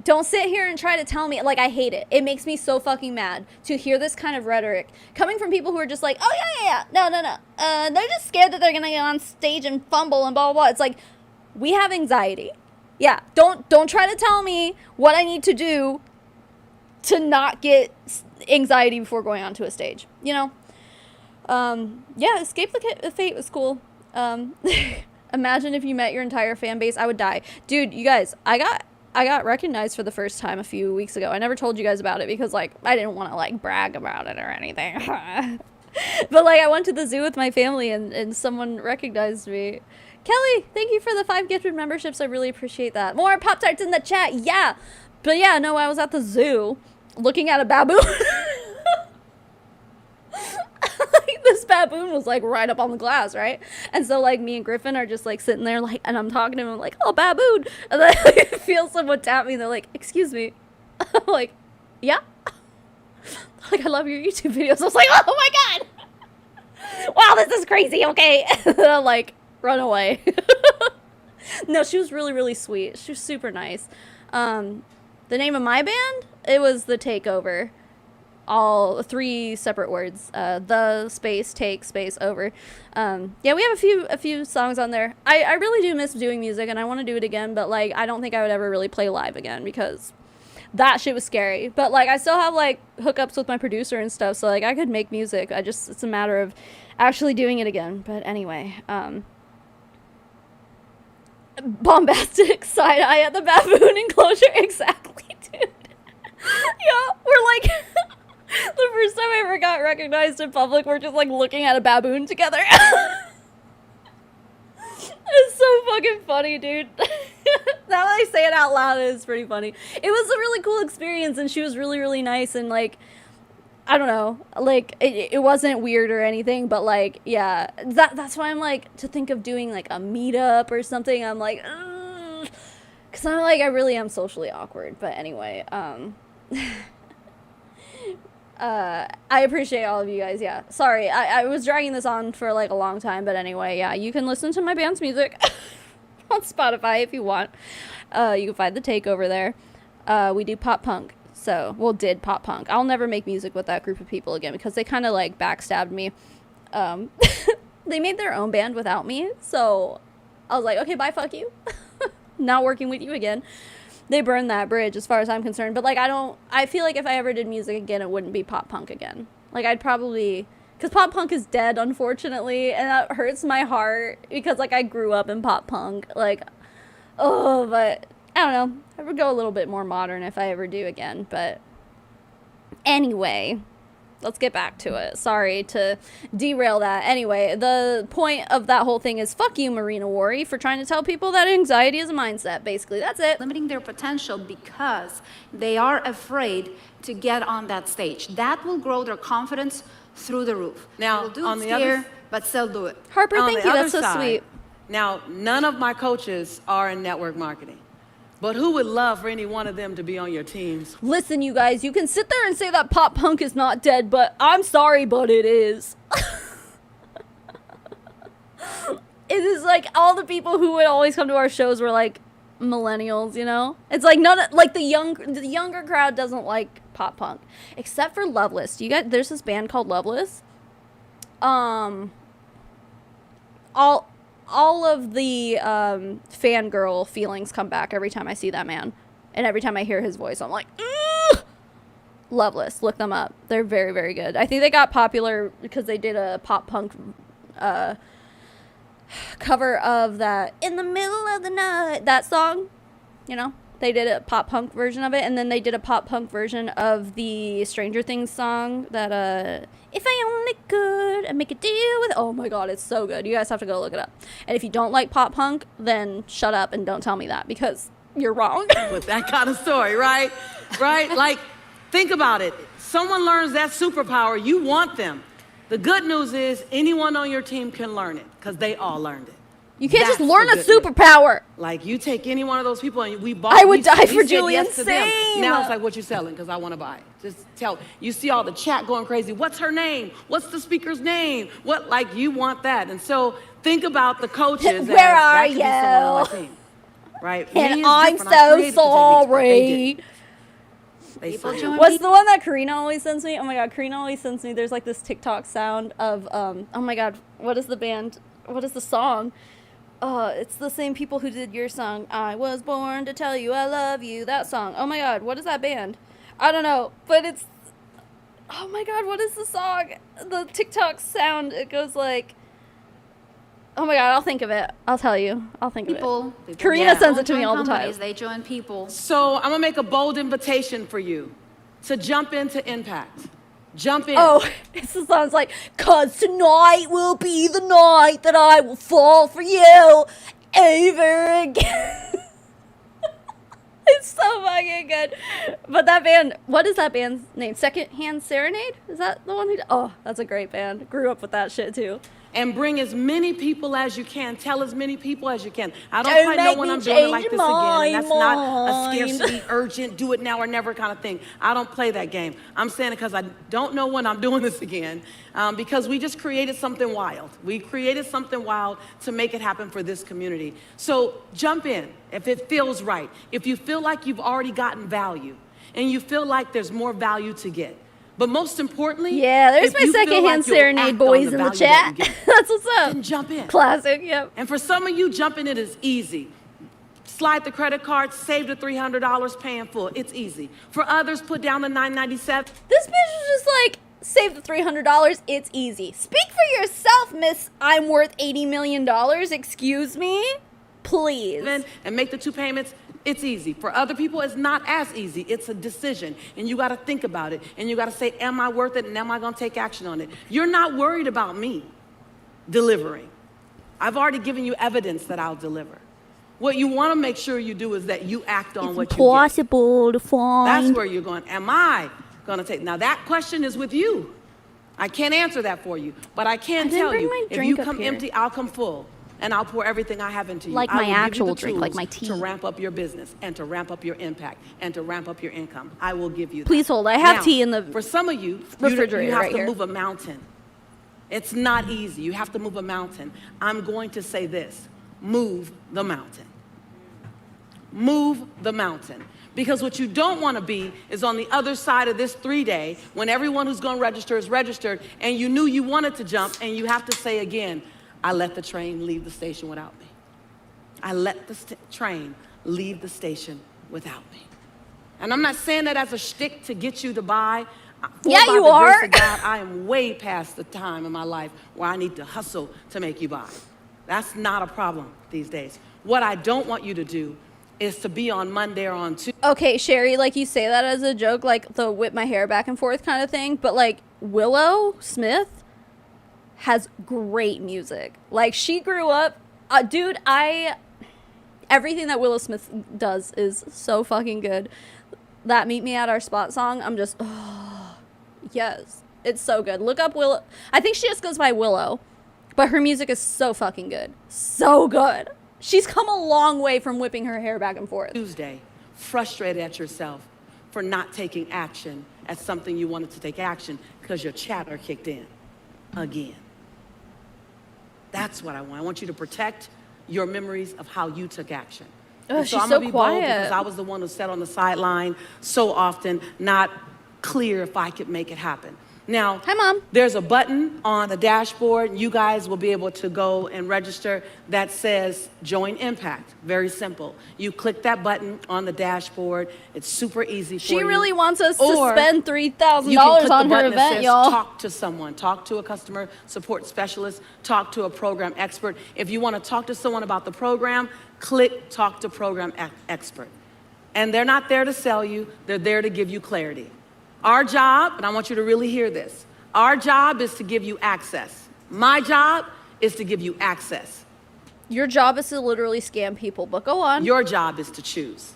don't sit here and try to tell me, like, I hate it. It makes me so fucking mad to hear this kind of rhetoric coming from people who are just like, oh, yeah. No. They're just scared that they're gonna get on stage and fumble and blah, blah, blah. It's like, we have anxiety. Yeah, don't try to tell me what I need to do to not get anxiety before going onto a stage, you know? Yeah, Escape the Fate was cool. Imagine if you met your entire fan base. I would die. Dude, you guys, I got recognized for the first time a few weeks ago. I never told you guys about it because, like, I didn't want to, like, brag about it or anything. But, like, I went to the zoo with my family and someone recognized me. Kelly, thank you for the 5 gifted memberships. I really appreciate that. More Pop-Tarts in the chat. Yeah. But yeah, no, I was at the zoo looking at a baboon. Like, this baboon baboon was like right up on the glass, right? And so like me and Griffin are just like sitting there like, and I'm talking to him like, oh, baboon. And then I feel someone tap me and they're like, excuse me. I'm like, yeah. Like, I love your YouTube videos. I was like, oh my God. Wow, this is crazy. Okay. And then I'm like, run away. No, she was really, really sweet. She was super nice. The name of my band, it was The Takeover. All 3 separate words. The space take space over. Yeah, we have a few songs on there. I really do miss doing music and I want to do it again, but like I don't think I would ever really play live again because that shit was scary. But like I still have like hookups with my producer and stuff, so like I could make music. It's a matter of actually doing it again. But anyway, bombastic side eye at the baboon enclosure. Exactly, dude. Yeah, we're like the first time I ever got recognized in public, we're just like looking at a baboon together. It's so fucking funny, dude. Now that I say it out loud, it's pretty funny. It was a really cool experience, and she was really, really nice, and like, I don't know, like, it wasn't weird or anything, but like, yeah, that's why I'm like, to think of doing like a meetup or something, I'm like, because I'm like, I really am socially awkward, but anyway, I appreciate all of you guys, yeah. Sorry, I was dragging this on for like a long time, but anyway, yeah, you can listen to my band's music on Spotify if you want. You can find The Takeover there. We do pop punk, did pop punk. I'll never make music with that group of people again because they kind of like backstabbed me. They made their own band without me, so I was like, okay, bye, fuck you. Not working with you again. They burned that bridge as far as I'm concerned. But like, I feel like if I ever did music again, it wouldn't be pop punk again. Like I'd probably, because pop punk is dead, unfortunately. And that hurts my heart because like I grew up in pop punk. Like, oh, but I don't know. I would go a little bit more modern if I ever do again. But anyway, let's get back to it. Sorry to derail that. Anyway, the point of that whole thing is fuck you, Marina Worry, for trying to tell people that anxiety is a mindset. Basically, that's it. Limiting their potential because they are afraid to get on that stage. That will grow their confidence through the roof. Now, They'll do on it the other- scared, but still do it. Harper, On thank the you. other That's so side, sweet. Now, none of my coaches are in network marketing, but who would love for any one of them to be on your teams? Listen, you guys, you can sit there and say that pop punk is not dead, but I'm sorry, but it is. It is like all the people who would always come to our shows were like millennials, you know? It's like the younger crowd doesn't like pop punk, except for Loveless. There's this band called Loveless. All of the fangirl feelings come back every time I see that man. And every time I hear his voice, I'm like, ugh! Loveless. Look them up. They're very, very good. I think they got popular because they did a pop punk cover of that In the Middle of the Night, that song, you know? They did a pop punk version of it, and then they did a pop punk version of the Stranger Things song that, if I only could, and make a deal with, oh my god, it's so good. You guys have to go look it up. And if you don't like pop punk, then shut up and don't tell me that, because you're wrong. With that kind of story, right? Right? Like, think about it. Someone learns that superpower, you want them. The good news is anyone on your team can learn it, because they all learned it. You can't That's just learn a the good news. superpower. Like, you take any one of those people and I would die for said Julian yes to them. Same. Now it's like, what you selling? Because I want to buy it. Just tell. You see all the chat going crazy. What's her name? What's the speaker's name? What, like, you want that. And so think about the coaches. Where as, are that could be someone on my you? team, right? And Me is I'm different. I so created the techniques, but sorry. they People didn't. join What's the one that Karina always sends me? Oh my god, Karina always sends me. There's like this TikTok sound of oh my god, what is the band? What is the song? It's the same people who did your song. I was born to tell you I love you. That song. Oh my god, what is that band? I don't know, but it's. Oh my god, what is the song? The TikTok sound. It goes like. Oh my god, I'll think of it. I'll tell you. I'll think People. of it. Karina sends it to Don't me join all the time. companies, They join people. So I'm gonna make a bold invitation for you to jump into impact. Jump in. Oh, it sounds like, 'cause tonight will be the night that I will fall for you over again. It's so fucking fucking good. But that band, what is that band's name? Secondhand Serenade? Is that the one who? Oh, that's a great band. Grew up with that shit too. And bring as many people as you can. Tell as many people as you can. I Don't don't quite know make when me I'm doing it change like this my again. And that's not a mind. scarcity, urgent, do it now or never kind of thing. I don't play that game. I'm saying it because I don't know when I'm doing this again. Because we just created something wild. We created something wild to make it happen for this community. So jump in if it feels right. If you feel like you've already gotten value and you feel like there's more value to get. But most importantly, Yeah, there's if my you feel Secondhand like you'll Serenade act on boys the in the value that you chat. get, That's what's up. then jump in. Classic, yep. And for some of you, jumping in is easy. Slide the credit card, save the $300, pay in full. It's easy. For others, put down the $997. This bitch was just like, save the $300, it's easy. Speak for yourself, miss. I'm worth $80 million. Excuse me? Please. And make the 2 payments. It's easy. For other people, it's not as easy. It's a decision. And you got to think about it. And you got to say, am I worth it? And am I going to take action on it? You're not worried about me delivering. I've already given you evidence that I'll deliver. What you want to make sure you do is that you act on what you get. Possible to find. That's where you're going, am I going to take? Now, that question is with you. I can't answer that for you. But I can didn't tell bring you, my if drink you up come here. empty, I'll come full. And I'll pour everything I have into you. Like I my will give you the actual drink, like tools my tea. to ramp up your business and to ramp up your impact and to ramp up your income. I will give you that. Please hold. I have Now, tea in the for some of you, refrigerator you have right to here. move a mountain. It's not easy. You have to move a mountain. I'm going to say this. Move the mountain. Move the mountain. Because what you don't want to be is on the other side of this 3-day when everyone who's going to register is registered and you knew you wanted to jump and you have to say again, I let the train leave the station without me. I let the train leave the station without me. And I'm not saying that as a shtick to get you to buy. Yeah, By you the grace are. of God, I am way past the time in my life where I need to hustle to make you buy. That's not a problem these days. What I don't want you to do is to be on Monday or on Tuesday. Okay, Sherry, like you say that as a joke, like the whip my hair back and forth kind of thing, but like Willow Smith has great music. Like she grew up, dude, everything that Willow Smith does is so fucking good. That Meet Me at Our Spot song, I'm just, oh, yes, it's so good. Look up Willow. I think she just goes by Willow, but her music is so fucking good. So good. She's come a long way from whipping her hair back and forth. Tuesday, frustrated at yourself for not taking action at something you wanted to take action because your chatter kicked in again. That's what I want. I want you to protect your memories of how you took action. Oh, And she's I'm so gonna be bold quiet. because I was the one who sat on the sideline so often, not clear if I could make it happen. Now, Hi, Mom. there's a button on the dashboard. You guys will be able to go and register that says Join Impact. Very simple. You click that button on the dashboard. It's super easy for She you. really wants us to Or spend $3,000 you can click on the her button that event, says y'all. Talk to someone. Talk to a customer support specialist. Talk to a program expert. If you want to talk to someone about the program, click Talk to Program Expert. And they're not there to sell you. They're there to give you clarity. Our job, and I want you to really hear this, our job is to give you access. My job is to give you access. Your job is to literally scam people, but go on. Your job is to choose.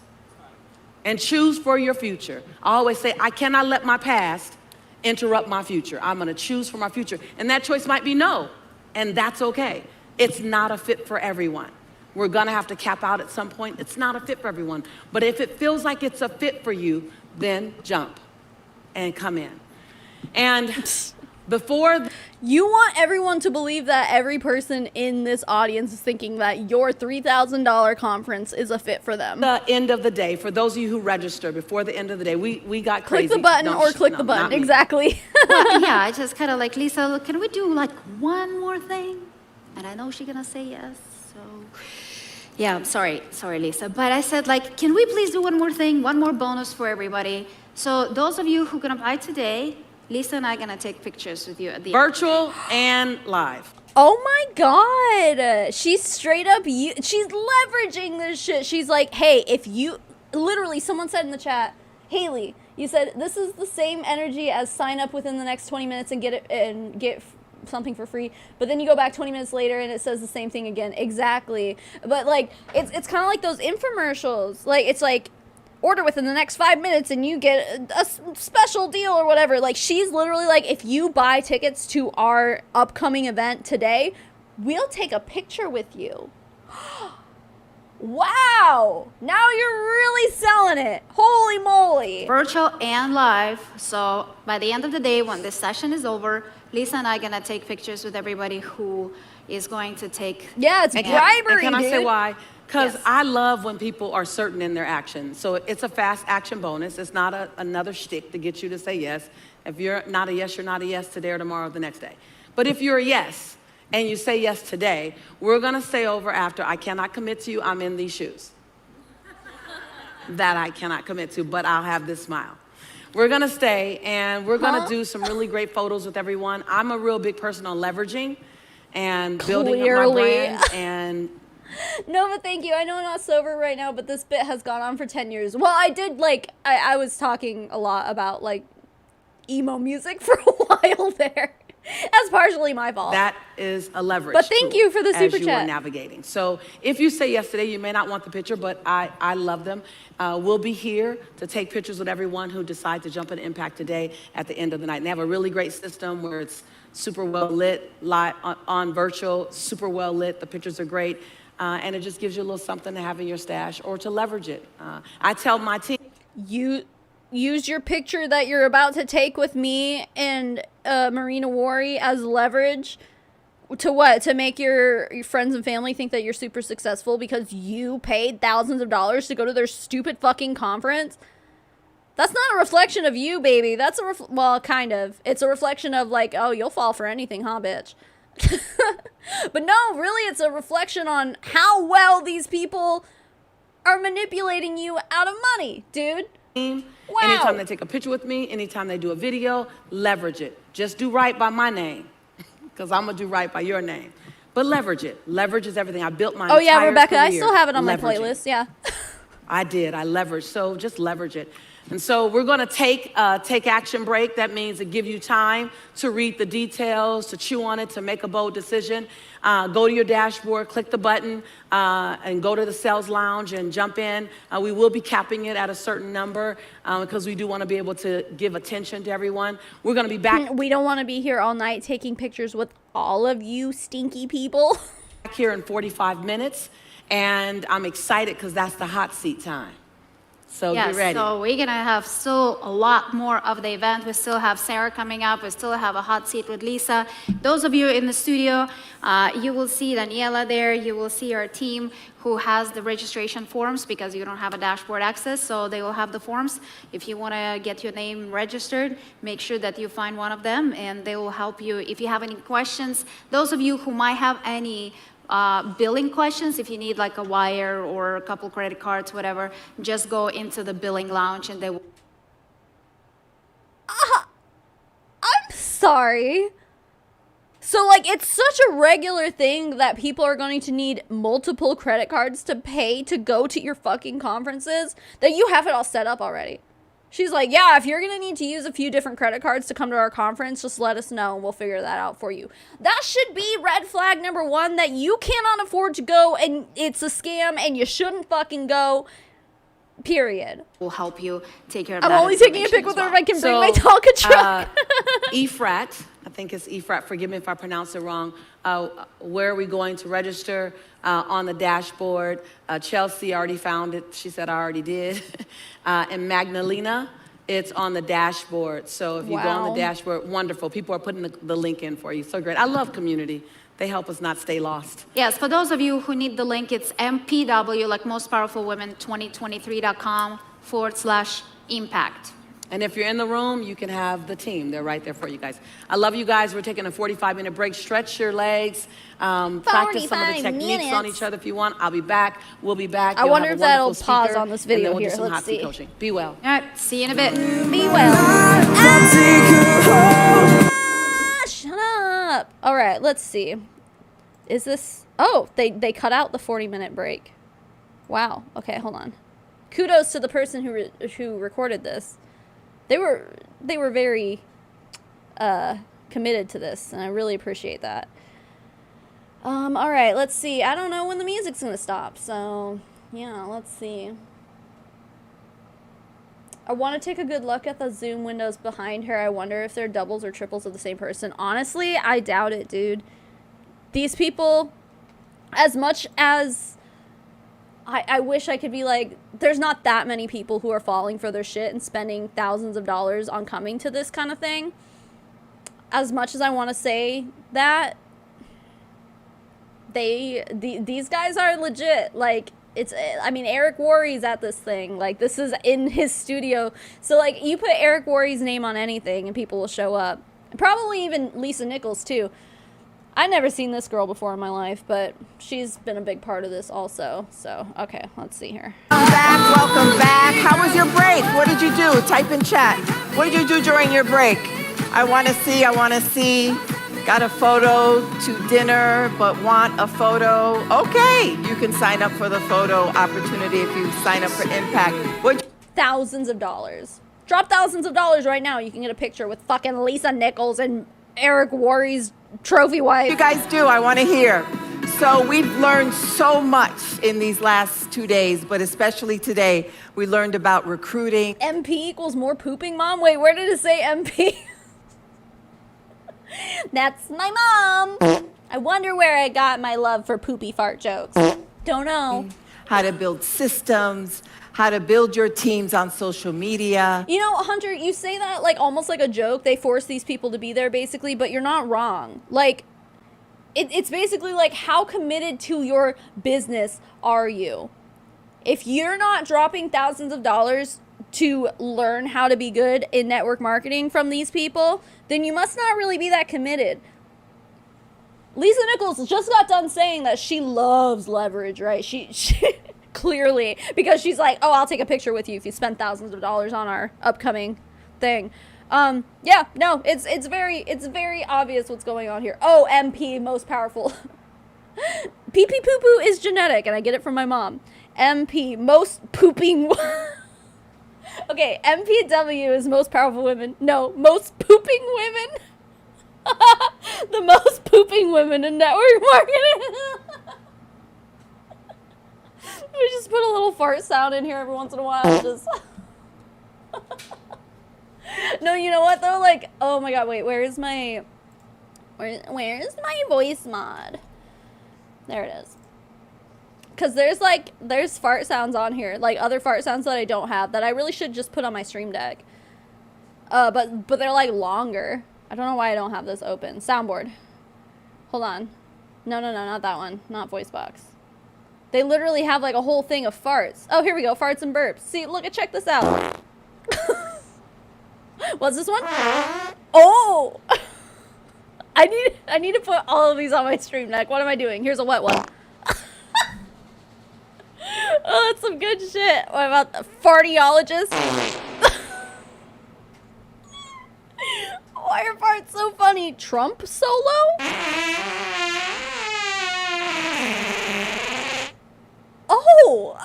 And choose for your future. I always say, I cannot let my past interrupt my future. I'm gonna choose for my future. And that choice might be no, and that's okay. It's not a fit for everyone. We're gonna have to cap out at some point. It's not a fit for everyone. But if it feels like it's a fit for you, then jump and come in. And before You want everyone to believe that every person in this audience is thinking that your $3,000 conference is a fit for them. the end of the day, for those of you who register before the end of the day, we got crazy. Click the button Don't or sh- click no, the not button. me. Exactly. Well, yeah, I just kind of like, Lisa, look, can we do like one more thing? And I know she's gonna say yes, so. Yeah, I'm sorry, Lisa. But I said like, can we please do one more thing, one more bonus for everybody? So those of you who are gonna buy today, Lisa and I are gonna take pictures with you at the end. Virtual and live. Oh my God. She's straight up, she's leveraging this shit. She's like, hey, if you, literally someone said in the chat, Haley, you said this is the same energy as sign up within the next 20 minutes and get something for free, but then you go back 20 minutes later and it says the same thing again. Exactly. But like, it's kind of like those infomercials. Like, it's like, order within the next 5 minutes and you get a special deal or whatever. Like, she's literally like, if you buy tickets to our upcoming event today, we'll take a picture with you. Wow, now you're really selling it. Holy moly. Virtual and live. So by the end of the day, when this session is over, Lisa and I are gonna take pictures with everybody who is going to take. Yeah, it's bribery, Can I say dude. why? Because Yes. I love when people are certain in their actions. So it's a fast action bonus. It's not another shtick to get you to say yes. If you're not a yes, you're not a yes today or tomorrow or the next day. But if you're a yes, and you say yes today, we're gonna say over after, I cannot commit to you, I'm in these shoes. That I cannot commit to, but I'll have this smile. We're gonna stay and we're gonna do some really great photos with everyone. I'm a real big person on leveraging and building up my Clearly. brand and Nova, thank you. I know I'm not sober right now, but this bit has gone on for 10 years. Well, I did, like, I was talking a lot about, like, emo music for a while there. That's partially my fault. that is a leverage. But thank tool you for the super as you chat. are navigating. So if you say yes today, you may not want the picture, but I love them. We'll be here to take pictures with everyone who decides to jump in Impact today at the end of the night. And they have a really great system where it's super well lit, live on virtual, super well lit. The pictures are great. And it just gives you a little something to have in your stash or to leverage it. I tell my team. You use your picture that you're about to take with me and Marina Wari as leverage to what? To make your friends and family think that you're super successful because you paid thousands of dollars to go to their stupid fucking conference? That's not a reflection of you, baby. That's a well, kind of. It's a reflection of like, oh, you'll fall for anything, huh, bitch? But no, really, it's a reflection on how well these people are manipulating you out of money, dude. Wow. Anytime they take a picture with me, anytime they do a video, leverage it. Just do right by my name, because I'm going to do right by your name. But leverage it. Leverage is everything. I built my Oh, yeah, entire Rebecca, I career still have it on my leveraging. playlist, yeah. I did. I leveraged. So just leverage it. And so we're going to take action break. That means to give you time to read the details, to chew on it, to make a bold decision. Go to your dashboard, click the button, and go to the sales lounge and jump in. We will be capping it at a certain number because we do want to be able to give attention to everyone. We're going to be back. We don't want to be here all night taking pictures with all of you stinky people. Back here in 45 minutes. And I'm excited because that's the hot seat time. So Yes, get ready. so we're gonna have still a lot more of the event. We still have Sarah coming up. We still have a hot seat with Lisa. Those of you in the studio, you will see Daniela there. You will see our team who has the registration forms because you don't have a dashboard access, so they will have the forms. If you wanna get your name registered, make sure that you find one of them and they will help you. If you have any questions, those of you who might have any billing questions, if you need like a wire or a couple credit cards, whatever, just go into the billing lounge and they will. I'm sorry. So, like, it's such a regular thing that people are going to need multiple credit cards to pay to go to your fucking conferences that you have it all set up already. She's like, yeah, if you're going to need to use a few different credit cards to come to our conference, just let us know and we'll figure that out for you. That should be red flag number one, that you cannot afford to go and it's a scam and you shouldn't fucking go, period. Will help you take care of I'm that only taking a information pic with as her if well. I can bring my Tonka truck. EFRAT, I think it's EFRAT, forgive me if I pronounce it wrong. Where are we going to register? On the dashboard. Chelsea already found it. She said I already did. And Magdalena, it's on the dashboard. So if you go on Wow. the dashboard, wonderful. People are putting the link in for you. So great. I love community. They help us not stay lost. Yes, for those of you who need the link, it's MPW, like Most Powerful Women 2023.com/impact. And if you're in the room, you can have the team. They're right there for you guys. I love you guys. We're taking a 45-minute break. Stretch your legs. Practice some of the 45 techniques on minutes. each other if you want. I'll be back. We'll be back. I You'll wonder have if a that'll wonderful pause speaker, on this and then video we'll do here. some Let's hot seat see. coaching. Be well. All right, see you in a bit. Be well. Ah, shut up. All right, let's see. Is this... Oh, they cut out the 40-minute break. Wow. Okay, hold on. Kudos to the person who recorded this. They were very committed to this, and I really appreciate that. All right, let's see. I don't know when the music's gonna stop, so yeah, let's see. I want to take a good look at the Zoom windows behind her. I wonder if they're doubles or triples of the same person. Honestly, I doubt it, dude. These people, as much as I wish I could be like, there's not that many people who are falling for their shit and spending thousands of dollars on coming to this kind of thing. As much as I want to say that, these guys are legit. Like, I mean, Eric Worre's at this thing. Like, this is in his studio. So, like, you put Eric Worre's name on anything and people will show up. Probably even Lisa Nichols, too. I've never seen this girl before in my life, but she's been a big part of this also. So, okay, let's see here. Welcome back. How was your break? What did you do? Type in chat. What did you do during your break? I want to see. Got a photo to dinner, but want a photo. Okay, you can sign up for the photo opportunity if you sign up for Impact. Thousands of dollars. Drop thousands of dollars right now. You can get a picture with fucking Lisa Nichols and Eric Worre's trophy wife. What you guys do, I want to hear. So we've learned so much in these last 2 days, but especially today, we learned about recruiting. MP equals more pooping mom? Wait, where did it say MP? That's my mom. I wonder where I got my love for poopy fart jokes. Don't know. How to build systems, how to build your teams on social media. You know, Hunter, you say that like almost like a joke. They force these people to be there basically, but you're not wrong. Like, it's basically like, how committed to your business are you? If you're not dropping thousands of dollars to learn how to be good in network marketing from these people, then you must not really be that committed. Lisa Nichols just got done saying that she loves leverage, right? She clearly, because she's like, oh, I'll take a picture with you if you spend thousands of dollars on our upcoming thing. Yeah, no, it's very obvious what's going on here. Oh, MP, most powerful. Pee pee poo poo is genetic, and I get it from my mom. MP, most pooping. Okay, MPW is most powerful women. No, most pooping women. The most pooping women in network marketing. We just put a little fart sound in here every once in a while. Just. No, you know what though? Like, oh my god, wait, where's my voice mod? There it is. Because there's fart sounds on here, like other fart sounds that I don't have that I really should just put on my Stream Deck. But they're like longer. I don't know why I don't have this open. Soundboard. Hold on. No, not that one. Not voice box. They literally have like a whole thing of farts. Oh, here we go. Farts and burps. See, look, check this out. What's this one? Oh! I need to put all of these on my Stream Deck. What am I doing? Here's a wet one. Oh, that's some good shit. What about the fartiologist? Why are farts so funny? Trump solo? Oh!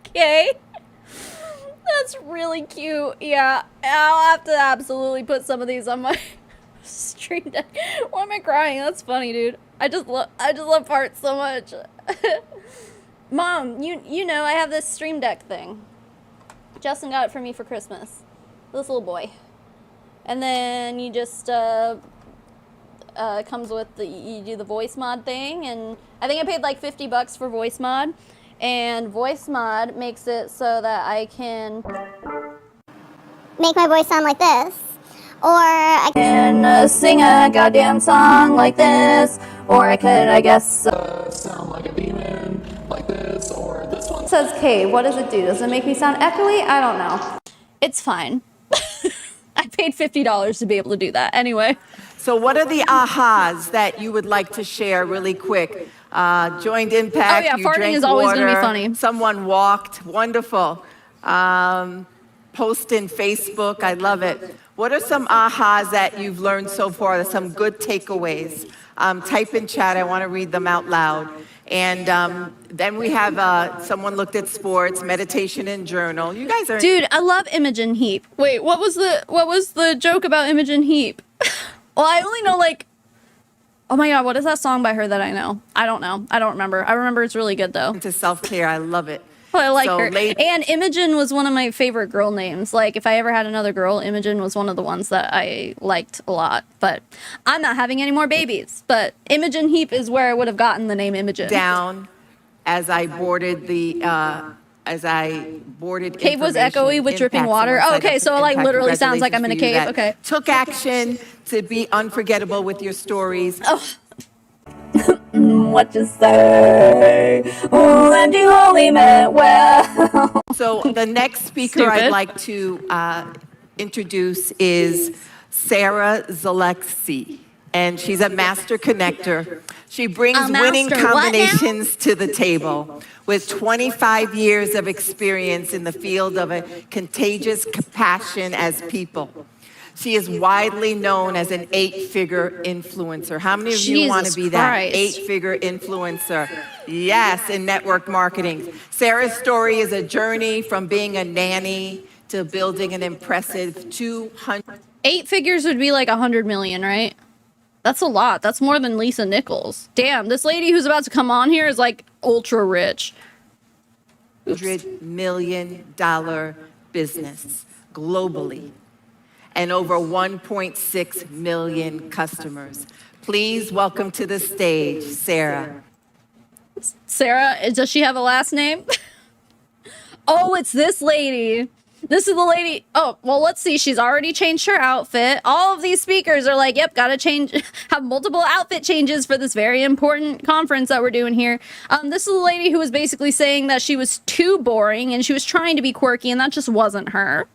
Okay. That's really cute. Yeah, I'll have to absolutely put some of these on my Stream Deck. Why am I crying? That's funny, dude. I just love farts so much. Mom, you know I have this Stream Deck thing. Justin got it for me for Christmas. This little boy. And then you just comes with you do the voice mod thing, and I think I paid like $50 for voice mod, and voice mod makes it so that I can make my voice sound like this, or I can sing a goddamn song like this, or I could, I guess, sound like a demon like this, or this one says K. What does it do? Does it make me sound echoey? I don't know. It's fine. I paid $50 to be able to do that. Anyway. So what are the ahas that you would like to share really quick? Joined Impact, oh yeah, you farting drank is always water, going to be funny. Someone walked, wonderful. Post in Facebook, I love it. What are some ahas that you've learned so far, some good takeaways? Type in chat, I want to read them out loud. And then we have someone looked at sports, meditation and journal. You guys are... Dude, I love Imogen Heap. Wait, what was the joke about Imogen Heap? Well, I only know like... Oh my god, what is that song by her that I know? I don't know. I don't remember. I remember it's really good though. Into self-care, I love it. I like So, her. And Imogen was one of my favorite girl names. Like, if I ever had another girl, Imogen was one of the ones that I liked a lot. But I'm not having any more babies. But Imogen Heap is where I would have gotten the name Imogen. Down as I boarded the Cave was echoey with dripping water. Oh, okay, so it like literally sounds like I'm in a cave. Okay. Took action to be unforgettable with your stories. Oh. What you say? Oh, and you only meant well. So the next speaker I'd like to introduce is Sarah Zaleski, and she's a master connector. She brings winning combinations to the table with 25 years of experience in the field of a contagious compassion as people. She is widely known as an 8-figure influencer. How many of you want to be that 8-figure influencer? Yes, in network marketing. Sarah's story is a journey from being a nanny to building an impressive 200. 8 figures would be like 100 million, right? That's a lot. That's more than Lisa Nichols. Damn, this lady who's about to come on here is like ultra rich. $100 million business globally and over 1.6 million customers. Please welcome to the stage, Sarah. Sarah, does she have a last name? Oh, it's this lady. This is the lady. Oh, well, let's see. She's already changed her outfit. All of these speakers are like, yep, gotta change, have multiple outfit changes for this very important conference that we're doing here. This is the lady who was basically saying that she was too boring and she was trying to be quirky, and that just wasn't her.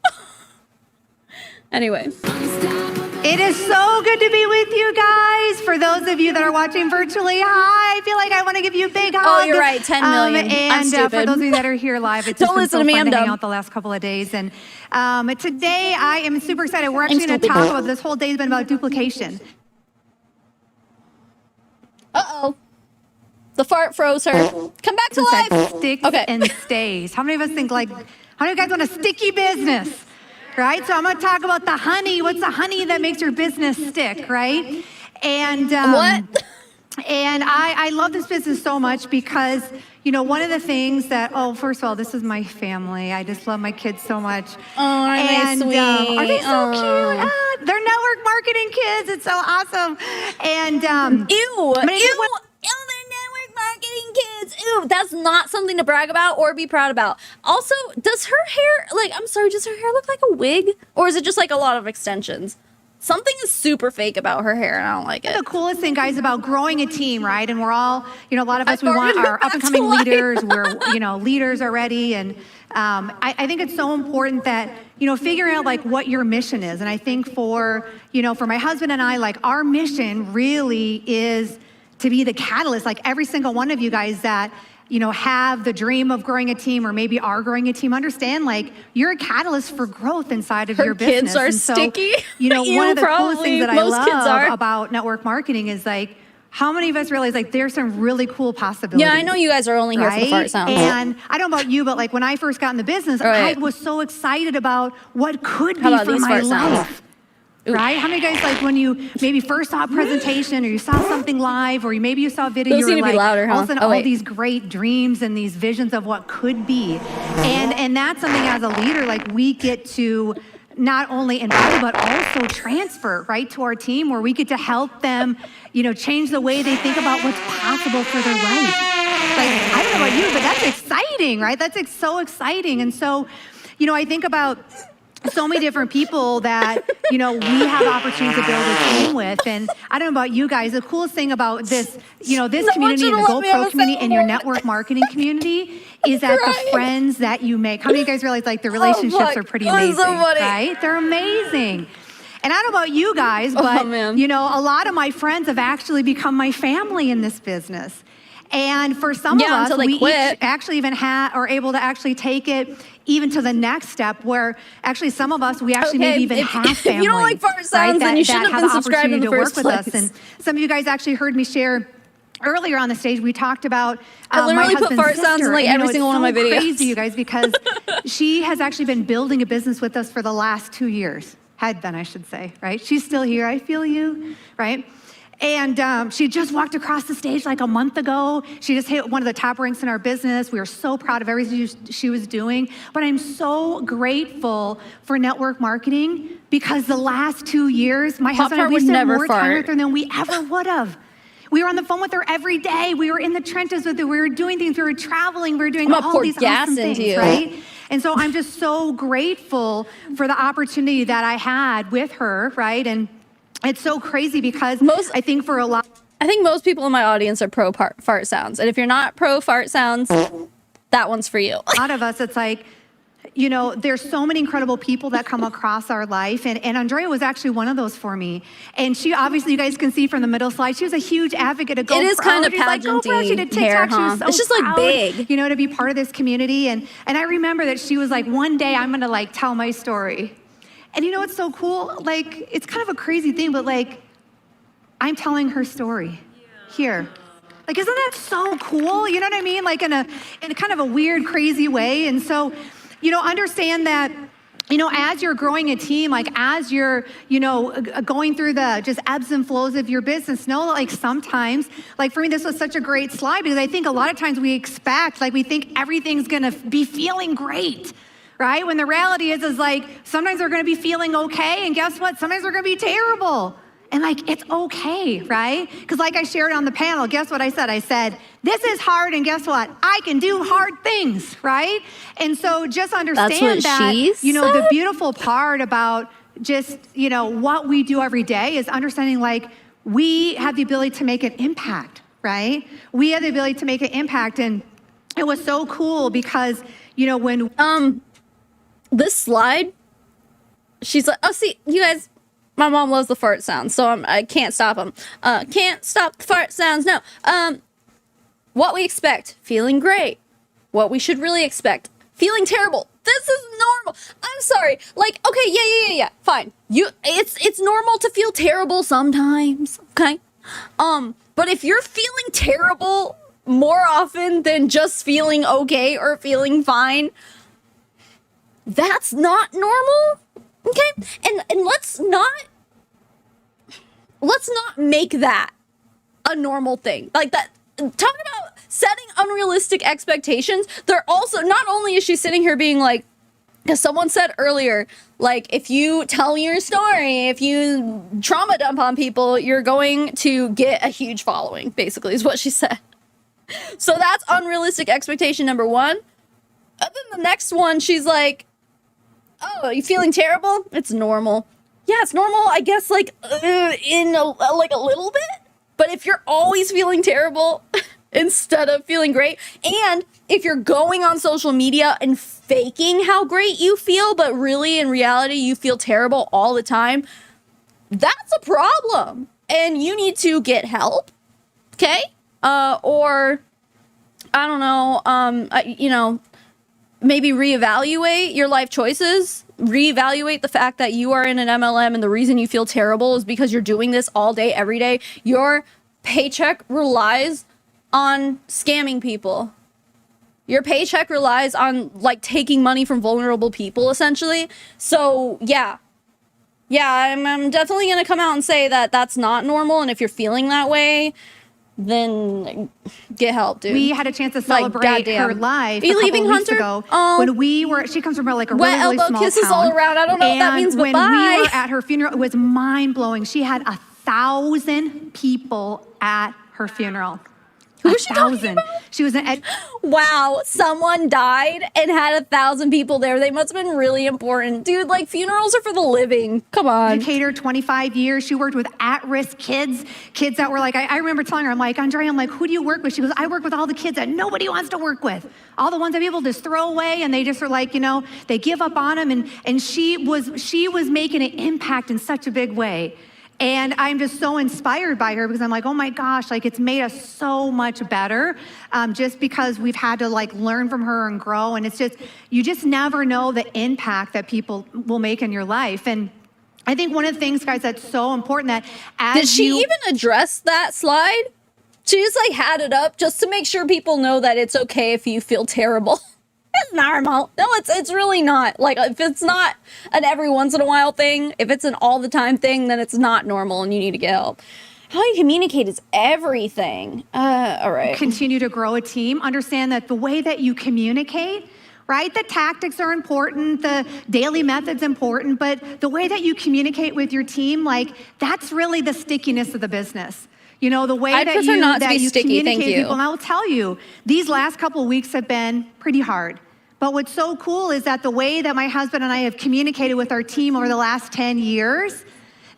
Anyway. It is so good to be with you guys. For those of you that are watching virtually, hi. I feel like I want to give you a big hug. Oh, you're right. 10 million. And I'm stupid. For those of you that are here live, it's just been so fun to hang out the last couple of days. And today I am super excited. We're actually going to talk about, this whole day has been about duplication. Uh-oh. The fart froze her. Come back to life. Sticks and stays. How many of us think like, how many of you guys want a sticky business? Right? So I'm going to talk about the honey. What's the honey that makes your business stick, right? And what? And I love this business so much because, you know, one of the things that, first of all, this is my family. I just love my kids so much. Oh, aren't they sweet? Are they so cute? They're network marketing kids. It's so awesome. And ew. They're network marketing kids. Ew, that's not something to brag about or be proud about. Also, does her hair, does her hair look like a wig? Or is it just like a lot of extensions? Something is super fake about her hair, and I don't like it. The coolest thing, guys, about growing a team, right? And we're all, you know, a lot of us, we want our up-and-coming leaders. We're, you know, leaders already. And I think it's so important that, you know, figuring out, like, what your mission is. And I think for, you know, for my husband and I, like, our mission really is to be the catalyst, like every single one of you guys that, you know, have the dream of growing a team or maybe are growing a team, understand, like, you're a catalyst for growth inside of your business. Her kids are sticky. You know, one of the coolest things that I love about network marketing is, like, how many of us realize, like, there's some really cool possibilities? Yeah, I know you guys are only here for the fart sounds. And I don't know about you, but, like, when I first got in the business, I was so excited about what could be for my life. Right? How many guys, like, when you maybe first saw a presentation or you saw something live or maybe you saw a video, you were like, all of a sudden, all these great dreams and these visions of what could be. And that's something as a leader, like, we get to not only embody, but also transfer, right, to our team where we get to help them, you know, change the way they think about what's possible for their life. Like, I don't know about you, but that's exciting, right? That's so exciting. And so, you know, I think about so many different people that, you know, we have opportunities to build a team with. And I don't know about you guys, the coolest thing about this, you know, this community, the GoPro community and your network marketing community is that the friends that you make. How many of you guys realize, like, the relationships are pretty amazing, right? They're amazing. And I don't know about you guys, but, you know, a lot of my friends have actually become my family in this business. And for some of us, we each actually even are able to actually take it even to the next step where actually some of us, we actually maybe even have family. If you don't like fart sounds, then you shouldn't have been subscribed in the first place. And some of you guys actually heard me share earlier on the stage, we talked about I literally put fart sounds in like every single one of my videos. It's crazy, you guys, because she has actually been building a business with us for the last 2 years. Had been, I should say, right? She's still here. I feel you, right? And she just walked across the stage like a month ago. She just hit one of the top ranks in our business. We are so proud of everything she was doing. But I'm so grateful for network marketing because the last 2 years, my husband and I, we spent more time with her than we ever would have. We were on the phone with her every day. We were in the trenches with her. We were doing things. We were traveling. We were doing all these awesome things, right? And so I'm just so grateful for the opportunity that I had with her, right? And it's so crazy because I think for a lot... I think most people in my audience are pro fart sounds. And if you're not pro fart sounds, that one's for you. A lot of us, it's like, you know, there's so many incredible people that come across our life. And Andrea was actually one of those for me. And she obviously, you guys can see from the middle slide, she was a huge advocate of GoPro. It is kind of pageanty hair, huh? So it's just like big. You know, to be part of this community. And I remember that she was like, one day I'm gonna like tell my story. And you know what's so cool? Like, it's kind of a crazy thing, but like, I'm telling her story here. Like, isn't that so cool? You know what I mean? Like in a kind of a weird, crazy way. And so, you know, understand that, you know, as you're growing a team, like as you're, you know, going through the just ebbs and flows of your business, know that like sometimes, like for me, this was such a great slide because I think a lot of times we expect, like we think everything's gonna be feeling great, right? When the reality is like, sometimes they're gonna be feeling okay, and guess what? Sometimes they're gonna be terrible. And like, it's okay, right? Because like I shared on the panel, guess what I said? I said, this is hard, and guess what? I can do hard things, right? And so just understand that, you know, the beautiful part about just, you know, what we do every day is understanding like, we have the ability to make an impact, right? We have the ability to make an impact. And it was so cool because, you know, when... This slide, she's like, oh, see, you guys... My mom loves the fart sounds, so I can't stop them. Can't stop the fart sounds, no. What we expect, feeling great. What we should really expect, feeling terrible. This is normal. I'm sorry. Like, okay, yeah, fine. It's normal to feel terrible sometimes, okay? But if you're feeling terrible more often than just feeling okay or feeling fine, that's not normal. Okay, and let's not make that a normal thing. Like that, talking about setting unrealistic expectations, they're also, not only is she sitting here being like, because someone said earlier, like, if you tell your story, if you trauma dump on people, you're going to get a huge following, basically, is what she said. So that's unrealistic expectation number one. And then the next one, she's like, oh, are you feeling terrible? It's normal. Yeah, it's normal, I guess, like, in a little bit. But if you're always feeling terrible instead of feeling great, and if you're going on social media and faking how great you feel, but really in reality you feel terrible all the time, that's a problem. And you need to get help, okay? Or, I don't know, you know, maybe reevaluate your life choices, reevaluate the fact that you are in an MLM and the reason you feel terrible is because you're doing this all day, every day. Your paycheck relies on scamming people. Your paycheck relies on like taking money from vulnerable people, essentially. So yeah, I'm definitely gonna come out and say that that's not normal. And if you're feeling that way, then get help, dude. We had a chance to celebrate her life a couple weeks ago when we were. She comes from like a really, really small town. Kisses all around. I don't know what that means, but when we were at her funeral, it was mind blowing. She had 1,000 people at her funeral. Who was she talking about? She was an wow, someone died and had 1,000 people there. They must have been really important. Dude, like, funerals are for the living. Come on. Educator, 25 years. She worked with at-risk kids that were like, I remember telling her, I'm like, Andrea, I'm like, who do you work with? She goes, I work with all the kids that nobody wants to work with. All the ones that people just throw away, and they just are like, you know, they give up on them. And she was making an impact in such a big way. And I'm just so inspired by her because I'm like, oh my gosh, like it's made us so much better just because we've had to like learn from her and grow. And it's just, you just never know the impact that people will make in your life. And I think one of the things, guys, that's so important that as Did she even address that slide? She just like had it up just to make sure people know that it's okay if you feel terrible. It's normal. No, it's really not. Like, if it's not an every once in a while thing, if it's an all the time thing, then it's not normal and you need to get help. How you communicate is everything. All right. Continue to grow a team, understand that the way that you communicate, right? The tactics are important, the daily method's important, but the way that you communicate with your team, like that's really the stickiness of the business. You know, the way I'd that prefer you, not to that be you sticky, communicate thank with you. people. And I will tell you, these last couple of weeks have been pretty hard. But what's so cool is that the way that my husband and I have communicated with our team over the last 10 years,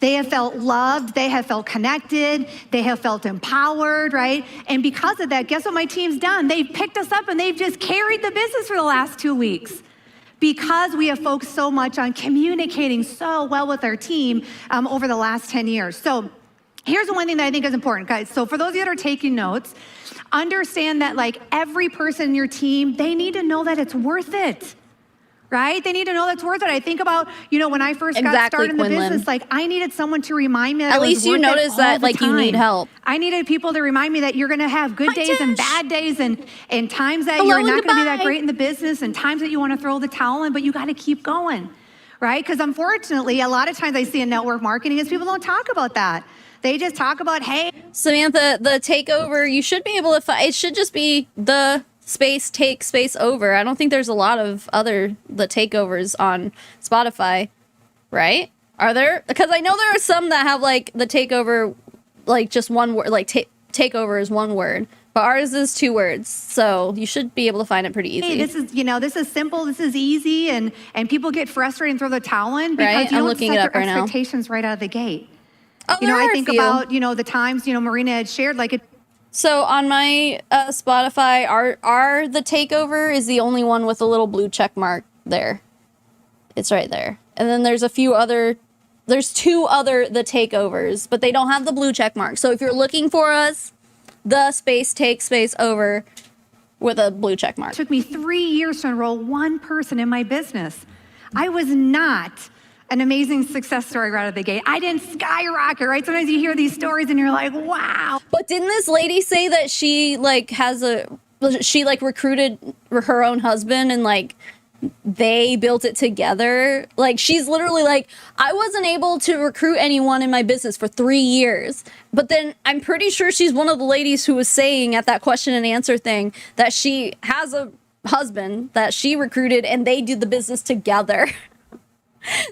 they have felt loved, they have felt connected, they have felt empowered, right? And because of that, guess what my team's done? They've picked us up and they've just carried the business for the last 2 weeks because we have focused so much on communicating so well with our team over the last 10 years. So here's the one thing that I think is important, guys. So for those of you that are taking notes, understand that like every person in your team, they need to know that it's worth it. Right? They need to know that's worth it. I think about, you know, when I first got started in the business, like I needed someone to remind me that At it was least you worth it notice all that the like you need time. help. I needed people to remind me that you're going to have good days and bad days and times that Hello you're and not going to be that goodbye. great in the business and times that you want to throw the towel in, but you got to keep going. Right? Because unfortunately, a lot of times I see in network marketing is people don't talk about that. They just talk about, hey, Samantha, the takeover, you should be able to find, it should just be the space take space over. I don't think there's a lot of the takeovers on Spotify, right? Are there? Because I know there are some that have like the takeover, like just one word, like takeover is one word, but ours is 2 words. So you should be able to find it pretty easy. hey, this is, you know, this is simple, this is easy, and people get frustrated and throw the towel in because Right? you I'm don't looking set it up your right now. expectations right out of the gate. Oh, You know, there I are a think few. about, you know, the times, you know, Marina had shared, like it. So on my Spotify, our the takeover is the only one with a little blue check mark there. It's right there. And then there's there's 2 other the takeovers, but they don't have the blue check mark. So if you're looking for us, the space take space over with a blue check mark. It took me 3 years to enroll one person in my business. I was not an amazing success story right out of the gate. I didn't skyrocket, right? Sometimes you hear these stories and you're like, wow. But didn't this lady say that she like she like recruited her own husband and like they built it together? Like she's literally like, I wasn't able to recruit anyone in my business for 3 years. But then I'm pretty sure she's one of the ladies who was saying at that question and answer thing that she has a husband that she recruited and they did the business together.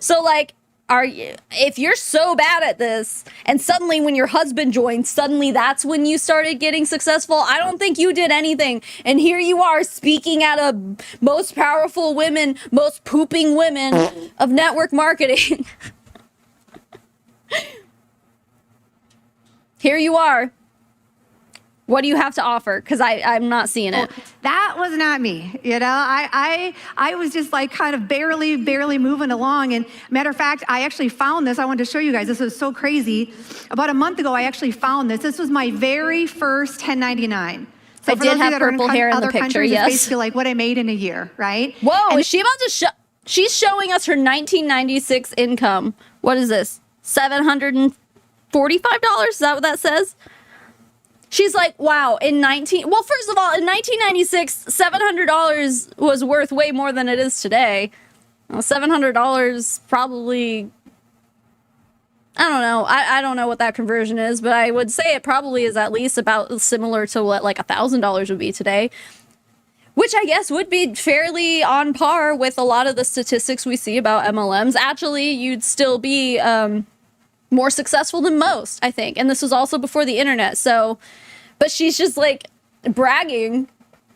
So like, if you're so bad at this and suddenly when your husband joined, suddenly that's when you started getting successful, I don't think you did anything. And here you are speaking at a most powerful women, most pooping women of network marketing. Here you are. What do you have to offer? Because I'm not seeing it. That was not me, you know. I was just like kind of barely moving along. And matter of fact, I actually found this. I wanted to show you guys. This is so crazy. About a month ago, I actually found this. This was my very first 1099. So I for did those of you have that are in purple hair in the other picture, countries, yes. It's basically like what I made in a year, right? Whoa, is she about to show? She's showing us her 1996 income. What is this? $745? Is that what that says? She's like, wow, well, first of all, in 1996, $700 was worth way more than it is today. $700 probably, I don't know. I don't know what that conversion is, but I would say it probably is at least about similar to what like $1,000 would be today. Which I guess would be fairly on par with a lot of the statistics we see about MLMs. Actually, you'd still be more successful than most, I think. And this was also before the internet. So, but she's just like bragging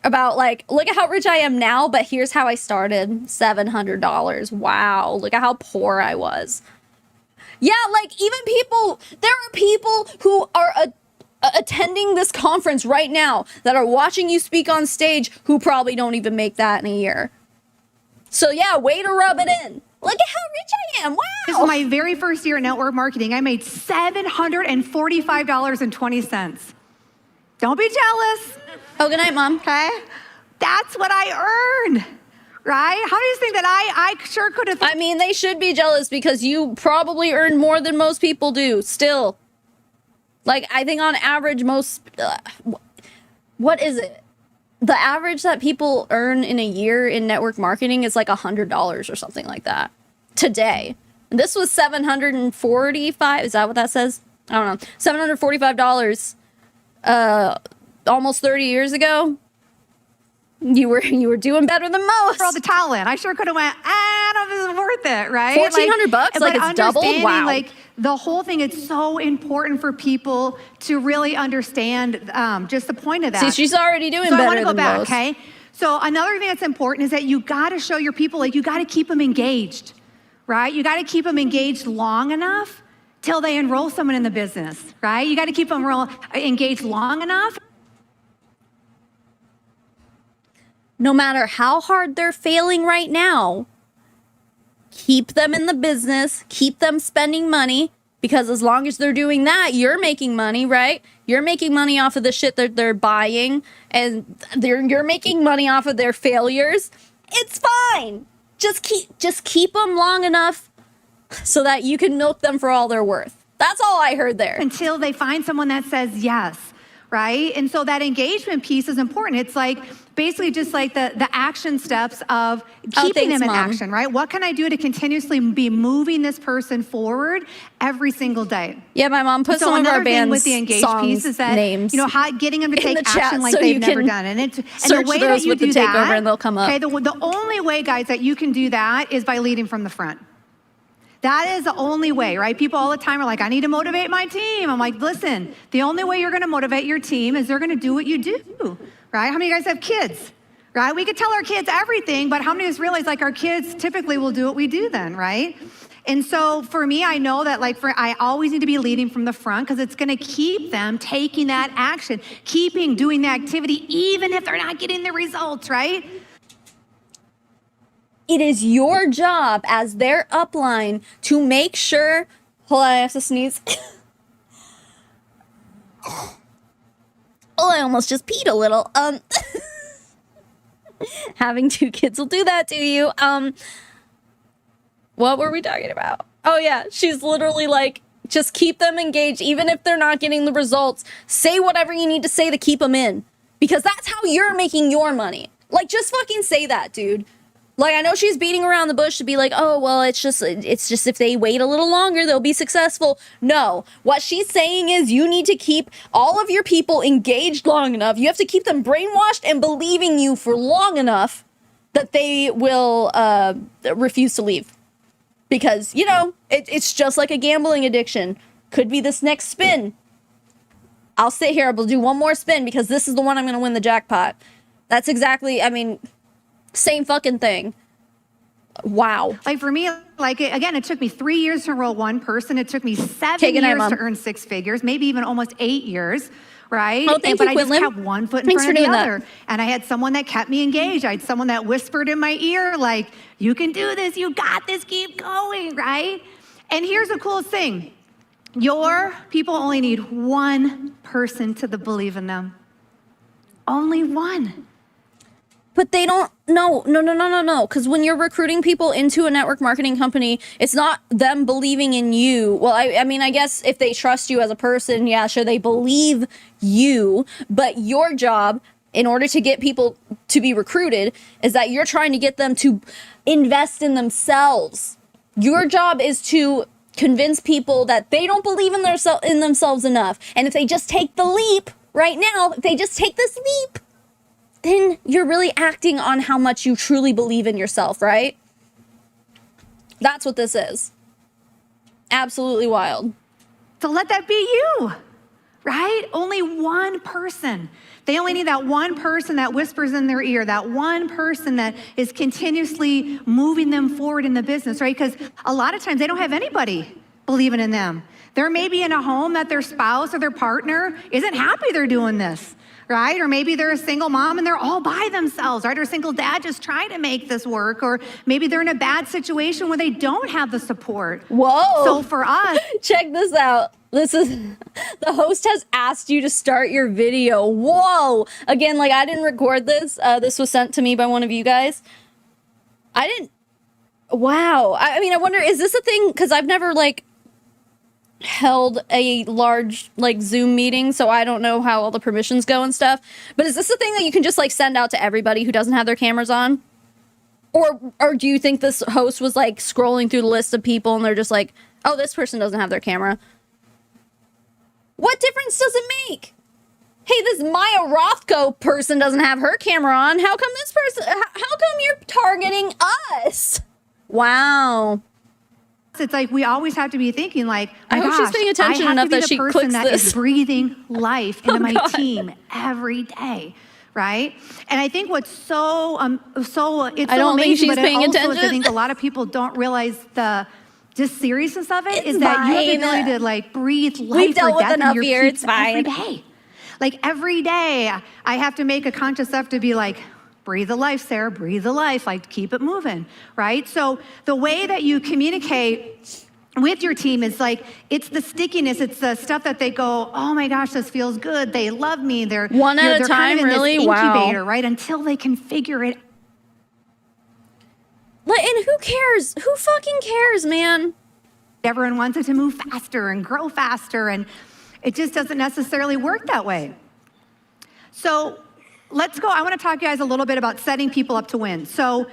about like, look at how rich I am now, but here's how I started. $700. Wow. Look at how poor I was. Yeah, like even there are people who are attending this conference right now that are watching you speak on stage who probably don't even make that in a year. So yeah, way to rub it in. Look at how rich I am. Wow. This is my very first year in network marketing. I made $745.20. Don't be jealous. Oh, good night, Mom. Okay? That's what I earned. Right? How do you think that I sure could have... I mean, they should be jealous because you probably earn more than most people do still. Like, I think on average, what is it? The average that people earn in a year in network marketing is like $100 or something like that today. And this was 745. Is that what that says? I don't know, $745, almost 30 years ago, you were doing better than most. Throw the towel in. I sure could have went, I don't know if this is worth it, right? $1,400, like it's doubled? Understanding, Wow. like the whole thing, it's so important for people to really understand just the point of that. See, she's already doing so better I want to go than back, most. okay? So another thing that's important is that you got to show your people, like you got to keep them engaged, right? You got to keep them engaged long enough till they enroll someone in the business, right? You got to keep them engaged long enough. No matter how hard they're failing right now, keep them in the business, keep them spending money, because as long as they're doing that, you're making money, right? You're making money off of the shit that they're buying, and you're making money off of their failures. It's fine. Just keep them long enough so that you can milk them for all they're worth. That's all I heard there. Until they find someone that says yes, right? And so that engagement piece is important. It's like basically just like the action steps of keeping them in action, right? What can I do to continuously be moving this person forward every single day? Yeah, my mom put So some of our another thing band's with the engaged songs piece is that, names, you know, getting them to in take the chat action like so they've you never can done. And search the way those that you with the do takeover that, and they'll come up. okay, the only way, guys, that you can do that is by leading from the front. That is the only way, right? People all the time are like, I need to motivate my team. I'm like, listen, the only way you're going to motivate your team is they're going to do what you do, right? How many of you guys have kids, right? We could tell our kids everything, but how many of us realize like our kids typically will do what we do then, right? And so for me, I know that like I always need to be leading from the front because it's going to keep them taking that action, doing the activity, even if they're not getting the results, right? It is your job as their upline to make sure, hold on, I have to sneeze. Oh, I almost just peed a little. Having two kids will do that to you. What were we talking about? Oh yeah, she's literally like, just keep them engaged, even if they're not getting the results. Say whatever you need to say to keep them in, because that's how you're making your money. Like, just fucking say that, dude. Like, I know she's beating around the bush to be like, oh, well, it's just if they wait a little longer, they'll be successful. No, what she's saying is you need to keep all of your people engaged long enough. You have to keep them brainwashed and believing you for long enough that they will refuse to leave. Because, you know, it's just like a gambling addiction. Could be this next spin. I'll sit here, I'll do one more spin because this is the one I'm going to win the jackpot. That's exactly, I mean, same fucking thing. Wow. Like for me, like again, it took me 3 years to enroll one person. It took me 7 years to earn 6 figures, maybe even almost 8 years, right? Oh, thank you, but I just Quinlan. kept one foot in Thanks front for of the doing other. that. And I had someone that kept me engaged. I had someone that whispered in my ear, like, you can do this, you got this, keep going, right? And here's the coolest thing. Your people only need one person to believe in them. Only one. But they don't, no. Because when you're recruiting people into a network marketing company, it's not them believing in you. Well, I mean, I guess if they trust you as a person, yeah, sure, they believe you. But your job, in order to get people to be recruited, is that you're trying to get them to invest in themselves. Your job is to convince people that they don't believe in themselves enough. And if they just take the leap right now, if they just take this leap, then you're really acting on how much you truly believe in yourself, right? That's what this is. Absolutely wild. So let that be you, right? Only one person. They only need that one person that whispers in their ear, that one person that is continuously moving them forward in the business, right? Because a lot of times they don't have anybody believing in them. They're maybe in a home that their spouse or their partner isn't happy they're doing this, right? Or maybe they're a single mom and they're all by themselves, right? Or a single dad just trying to make this work. Or maybe they're in a bad situation where they don't have the support. Whoa. So for us, check this out. This is, the host has asked you to start your video. Whoa. Again, like, I didn't record this. This was sent to me by one of you guys. I didn't, wow. I mean, I wonder, is this a thing? Because I've never, like, held a large like Zoom meeting, so I don't know how all the permissions go and stuff. But is this a thing that you can just like send out to everybody who doesn't have their cameras on? Or do you think this host was like scrolling through the list of people and they're just like, oh, this person doesn't have their camera? What difference does it make? Hey, this Maya Rothko person doesn't have her camera on. How come this person, how come you're targeting us? Wow. It's like we always have to be thinking like, I hope she's paying attention enough that she clicks that this. is breathing life into my God. team every day, right? And I think what's it's I so don't think amazing, she's but it paying also is, I attention. think a lot of people don't realize the just seriousness of it It's is that you have the fine. ability to like breathe We've life dealt or with death enough in your here, peeps it's fine. every day. Like every day, I have to make a conscious effort to be like, breathe the life, Sarah, breathe the life, like keep it moving, right? So the way that you communicate with your team is like, it's the stickiness, it's the stuff that they go, oh my gosh, this feels good, they love me, they're One at a they're time, kind of in really? this Wow. incubator, right? Until they can figure it. And who cares? Who fucking cares, man? Everyone wants it to move faster and grow faster, and it just doesn't necessarily work that way. So let's go. I want to talk to you guys a little bit about setting people up to win. So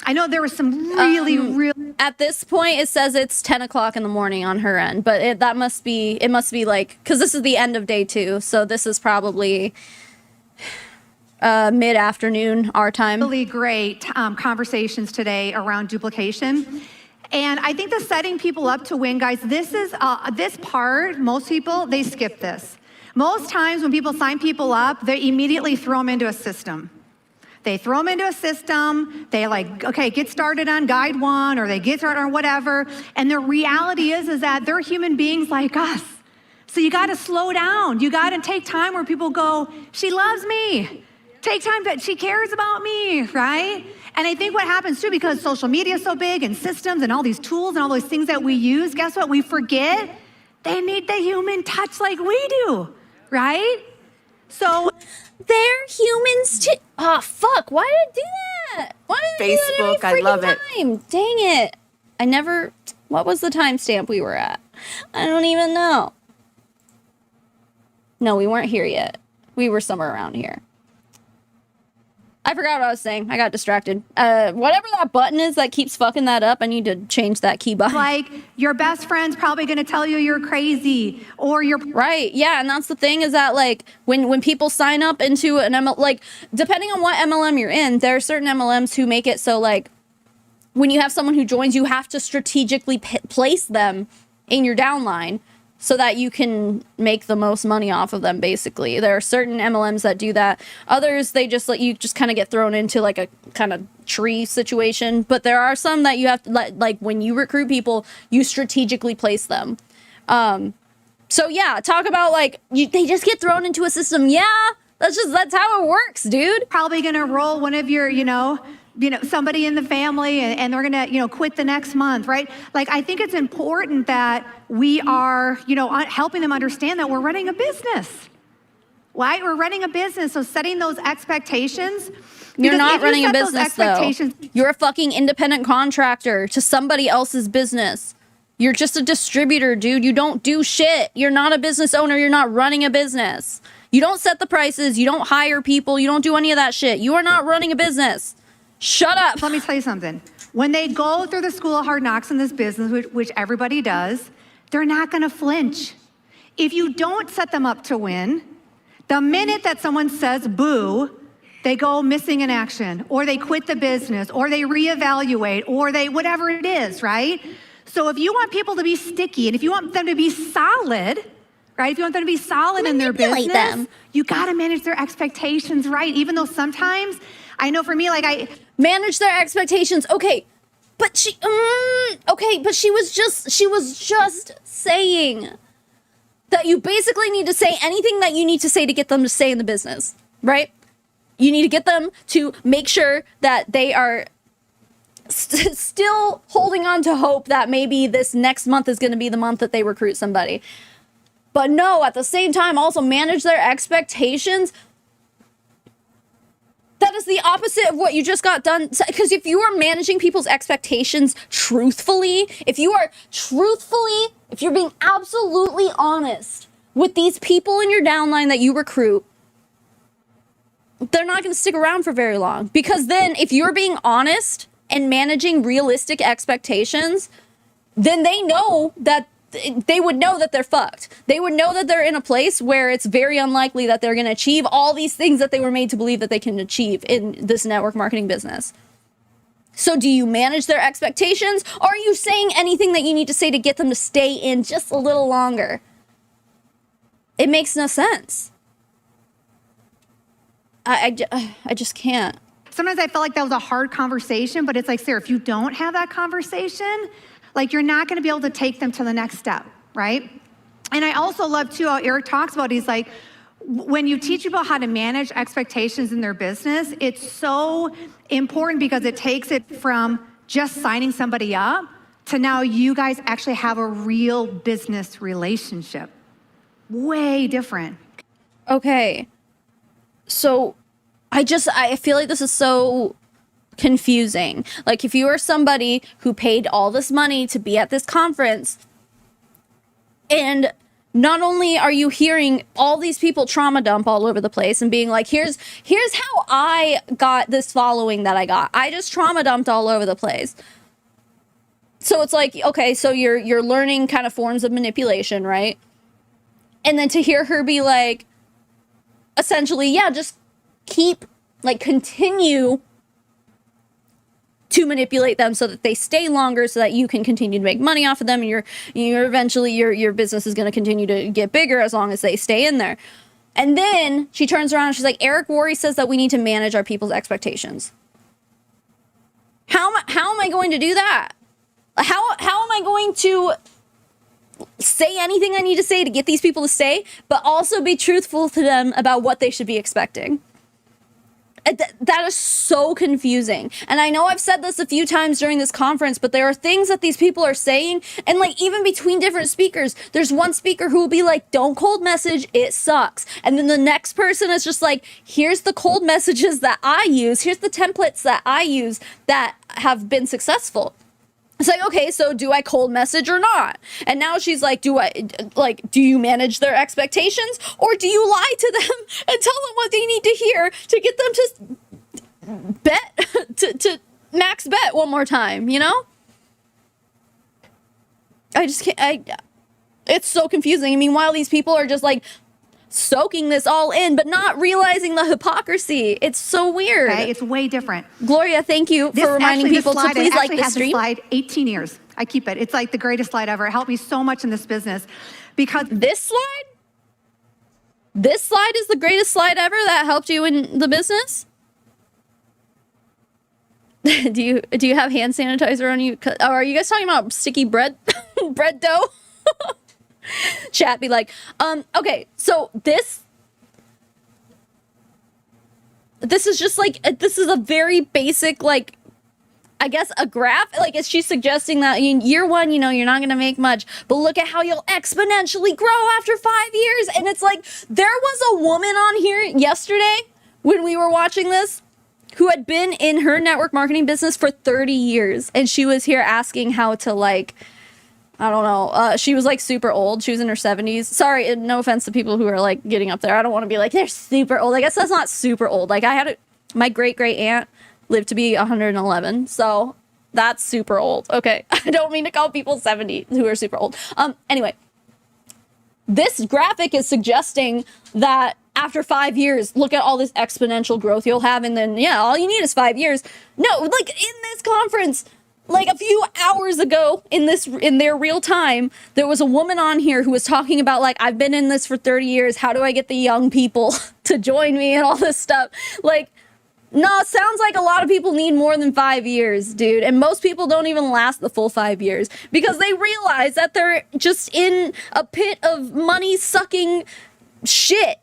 I know there was some really At this point, it says it's 10 o'clock in the morning on her end, but it must be like, because this is the end of day 2, so this is probably mid-afternoon our time. really great conversations today around duplication. And I think the setting people up to win, guys, this is this part, most people, they skip this. Most times when people sign people up, they immediately throw them into a system. They throw them into a system, they like, okay, get started on guide 1, or they get started on whatever. And the reality is that they're human beings like us. So you gotta slow down. You gotta take time where people go, she loves me. Take time that she cares about me, right? And I think what happens too, because social media is so big and systems and all these tools and all those things that we use, guess what? We forget they need the human touch like we do, right? So they're humans too. Oh, fuck. Why did I do that? Why did I do Facebook, that every I love freaking it. time? Dang it. I never, what was the timestamp we were at? I don't even know. No, we weren't here yet. We were somewhere around here. I forgot what I was saying. I got distracted. Whatever that button is that keeps fucking that up, I need to change that key button. like your best friend's probably gonna tell you you're crazy, or you're Right, yeah, and that's the thing is that, like, when people sign up into an MLM, like, depending on what MLM you're in, there are certain MLMs who make it so, like, when you have someone who joins, you have to strategically place them in your downline so that you can make the most money off of them, basically. There are certain MLMs that do that. Others, they just let you just kind of get thrown into, like, a kind of tree situation. But there are some that you have to, like, when you recruit people, you strategically place them. So yeah, talk about like they just get thrown into a system. Yeah, that's how it works, dude. probably gonna roll one of your, somebody in the family, and they're gonna, quit the next month, right? Like, I think it's important that we are, helping them understand that we're running a business, right? We're running a business, so setting those expectations. You're because not if you running a set those business though. expectations- You're a fucking independent contractor to somebody else's business. You're just a distributor, dude. You don't do shit. You're not a business owner. You're not running a business. You don't set the prices. You don't hire people. You don't do any of that shit. You are not running a business. Shut up. Let me tell you something. When they go through the school of hard knocks in this business, which everybody does, they're not gonna flinch. If you don't set them up to win, the minute that someone says boo, they go missing in action, or they quit the business, or they reevaluate, or they whatever it is, right? So if you want people to be sticky, and if you want them to be solid, right? If you want them to be solid in their Manipulate business, them. you gotta manage their expectations right. Even though sometimes, I know for me, like Manage their expectations. Okay. But she was just saying that you basically need to say anything that you need to say to get them to stay in the business, right? You need to get them to make sure that they are still holding on to hope that maybe this next month is going to be the month that they recruit somebody. But no, at the same time, also manage their expectations. That is the opposite of what you just got done. Because if you are managing people's expectations truthfully, if you're being absolutely honest with these people in your downline that you recruit, they're not going to stick around for very long. Because then if you're being honest and managing realistic expectations, then they know that they would know that they're fucked. They would know that they're in a place where it's very unlikely that they're going to achieve all these things that they were made to believe that they can achieve in this network marketing business. So do you manage their expectations, or are you saying anything that you need to say to get them to stay in just a little longer? It makes no sense. I just can't. Sometimes I felt like that was a hard conversation, but it's like, Sarah, if you don't have that conversation, like you're not going to be able to take them to the next step, right? And I also love too how Eric talks about, he's like, when you teach people how to manage expectations in their business, it's so important because it takes it from just signing somebody up to now you guys actually have a real business relationship. Way different. Okay. So I feel like this is so confusing. Like if you are somebody who paid all this money to be at this conference, and not only are you hearing all these people trauma dump all over the place and being like, here's how I got this following that I got. I just trauma dumped all over the place. So it's like, okay, so you're learning kind of forms of manipulation, right? And then to hear her be like, essentially, yeah, just continue to manipulate them so that they stay longer so that you can continue to make money off of them, and you're eventually your business is going to continue to get bigger as long as they stay in there. And then she turns around and she's like, Eric Worre says that we need to manage our people's expectations. How am I going to do that? How am I going to say anything I need to say to get these people to stay, but also be truthful to them about what they should be expecting? That is so confusing. And I know I've said this a few times during this conference, but there are things that these people are saying, and like even between different speakers, there's one speaker who will be like, don't cold message, it sucks. And then the next person is just like, here's the cold messages that I use, here's the templates that I use that have been successful. It's like, okay, so do I cold message or not? And now she's like, do you manage their expectations, or do you lie to them and tell them what they need to hear to get them to bet, to max bet one more time, you know? I just can't, it's so confusing. I mean, while these people are just like soaking this all in, but not realizing the hypocrisy. It's so weird. Okay, it's way different. Gloria, thank you for reminding people to please like the stream. This slide 18 years. I keep it. It's like the greatest slide ever. It helped me so much in this business because this slide is the greatest slide ever that helped you in the business. Do you have hand sanitizer on you? Oh, are you guys talking about sticky bread bread dough? Chat be like, okay, so this is just like, this is a very basic, like, I guess a graph. Like, is she suggesting that in year one, you know, you're not gonna make much, but look at how you'll exponentially grow after 5 years? And it's like, there was a woman on here yesterday when we were watching this who had been in her network marketing business for 30 years, and she was here asking how to, like, I don't know. She was like super old. She was in her 70s. Sorry, no offense to people who are like getting up there. I don't want to be like, they're super old. I guess that's not super old. Like my great aunt lived to be 111. So that's super old. Okay. I don't mean to call people 70 who are super old. Anyway, this graphic is suggesting that after 5 years, look at all this exponential growth you'll have. And then, yeah, all you need is 5 years. No, like in this conference, like a few hours ago in their real time, there was a woman on here who was talking about like, I've been in this for 30 years. How do I get the young people to join me and all this stuff? Like, no, it sounds like a lot of people need more than 5 years, dude. And most people don't even last the full 5 years because they realize that they're just in a pit of money sucking shit.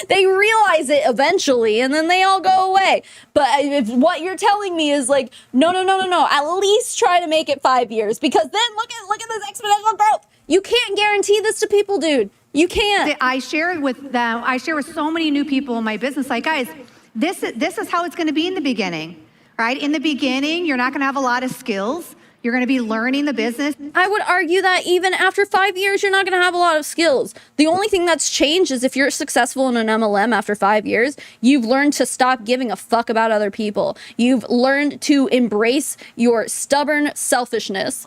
They realize it eventually, and then they all go away. But if what you're telling me is like, no, at least try to make it 5 years, because then look at this exponential growth. You can't guarantee this to people, dude. You can't. I share with them. I share with so many new people in my business. Like, guys, this is how it's going to be in the beginning, right? In the beginning, you're not going to have a lot of skills. You're going to be learning the business. I would argue that even after 5 years, you're not going to have a lot of skills. The only thing that's changed is if you're successful in an MLM after 5 years, you've learned to stop giving a fuck about other people. You've learned to embrace your stubborn selfishness.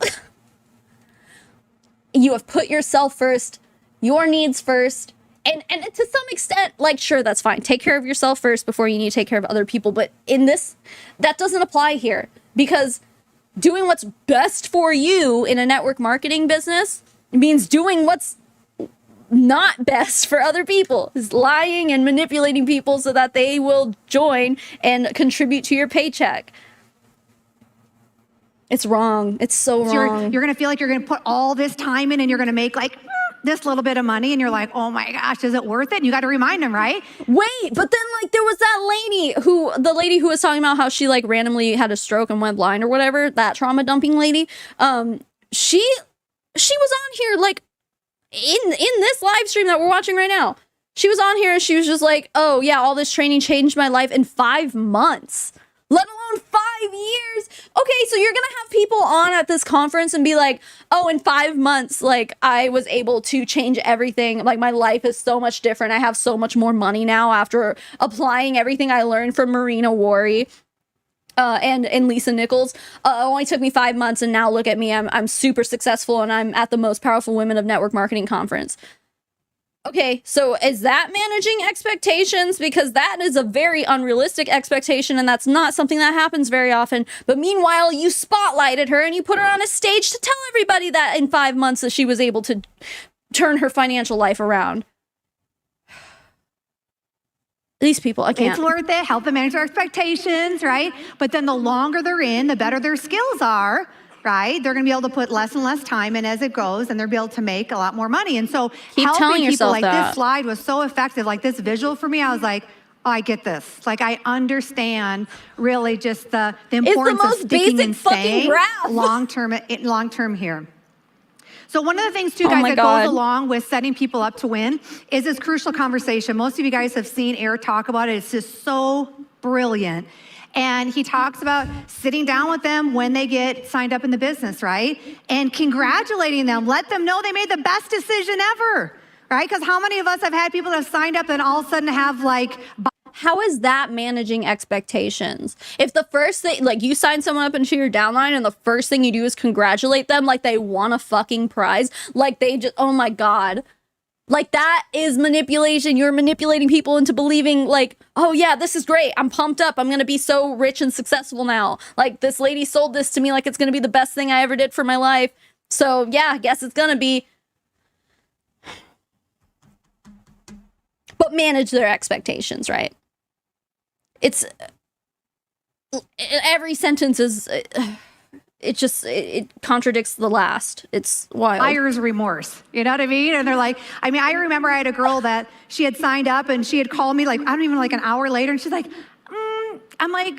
You have put yourself first, your needs first. And to some extent, like, sure, that's fine. Take care of yourself first before you need to take care of other people. But in this, that doesn't apply here, because doing what's best for you in a network marketing business means doing what's not best for other people, is lying and manipulating people so that they will join and contribute to your paycheck. It's wrong. It's so wrong. You're going to feel like you're going to put all this time in and you're going to make like this little bit of money, and you're like, oh my gosh, is it worth it? And you got to remind them, right? Wait, but then like there was the lady who was talking about how she like randomly had a stroke and went blind or whatever, that trauma dumping lady. She was on here like in this live stream that we're watching right now. She was on here and she was just like, oh yeah, all this training changed my life in 5 months. Let alone 5 years. Okay, so you're gonna have people on at this conference and be like, oh, in 5 months, like, I was able to change everything. Like, my life is so much different. I have so much more money now after applying everything I learned from Marina Worry and Lisa Nichols. It only took me 5 months, and now look at me. I'm super successful, and I'm at the Most Powerful Women of Network Marketing conference. Okay, so is that managing expectations? Because that is a very unrealistic expectation, and that's not something that happens very often. But meanwhile, you spotlighted her and you put her on a stage to tell everybody that in 5 months that she was able to turn her financial life around. These people, I can't. It's worth it. Help them manage their expectations, right? But then the longer they're in, the better their skills are. Right? They're going to be able to put less and less time in as it goes, and they'll be able to make a lot more money. And so helping people, like this slide was so effective, like this visual for me, I was like, oh, I get this. Like, I understand really just the importance of sticking and staying long-term here. So one of the things too, guys, that goes along with setting people up to win is this crucial conversation. Most of you guys have seen Eric talk about it. It's just so brilliant. And he talks about sitting down with them when they get signed up in the business, right? And congratulating them. Let them know they made the best decision ever, right? Because how many of us have had people that have signed up and all of a sudden have like... How is that managing expectations? If the first thing, like, you sign someone up into your downline and the first thing you do is congratulate them like they won a fucking prize, like they just, oh my God. Like, that is manipulation. You're manipulating people into believing, like, oh yeah, this is great. I'm pumped up. I'm going to be so rich and successful now. Like, this lady sold this to me like it's going to be the best thing I ever did for my life. So yeah, I guess it's going to be. But manage their expectations, right? It's every sentence is it contradicts the last. It's wild. Buyer's remorse, you know what I mean? And they're like, I mean, I remember I had a girl that she had signed up and she had called me like, I don't even like an hour later, and she's like,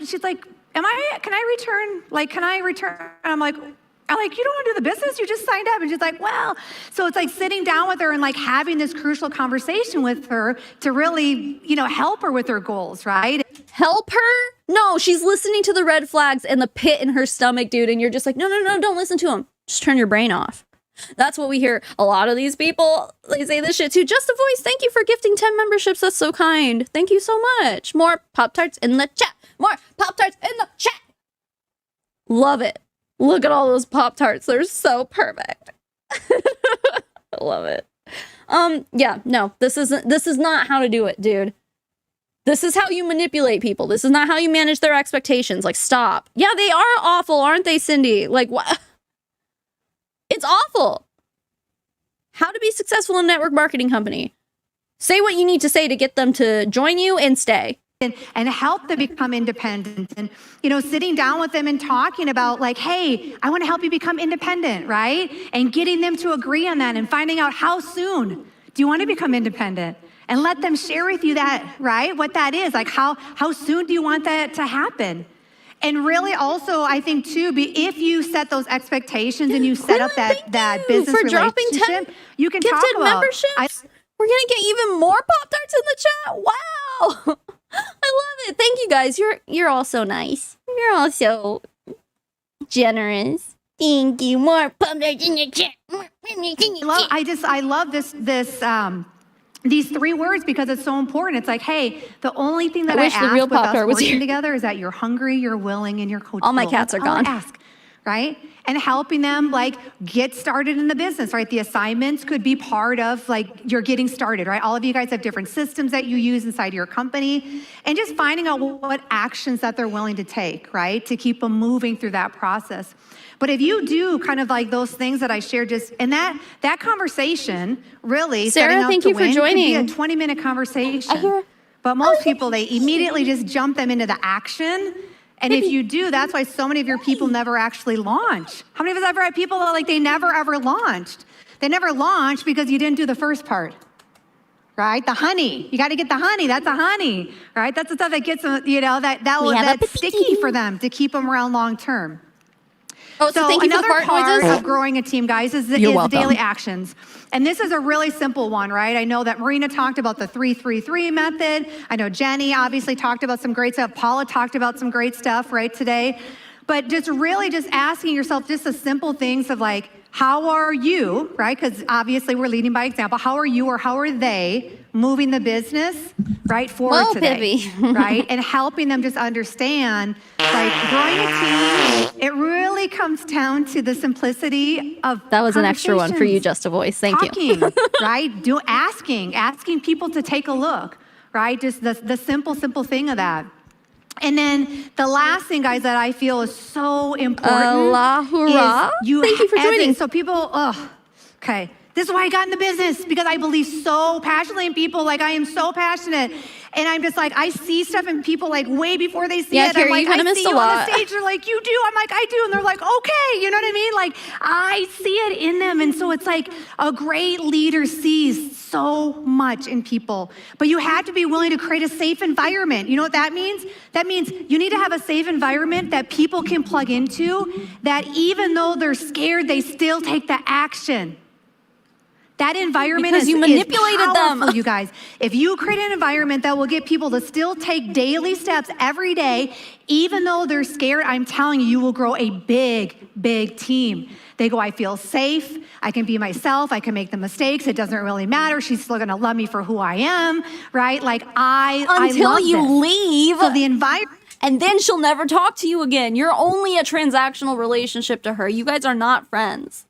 she's like, can I return? And I'm like, you don't want to do the business? You just signed up. And she's like, well, so it's like sitting down with her and like having this crucial conversation with her to really, help her with her goals, right? Help her? No, she's listening to the red flags and the pit in her stomach, dude. And you're just like, no, don't listen to him. Just turn your brain off. That's what we hear. A lot of these people, they say this shit too. Just a Voice, thank you for gifting 10 memberships. That's so kind. Thank you so much. More Pop-Tarts in the chat. More Pop-Tarts in the chat. Love it. Look at all those Pop-Tarts. They're so perfect. I love it. Yeah, no, this is not how to do it, dude. This is how you manipulate people. This is not how you manage their expectations. Like, stop. Yeah, they are awful, aren't they, Cindy? Like, what? It's awful. How to be successful in a network marketing company. Say what you need to say to get them to join you and stay. And help them become independent, and sitting down with them and talking about like, hey, I want to help you become independent, right? And getting them to agree on that and finding out how soon do you want to become independent, and let them share with you that, right? What that is, like how soon do you want that to happen? And really also, I think too, if you set those expectations and you set up that business for dropping relationship, 10 you can talk about memberships. We're gonna get even more Pop-Tarts in the chat. Wow. I love it. Thank you guys. You're all so nice. You're all so generous. Thank you. More Pop-Tarts in the chat. I love these 3 words because it's so important. It's like, hey, the only thing that I ask with us working together is that you're hungry, you're willing, and you're coachable. All my cats are gone. I ask. right? And helping them like get started in the business, right? The assignments could be part of like you're getting started, right? All of you guys have different systems that you use inside your company, and just finding out what actions that they're willing to take, right? To keep them moving through that process. But if you do kind of like those things that I shared, just and that conversation really, Sarah, thank you for joining. Could be a 20-minute conversation. But most people, they immediately just jump them into the action. And if you do, that's why so many of your people never actually launch. How many of us ever had people that like they never ever launched? They never launched because you didn't do the first part, right? The honey, you got to get the honey. That's a honey, right? That's the stuff that gets them, you know, that's sticky for them to keep them around long term. Oh, so thank you for the another fart part noises. of growing a team, guys, is the daily actions. And this is a really simple one, right? I know that Marina talked about the 3-3-3 method. I know Jenny obviously talked about some great stuff. Paula talked about some great stuff, right, today. But just really just asking yourself just the simple things of like, how are you, right? Because obviously we're leading by example. How are you or how are they moving the business, right, forward today, right? And helping them just understand, like growing a team, it really comes down to the simplicity of That was an extra one for you, Just a Voice. Thank you. Right? Asking people to take a look, right? Just the simple thing of that. And then the last thing, guys, that I feel is so important is Thank you for joining. So people, okay. This is why I got in the business, because I believe so passionately in people. Like, I am so passionate. And I'm just like, I see stuff in people like way before they see it. Carrie, I'm like, you kind of I missed see a you on lot. the stage. They're like, you do? I'm like, I do. And they're like, okay. You know what I mean? Like, I see it in them. And so it's like a great leader sees so much in people. But you have to be willing to create a safe environment. You know what that means? That means you need to have a safe environment that people can plug into, that even though they're scared, they still take the action. That environment because you manipulated them, you guys. If you create an environment that will get people to still take daily steps every day, even though they're scared, I'm telling you, you will grow a big team. They go, I feel safe. I can be myself. I can make the mistakes. It doesn't really matter. She's still going to love me for who I am, right? Like until you leave. So the environment. And then she'll never talk to you again. You're only a transactional relationship to her. You guys are not friends.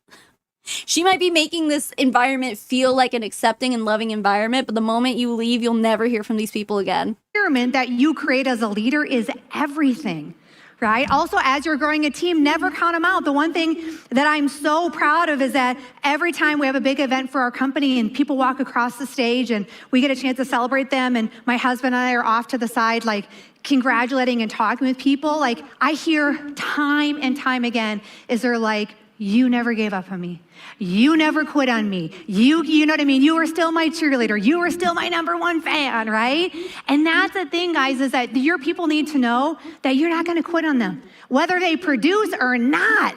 She might be making this environment feel like an accepting and loving environment, but the moment you leave, you'll never hear from these people again. Environment that you create as a leader is everything, right? Also, as you're growing a team, never count them out. The one thing that I'm so proud of is that every time we have a big event for our company and people walk across the stage and we get a chance to celebrate them, and my husband and I are off to the side, like congratulating and talking with people, like I hear time and time again, is they're like, you never gave up on me. You never quit on me. You know what I mean? You were still my cheerleader. You were still my #1 fan, right? And that's the thing, guys, is that your people need to know that you're not going to quit on them, whether they produce or not,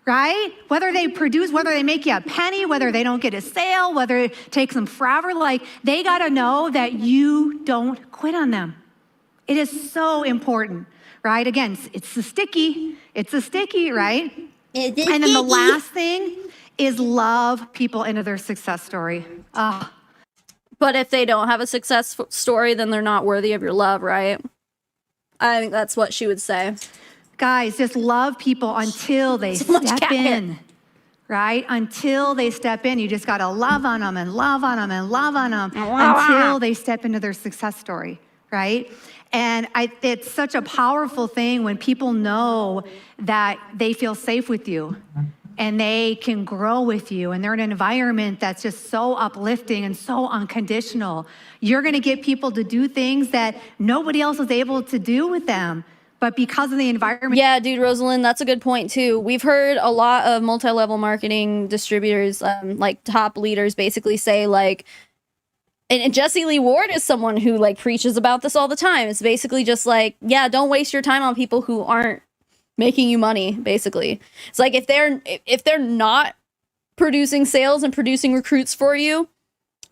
right? Whether they produce, whether they make you a penny, whether they don't get a sale, whether it takes them forever, like they got to know that you don't quit on them. It is so important, right? Again, it's the sticky, right? And then the last thing is love people into their success story. But if they don't have a success story, then they're not worthy of your love, right? I think that's what she would say. Guys, just love people until they step in, right? Until they step in. You just got to love on them and love on them and love on them until they step into their success story, right? And it's such a powerful thing when people know that they feel safe with you and they can grow with you and they're in an environment that's just so uplifting and so unconditional. You're going to get people to do things that nobody else is able to do with them. But because of the environment. Yeah, dude, Rosalind, that's a good point too. We've heard a lot of multi-level marketing distributors, like top leaders basically say like, and Jessie Lee Ward is someone who like preaches about this all the time. It's basically just like, yeah, don't waste your time on people who aren't making you money, basically. It's like if they're not producing sales and producing recruits for you,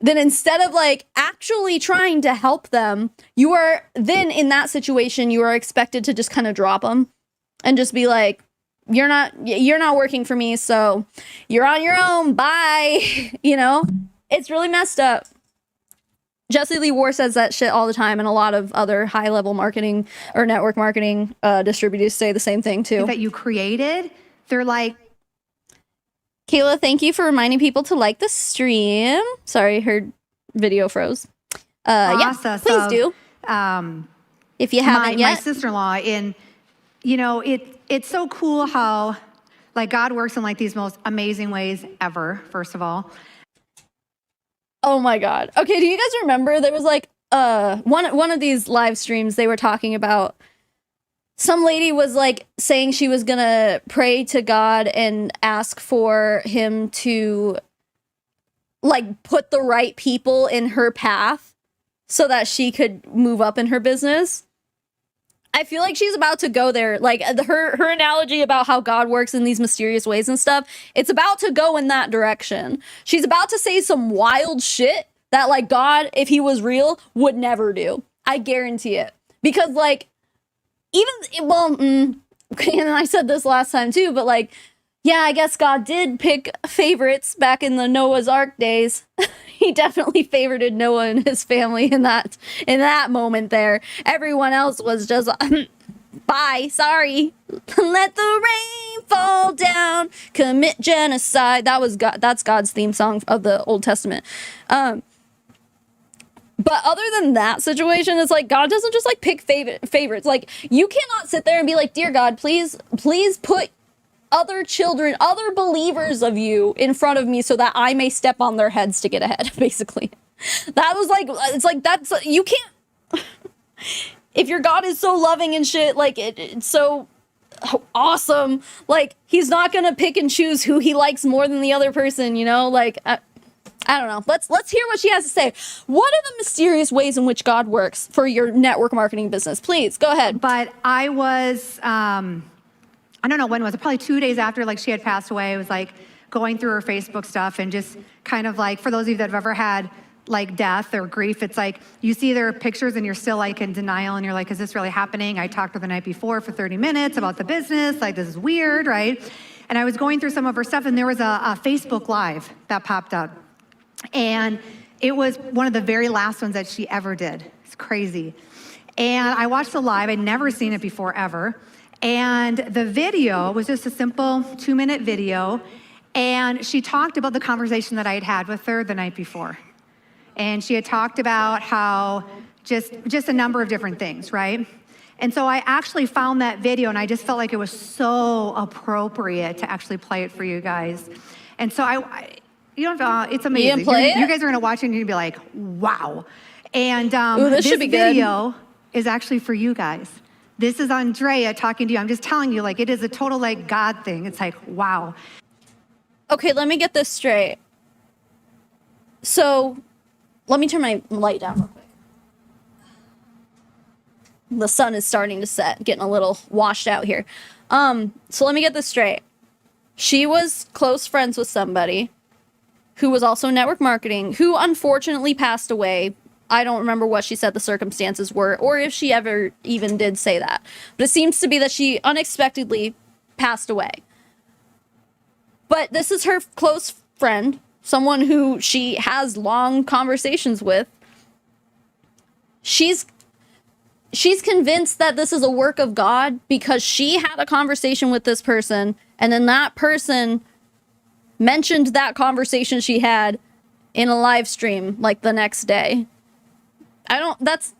then instead of like actually trying to help them, you are then in that situation, you are expected to just kind of drop them and just be like, you're not working for me, so you're on your own, bye. You know, it's really messed up. Jesse Lee War says that shit all the time, and a lot of other high-level marketing or network marketing distributors say the same thing too. That you created, they're like, Kayla, thank you for reminding people to like the stream. Sorry, her video froze. Yeah, please do. If you haven't yet. My sister-in-law, and you know, it's so cool how like God works in like these most amazing ways ever, first of all. Oh my God. Okay, do you guys remember there was like one of these live streams they were talking about some lady was like saying she was gonna pray to God and ask for him to like put the right people in her path so that she could move up in her business. I feel like she's about to go there. Like her analogy about how God works in these mysterious ways and stuff, it's about to go in that direction. She's about to say some wild shit that like God, if he was real, would never do. I guarantee it. Because like, and I said this last time too, but like, yeah, I guess God did pick favorites back in the Noah's Ark days. He definitely favorited Noah and his family in that moment there. Everyone else was just bye, sorry. Let the rain fall down, commit genocide. That's God's theme song of the Old Testament. But other than that situation, it's like God doesn't just like pick favorites. Like you cannot sit there and be like, dear God, please put other children, other believers of you in front of me so that I may step on their heads to get ahead, basically. That was like, it's like, that's, you can't, if your God is so loving and shit, like it's so awesome, like he's not gonna pick and choose who he likes more than the other person, you know, like, I don't know. Let's hear what she has to say. What are the mysterious ways in which God works for your network marketing business? Please, go ahead. But I was, I don't know when was it, probably 2 days after like she had passed away. I was like going through her Facebook stuff and just kind of like, for those of you that have ever had like death or grief, it's like you see their pictures and you're still like in denial and you're like, is this really happening? I talked to her the night before for 30 minutes about the business, like this is weird, right? And I was going through some of her stuff and there was a Facebook Live that popped up. And it was one of the very last ones that she ever did. It's crazy. And I watched the live, I'd never seen it before ever. And the video was just a simple 2-minute video. And she talked about the conversation that I had had with her the night before. And she had talked about how just a number of different things, right? And so I actually found that video and I just felt like it was so appropriate to actually play it for you guys. And so you don't, it's amazing. You didn't play it? You guys are gonna watch it and you're gonna be like, wow. And Ooh, this should be good. video is actually for you guys. This is Andrea talking to you. I'm just telling you, like, it is a total, like, God thing. It's like, wow. Okay, let me get this straight. So, let me turn my light down real quick. The sun is starting to set, getting a little washed out here. So let me get this straight. She was close friends with somebody who was also network marketing, who unfortunately passed away. I don't remember what she said the circumstances were, or if she ever even did say that. But it seems to be that she unexpectedly passed away. But this is her close friend, someone who she has long conversations with. She's convinced that this is a work of God because she had a conversation with this person, and then that person mentioned that conversation she had in a live stream like the next day. That's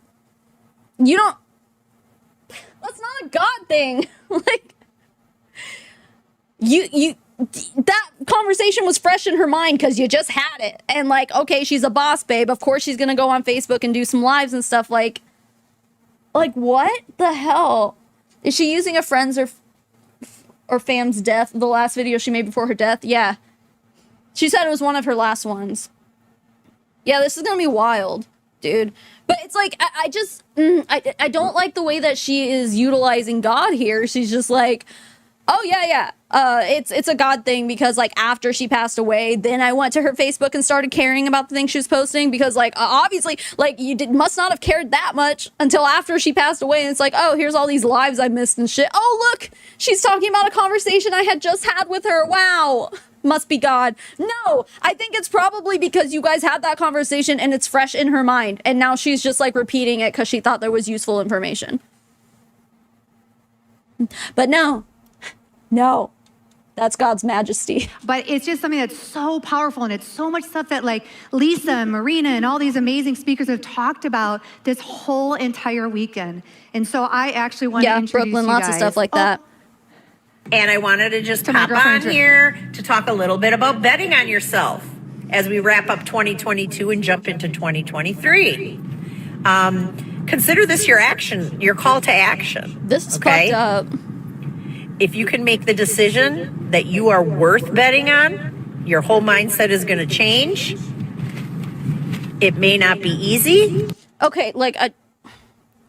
not a God thing. Like, that conversation was fresh in her mind because you just had it. And like, okay, she's a boss babe. Of course she's gonna go on Facebook and do some lives and stuff. Like what the hell? Is she using a friend's or fam's death? The last video she made before her death? Yeah. She said it was one of her last ones. Yeah, this is gonna be wild, dude. But it's like, I don't like the way that she is utilizing God here. She's just like, Oh yeah. It's a God thing because like after she passed away, then I went to her Facebook and started caring about the things she was posting because like obviously like must not have cared that much until after she passed away, and it's like, oh, here's all these lives I missed and shit. Oh look, she's talking about a conversation I had just had with her. Wow. Must be God. No, I think it's probably because you guys had that conversation and it's fresh in her mind, and now she's just like repeating it because she thought there was useful information. But no, that's God's majesty. But it's just something that's so powerful, and it's so much stuff that like Lisa and Marina and all these amazing speakers have talked about this whole entire weekend. And so I actually want to introduce Brooklyn, you lots guys. of stuff like that. And I wanted to just my pop girlfriend on here to talk a little bit about betting on yourself as we wrap up 2022 and jump into 2023. Consider this your call to action. This is fucked up. If you can make the decision that you are worth betting on, your whole mindset is going to change. It may not be easy. Okay, like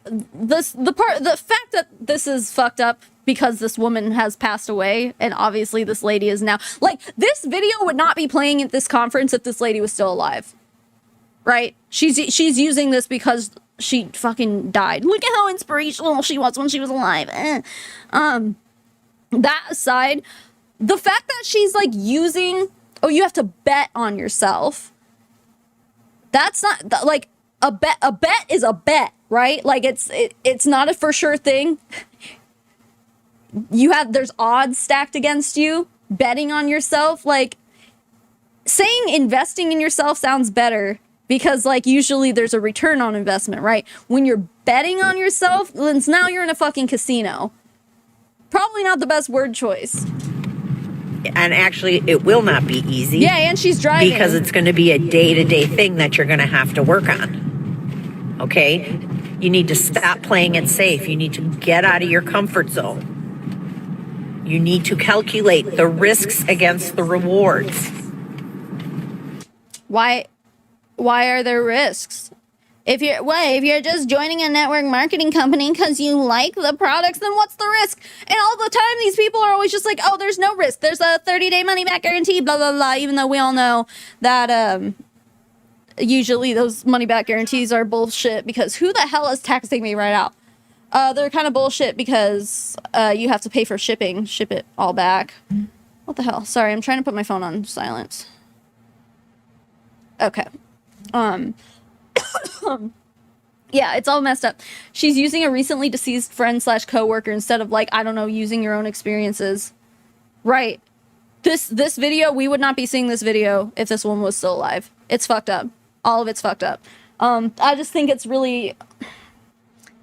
the fact that this is fucked up because this woman has passed away, and obviously this lady is now like, this video would not be playing at this conference if this lady was still alive, right? She's using this because she fucking died. Look at how inspirational she was when she was alive. That aside, the fact that she's like using, oh, you have to bet on yourself. That's not like a bet. A bet is a bet, right? Like it's not a for sure thing. There's odds stacked against you. Betting on yourself, like saying investing in yourself sounds better because like usually there's a return on investment, right? When you're betting on yourself, then now you're in a fucking casino. Probably not the best word choice. And actually, it will not be easy. Yeah, and she's driving. Because it's going to be a day-to-day thing that you're going to have to work on. Okay? You need to stop playing it safe. You need to get out of your comfort zone. You need to calculate the risks against the rewards. Why are there risks? If you're just joining a network marketing company because you like the products, then what's the risk? And all the time, these people are always just like, oh, there's no risk. There's a 30-day money-back guarantee, blah, blah, blah, even though we all know that usually those money-back guarantees are bullshit because who the hell is texting me right now? They're kind of bullshit because you have to pay for shipping, ship it all back. What the hell? Sorry, I'm trying to put my phone on silence. Okay. Yeah, it's all messed up. She's using a recently deceased friend / coworker instead of like, I don't know, using your own experiences. Right. This video, we would not be seeing this video if this woman was still alive. It's fucked up. All of it's fucked up. I just think it's really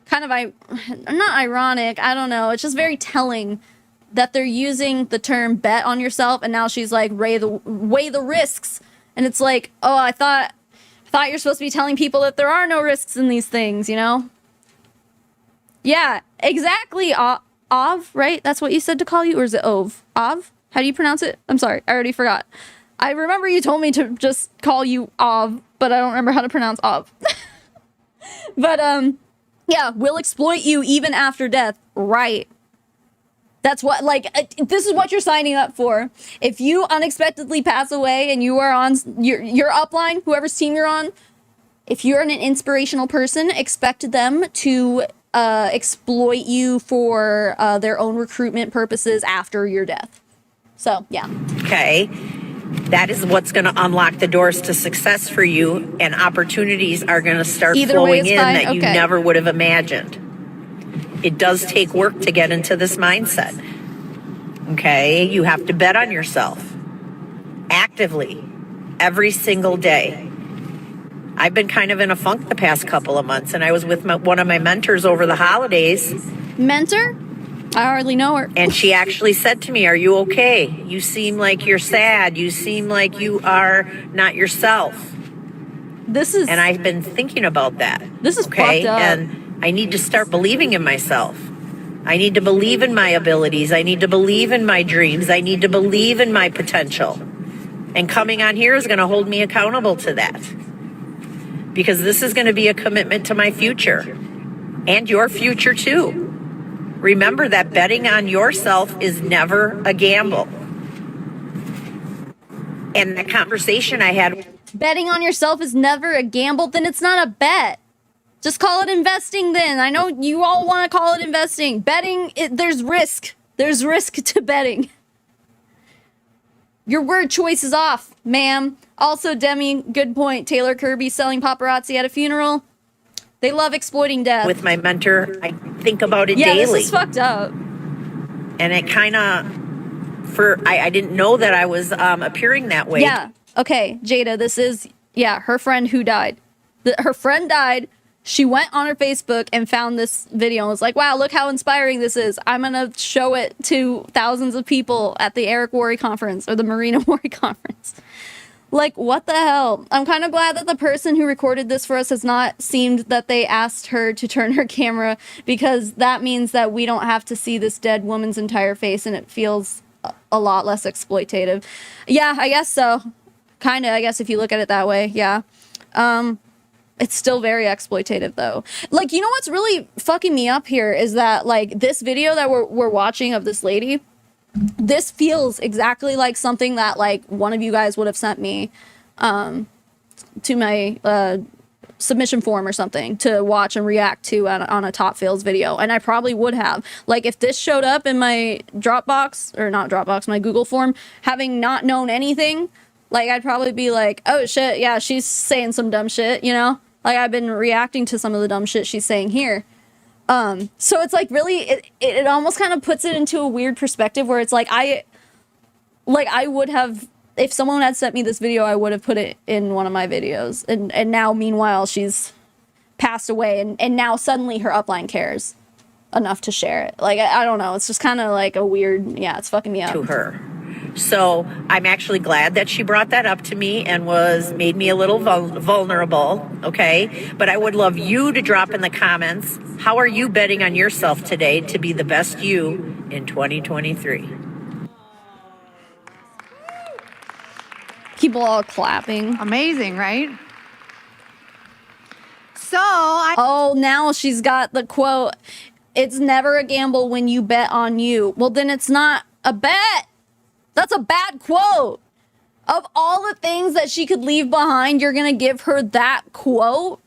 kind of not ironic. I don't know. It's just very telling that they're using the term bet on yourself, and now she's like weigh the risks. And it's like, oh, I thought you're supposed to be telling people that there are no risks in these things, you know? Yeah, exactly. Ov, right? That's what you said to call you? Or is it Ov? Ov? How do you pronounce it? I'm sorry. I already forgot. I remember you told me to just call you Ov, but I don't remember how to pronounce Ov. But, yeah, we'll exploit you even after death. Right. That's what, like, this is what you're signing up for. If you unexpectedly pass away and you are on your upline, whoever's team you're on, if you're an inspirational person, expect them to exploit you for their own recruitment purposes after your death. So, yeah. Okay. That is what's going to unlock the doors to success for you, and opportunities are going to start flowing in that you never would have imagined. It does take work to get into this mindset. Okay? You have to bet on yourself actively every single day. I've been kind of in a funk the past couple of months, and I was with one of my mentors over the holidays. Mentor? I hardly know her. And she actually said to me, "Are you okay? You seem like you're sad. You seem like you are not yourself." And I've been thinking about that. This is fucked up. And I need to start believing in myself. I need to believe in my abilities. I need to believe in my dreams. I need to believe in my potential. And coming on here is going to hold me accountable to that. Because this is going to be a commitment to my future. And your future too. Remember that betting on yourself is never a gamble. And the conversation I had. Betting on yourself is never a gamble, then it's not a bet. Just call it investing then. I know you all want to call it investing. Betting, there's risk. There's risk to betting. Your word choice is off, ma'am. Also, Demi, good point. Taylor Kirby selling paparazzi at a funeral. They love exploiting death. With my mentor, I think about it yeah, daily. This is fucked up. And it kind of, I didn't know that I was appearing that way. Yeah. Okay, Jada, this is, her friend who died. Her friend died. She went on her Facebook and found this video and was like, wow, look how inspiring this is. I'm going to show it to thousands of people at the Eric Worre conference or the Marina Worre conference. Like, what the hell? I'm kind of glad that the person who recorded this for us has not seemed that they asked her to turn her camera, because that means that we don't have to see this dead woman's entire face and it feels a lot less exploitative. Yeah, I guess so. Kind of, I guess, if you look at it that way. Yeah. It's still very exploitative, though. Like, you know what's really fucking me up here is that, like, this video that we're watching of this lady, this feels exactly like something that, like, one of you guys would have sent me to my submission form or something to watch and react to on a Top Fails video. And I probably would have. Like, if this showed up in my Dropbox, or not Dropbox, my Google form, having not known anything, like, I'd probably be like, oh, shit, yeah, she's saying some dumb shit, you know? Like, I've been reacting to some of the dumb shit she's saying here. So it's, like, really, it almost kind of puts it into a weird perspective where it's, like, I would have, if someone had sent me this video, I would have put it in one of my videos. And now, meanwhile, she's passed away, and now suddenly her upline cares enough to share it. Like, I don't know. It's just kind of, like, a weird, yeah, it's fucking me up. To her. So I'm actually glad that she brought that up to me and made me a little vulnerable, okay? But I would love you to drop in the comments, how are you betting on yourself today to be the best you in 2023? People all clapping. Amazing, right? So Oh, now she's got the quote, it's never a gamble when you bet on you. Well, then it's not a bet. That's a bad quote. Of all the things that she could leave behind, you're going to give her that quote?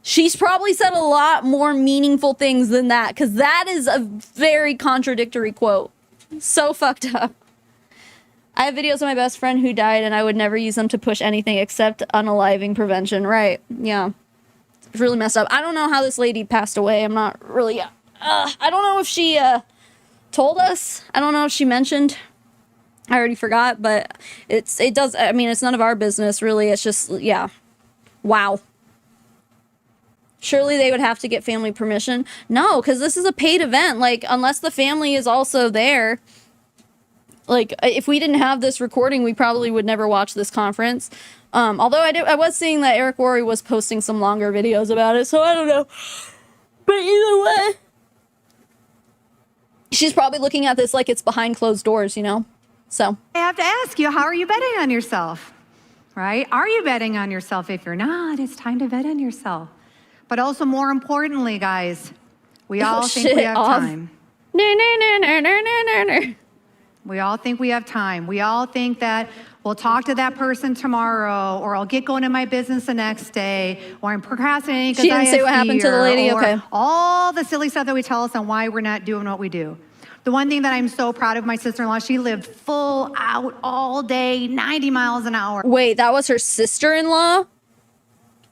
She's probably said a lot more meaningful things than that, because that is a very contradictory quote. So fucked up. I have videos of my best friend who died, and I would never use them to push anything except unaliving prevention. Right. Yeah. It's really messed up. I don't know how this lady passed away. I'm not really... I don't know if she... told us. I don't know if she mentioned. I already forgot, but it does. I mean, it's none of our business, really. It's just, yeah. Wow. Surely they would have to get family permission. No, because this is a paid event. Like, unless the family is also there. Like, if we didn't have this recording, we probably would never watch this conference. Although I was seeing that Eric Worre was posting some longer videos about it, so I don't know. But either way, she's probably looking at this like it's behind closed doors, you know? So I have to ask you, how are you betting on yourself? Right? Are you betting on yourself? If you're not, it's time to bet on yourself. But also, more importantly, guys, we all think we have time. We all think we have time. We all think that we'll talk to that person tomorrow, or I'll get going in my business the next day, or I'm procrastinating because I have fear. She didn't say what happened to the lady? Okay. All the silly stuff that we tell us on why we're not doing what we do. The one thing that I'm so proud of my sister-in-law, she lived full out all day, 90 miles an hour. Wait, that was her sister-in-law?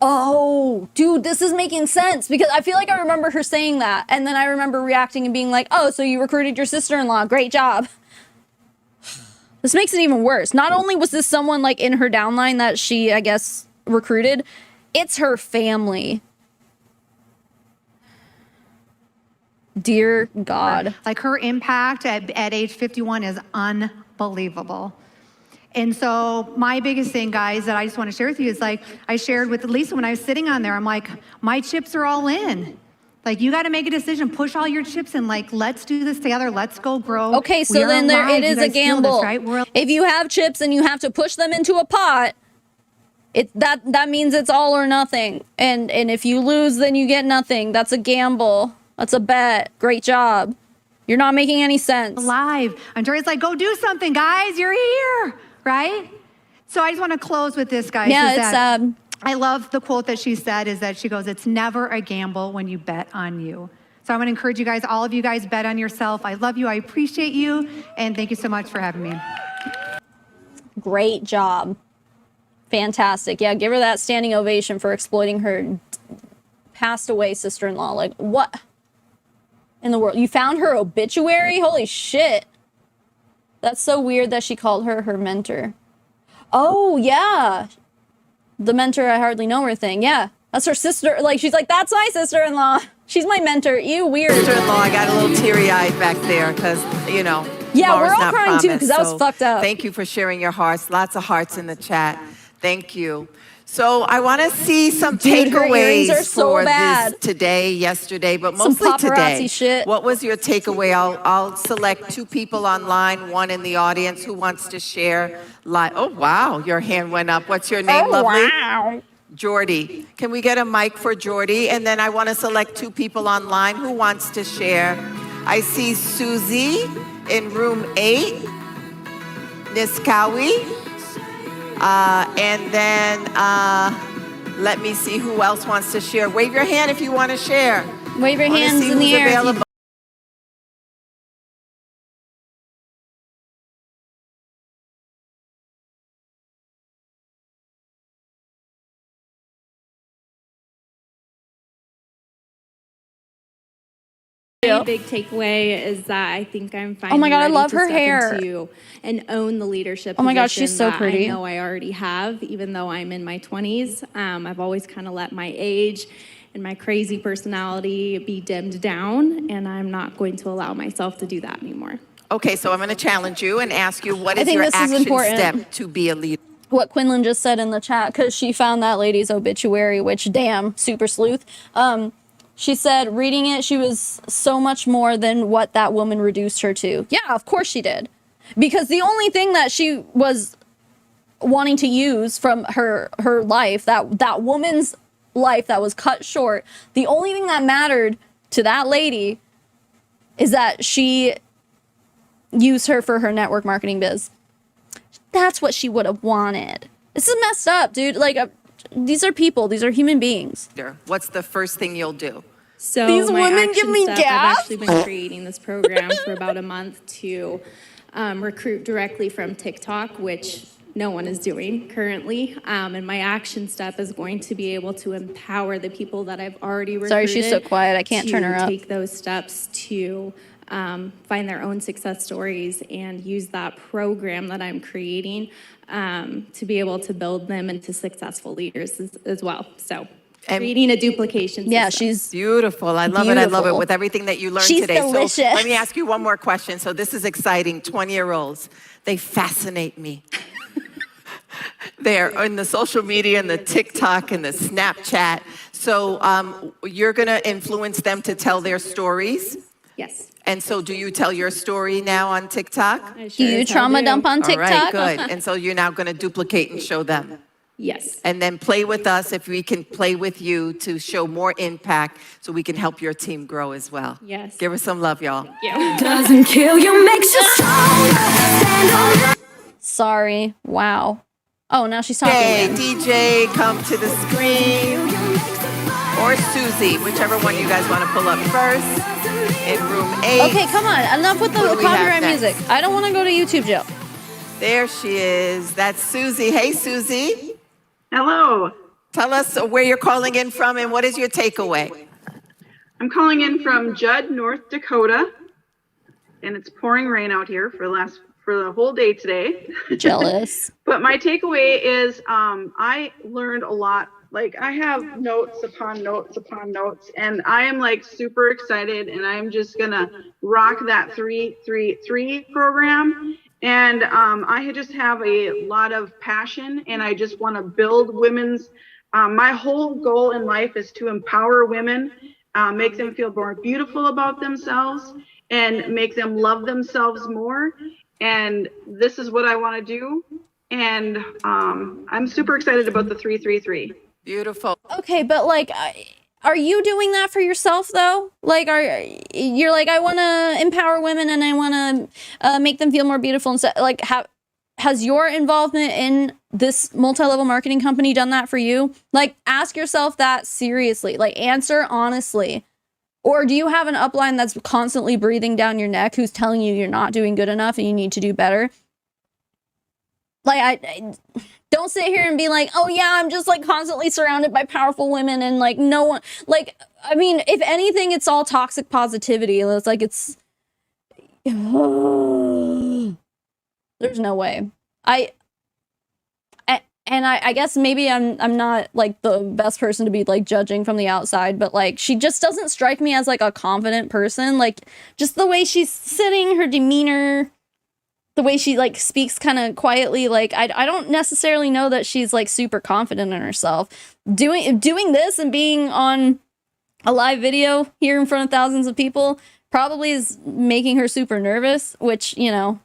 Oh, dude, this is making sense, because I feel like I remember her saying that, and then I remember reacting and being like, oh, so you recruited your sister-in-law. Great job. This makes it even worse. Not only was this someone, like, in her downline that she, I guess, recruited, it's her family. Dear God. Like, her impact at age 51 is unbelievable. And so my biggest thing, guys, that I just want to share with you is, like, I shared with Lisa when I was sitting on there, I'm like, my chips are all in. Like, you got to make a decision, push all your chips in, like, let's do this together, let's go grow. Okay, so then it is a gamble. This, right? If you have chips and you have to push them into a pot, that means it's all or nothing. And if you lose, then you get nothing. That's a gamble. That's a bet. Great job. You're not making any sense. Alive. Andrea's like, go do something, guys. You're here, right? So I just want to close with this, guys. Yeah, is it's that I love the quote that she said is that she goes, it's never a gamble when you bet on you. So I'm going to encourage you guys, all of you guys, bet on yourself. I love you. I appreciate you. And thank you so much for having me. Great job. Fantastic. Yeah, give her that standing ovation for exploiting her passed away sister-in-law. Like, what in the world? You found her obituary? Holy shit. That's so weird that she called her her mentor. Oh, yeah. The mentor I hardly know her thing. Yeah, that's her sister. Like, she's like, that's my sister-in-law. She's my mentor. Ew, weird. Sister-in-law, I got a little teary-eyed back there because, you know, yeah, we're all not crying too because that was so fucked up. Thank you for sharing your hearts. Lots of hearts in the chat. Thank you. So I want to see some takeaways for this today, yesterday, but mostly today. Shit. What was your takeaway? I'll select 2 people online, 1 in the audience who wants to share. Oh, wow, your hand went up. What's your name, lovely? Wow. Jordy. Can we get a mic for Jordy? And then I want to select 2 people online who wants to share. I see Susie in room 8, Niskawi. And then let me see who else wants to share. Wave your hand if you want to share. Wave your hands in the air. My big takeaway is that I think I'm finally oh my God, I ready love to her step hair. into and own the leadership Oh my God, she's position so that pretty. I know I already have, even though I'm in my 20s. I've always kind of let my age and my crazy personality be dimmed down, and I'm not going to allow myself to do that anymore. Okay, so I'm going to challenge you and ask you, what is think your this is action important. step to be a leader? What Quinlan just said in the chat, because she found that lady's obituary, which, damn, super sleuth. She said, reading it, she was so much more than what that woman reduced her to. Yeah, of course she did. Because the only thing that she was wanting to use from her life, that woman's life that was cut short, the only thing that mattered to that lady is that she used her for her network marketing biz. That's what she would have wanted. This is messed up, dude. Like, these are people. These are human beings. What's the first thing you'll do? So These my women give action me step, gas. I've actually been creating this program for about a month to recruit directly from TikTok, which no one is doing currently. And my action step is going to be able to empower the people that I've already recruited. Sorry, she's so quiet. I can't turn her up. Take those steps to find their own success stories and use that program that I'm creating to be able to build them into successful leaders as well. So creating a duplication system. Yeah, she's beautiful. I love it. I love it with everything that you learned She's today. delicious. So let me ask you one more question. So this is exciting. 20-year-olds, they fascinate me. They're in the social media and the TikTok and the Snapchat. So you're going to influence them to tell their stories? Yes. And so do you tell your story now on TikTok? Do you trauma dump on TikTok? All right, good. And so you're now going to duplicate and show them? Yes. And then play with us if we can play with you to show more impact so we can help your team grow as well. Yes. Give her some love, y'all. Yeah. Doesn't kill you, makes you stronger. Stand on. Sorry. Wow. Oh, now she's talking. Hey, again. DJ, come to the screen. Or Susie, whichever one you guys want to pull up first. In room 8. Okay, come on. Enough with the copyright music. I don't want to go to YouTube jail. There she is. That's Susie. Hey, Susie. Hello. Tell us where you're calling in from and what is your takeaway? I'm calling in from Judd, North Dakota, and it's pouring rain out here for the whole day today. Jealous. But my takeaway is I learned a lot. Like, I have notes upon notes upon notes, and I am like super excited, and I'm just gonna rock that 3-3-3 program. And I just have a lot of passion, and I just want to build women's. My whole goal in life is to empower women, make them feel more beautiful about themselves, and make them love themselves more. And this is what I want to do. And I'm super excited about the 3-3-3. Beautiful. Okay, but like, are you doing that for yourself though? Like, you're like, I want to empower women and I want to make them feel more beautiful and stuff. Like, has your involvement in this multi-level marketing company done that for you? Like, ask yourself that seriously. Like, answer honestly. Or do you have an upline that's constantly breathing down your neck who's telling you you're not doing good enough and you need to do better? Like, I don't sit here and be like, oh yeah, I'm just like constantly surrounded by powerful women and like no one, like, I mean, if anything, it's all toxic positivity. It's like, it's, there's no way. I guess maybe I'm not like the best person to be like judging from the outside, but like she just doesn't strike me as like a confident person. Like just the way she's sitting, her demeanor, the way she like speaks kind of quietly, like I don't necessarily know that she's like super confident in herself. Doing this and being on a live video here in front of thousands of people probably is making her super nervous, which, you know,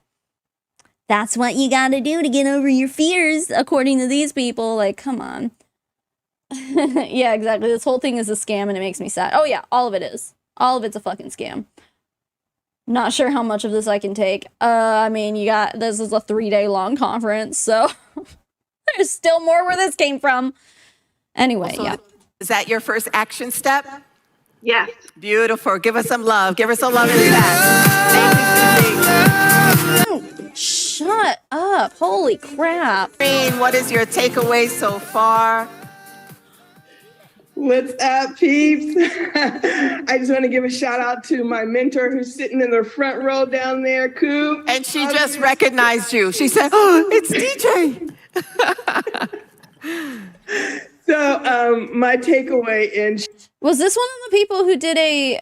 that's what you gotta do to get over your fears, according to these people. Like, come on. Yeah, exactly. This whole thing is a scam and it makes me sad. Oh yeah, all of it is. All of it's a fucking scam. Not sure how much of this I can take. I mean, this is a 3-day long conference, so there's still more where this came from. Anyway, So yeah. Is that your first action step? Yes. Beautiful. Give us some love. Give her some love in the chat. Thank you, Cindy. Shut up. Holy crap. What is your takeaway so far? What's up, peeps? I just want to give a shout out to my mentor who's sitting in the front row down there, Coop. And she just recognized you. She said, oh, it's DJ. So my takeaway was this one of the people who did a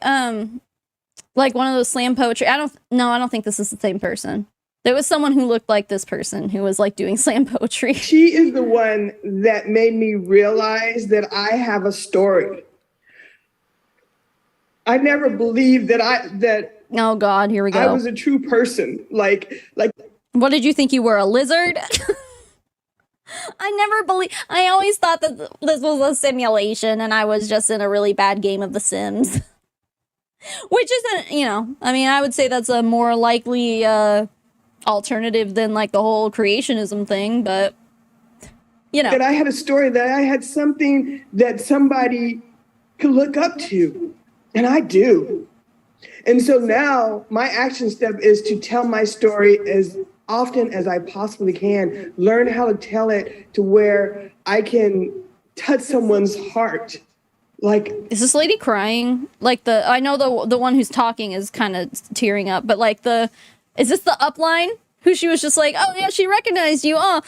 like one of those slam poetry? I don't think this is the same person. There was someone who looked like this person who was like doing slam poetry. She is the one that made me realize that I have a story. I never believed that oh God, here we go. I was a true person. Like what did you think you were, a lizard? I always thought that this was a simulation and I was just in a really bad game of The Sims. Which isn't, you know, I mean, I would say that's a more likely alternative than like the whole creationism thing, but you know. That I had a story, that I had something that somebody could look up to, and I do. And so now my action step is to tell my story as often as I possibly can, learn how to tell it to where I can touch someone's heart. Like, is this lady crying? Like I know the one who's talking is kind of tearing up, but like is this the upline who she was just like, oh yeah, she recognized you. Oh,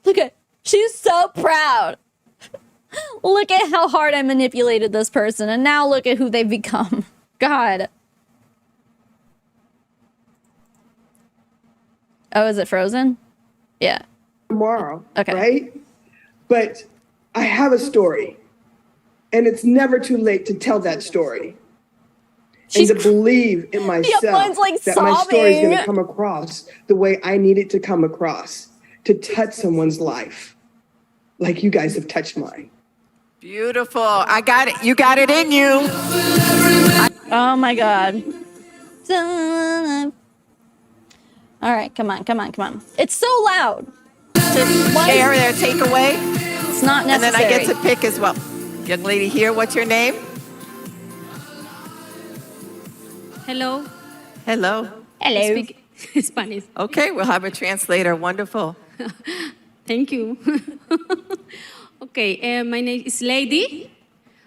look at, she's so proud. Look at how hard I manipulated this person, and now look at who they've become. God. Oh, is it frozen? Yeah. Tomorrow. Okay. Right? But I have a story, and it's never too late to tell that story. And to believe in myself like that my story is going to sobbing. come across the way I need it to come across, to touch someone's life like you guys have touched mine. Beautiful. I got it. You got it in you. Oh my God. All right, come on. It's so loud. Share their takeaway. It's not necessary. And then I get to pick as well. Young lady here, what's your name? Hello. Hello. Hello. Speak Spanish. Okay, we'll have a translator. Wonderful. Thank you. Okay, my name is Lady.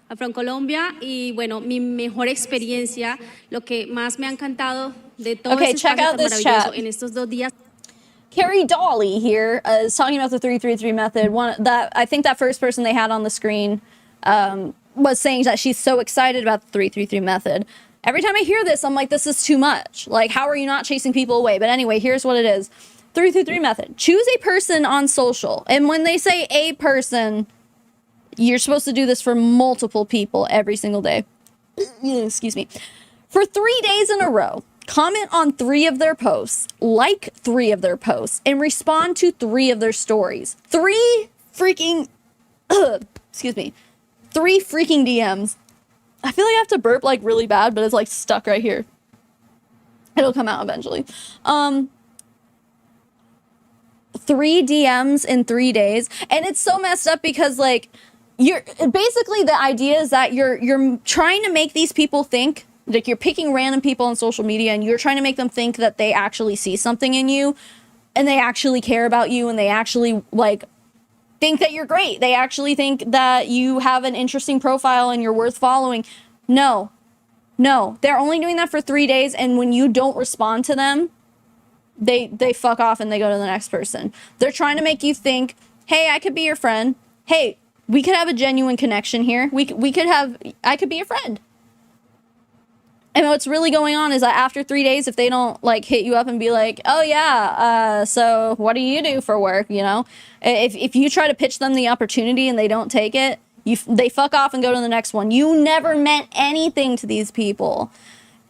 I'm from Colombia. Y bueno, mi mejor experiencia, lo que más me ha encantado de todo Okay, este check espacio out tan this maravilloso chat. en estos 2 días. Carrie Dolly here is talking about the 333 method. I think that first person they had on the screen was saying that she's so excited about the 333 method. Every time I hear this, I'm like, this is too much. Like, how are you not chasing people away? But anyway, here's what it is. 333 method. Choose a person on social. And when they say a person, you're supposed to do this for multiple people every single day. Excuse me. For 3 days in a row, comment on 3 of their posts, like 3 of their posts, and respond to 3 of their stories. 3 freaking, excuse me, 3 freaking DMs I feel like I have to burp like really bad, but it's like stuck right here. It'll come out eventually. 3 DMs in 3 days. And it's so messed up because like you're basically, the idea is that you're trying to make these people think, like you're picking random people on social media and you're trying to make them think that they actually see something in you and they actually care about you and they actually like think that you're great. They actually think that you have an interesting profile and you're worth following. No, they're only doing that for 3 days. And when you don't respond to them, they fuck off and they go to the next person. They're trying to make you think, hey, I could be your friend. Hey, we could have a genuine connection here. I could be your friend. And what's really going on is that after 3 days, if they don't like hit you up and be like, oh yeah, so what do you do for work? You know, if you try to pitch them the opportunity and they don't take it, they fuck off and go to the next one. You never meant anything to these people.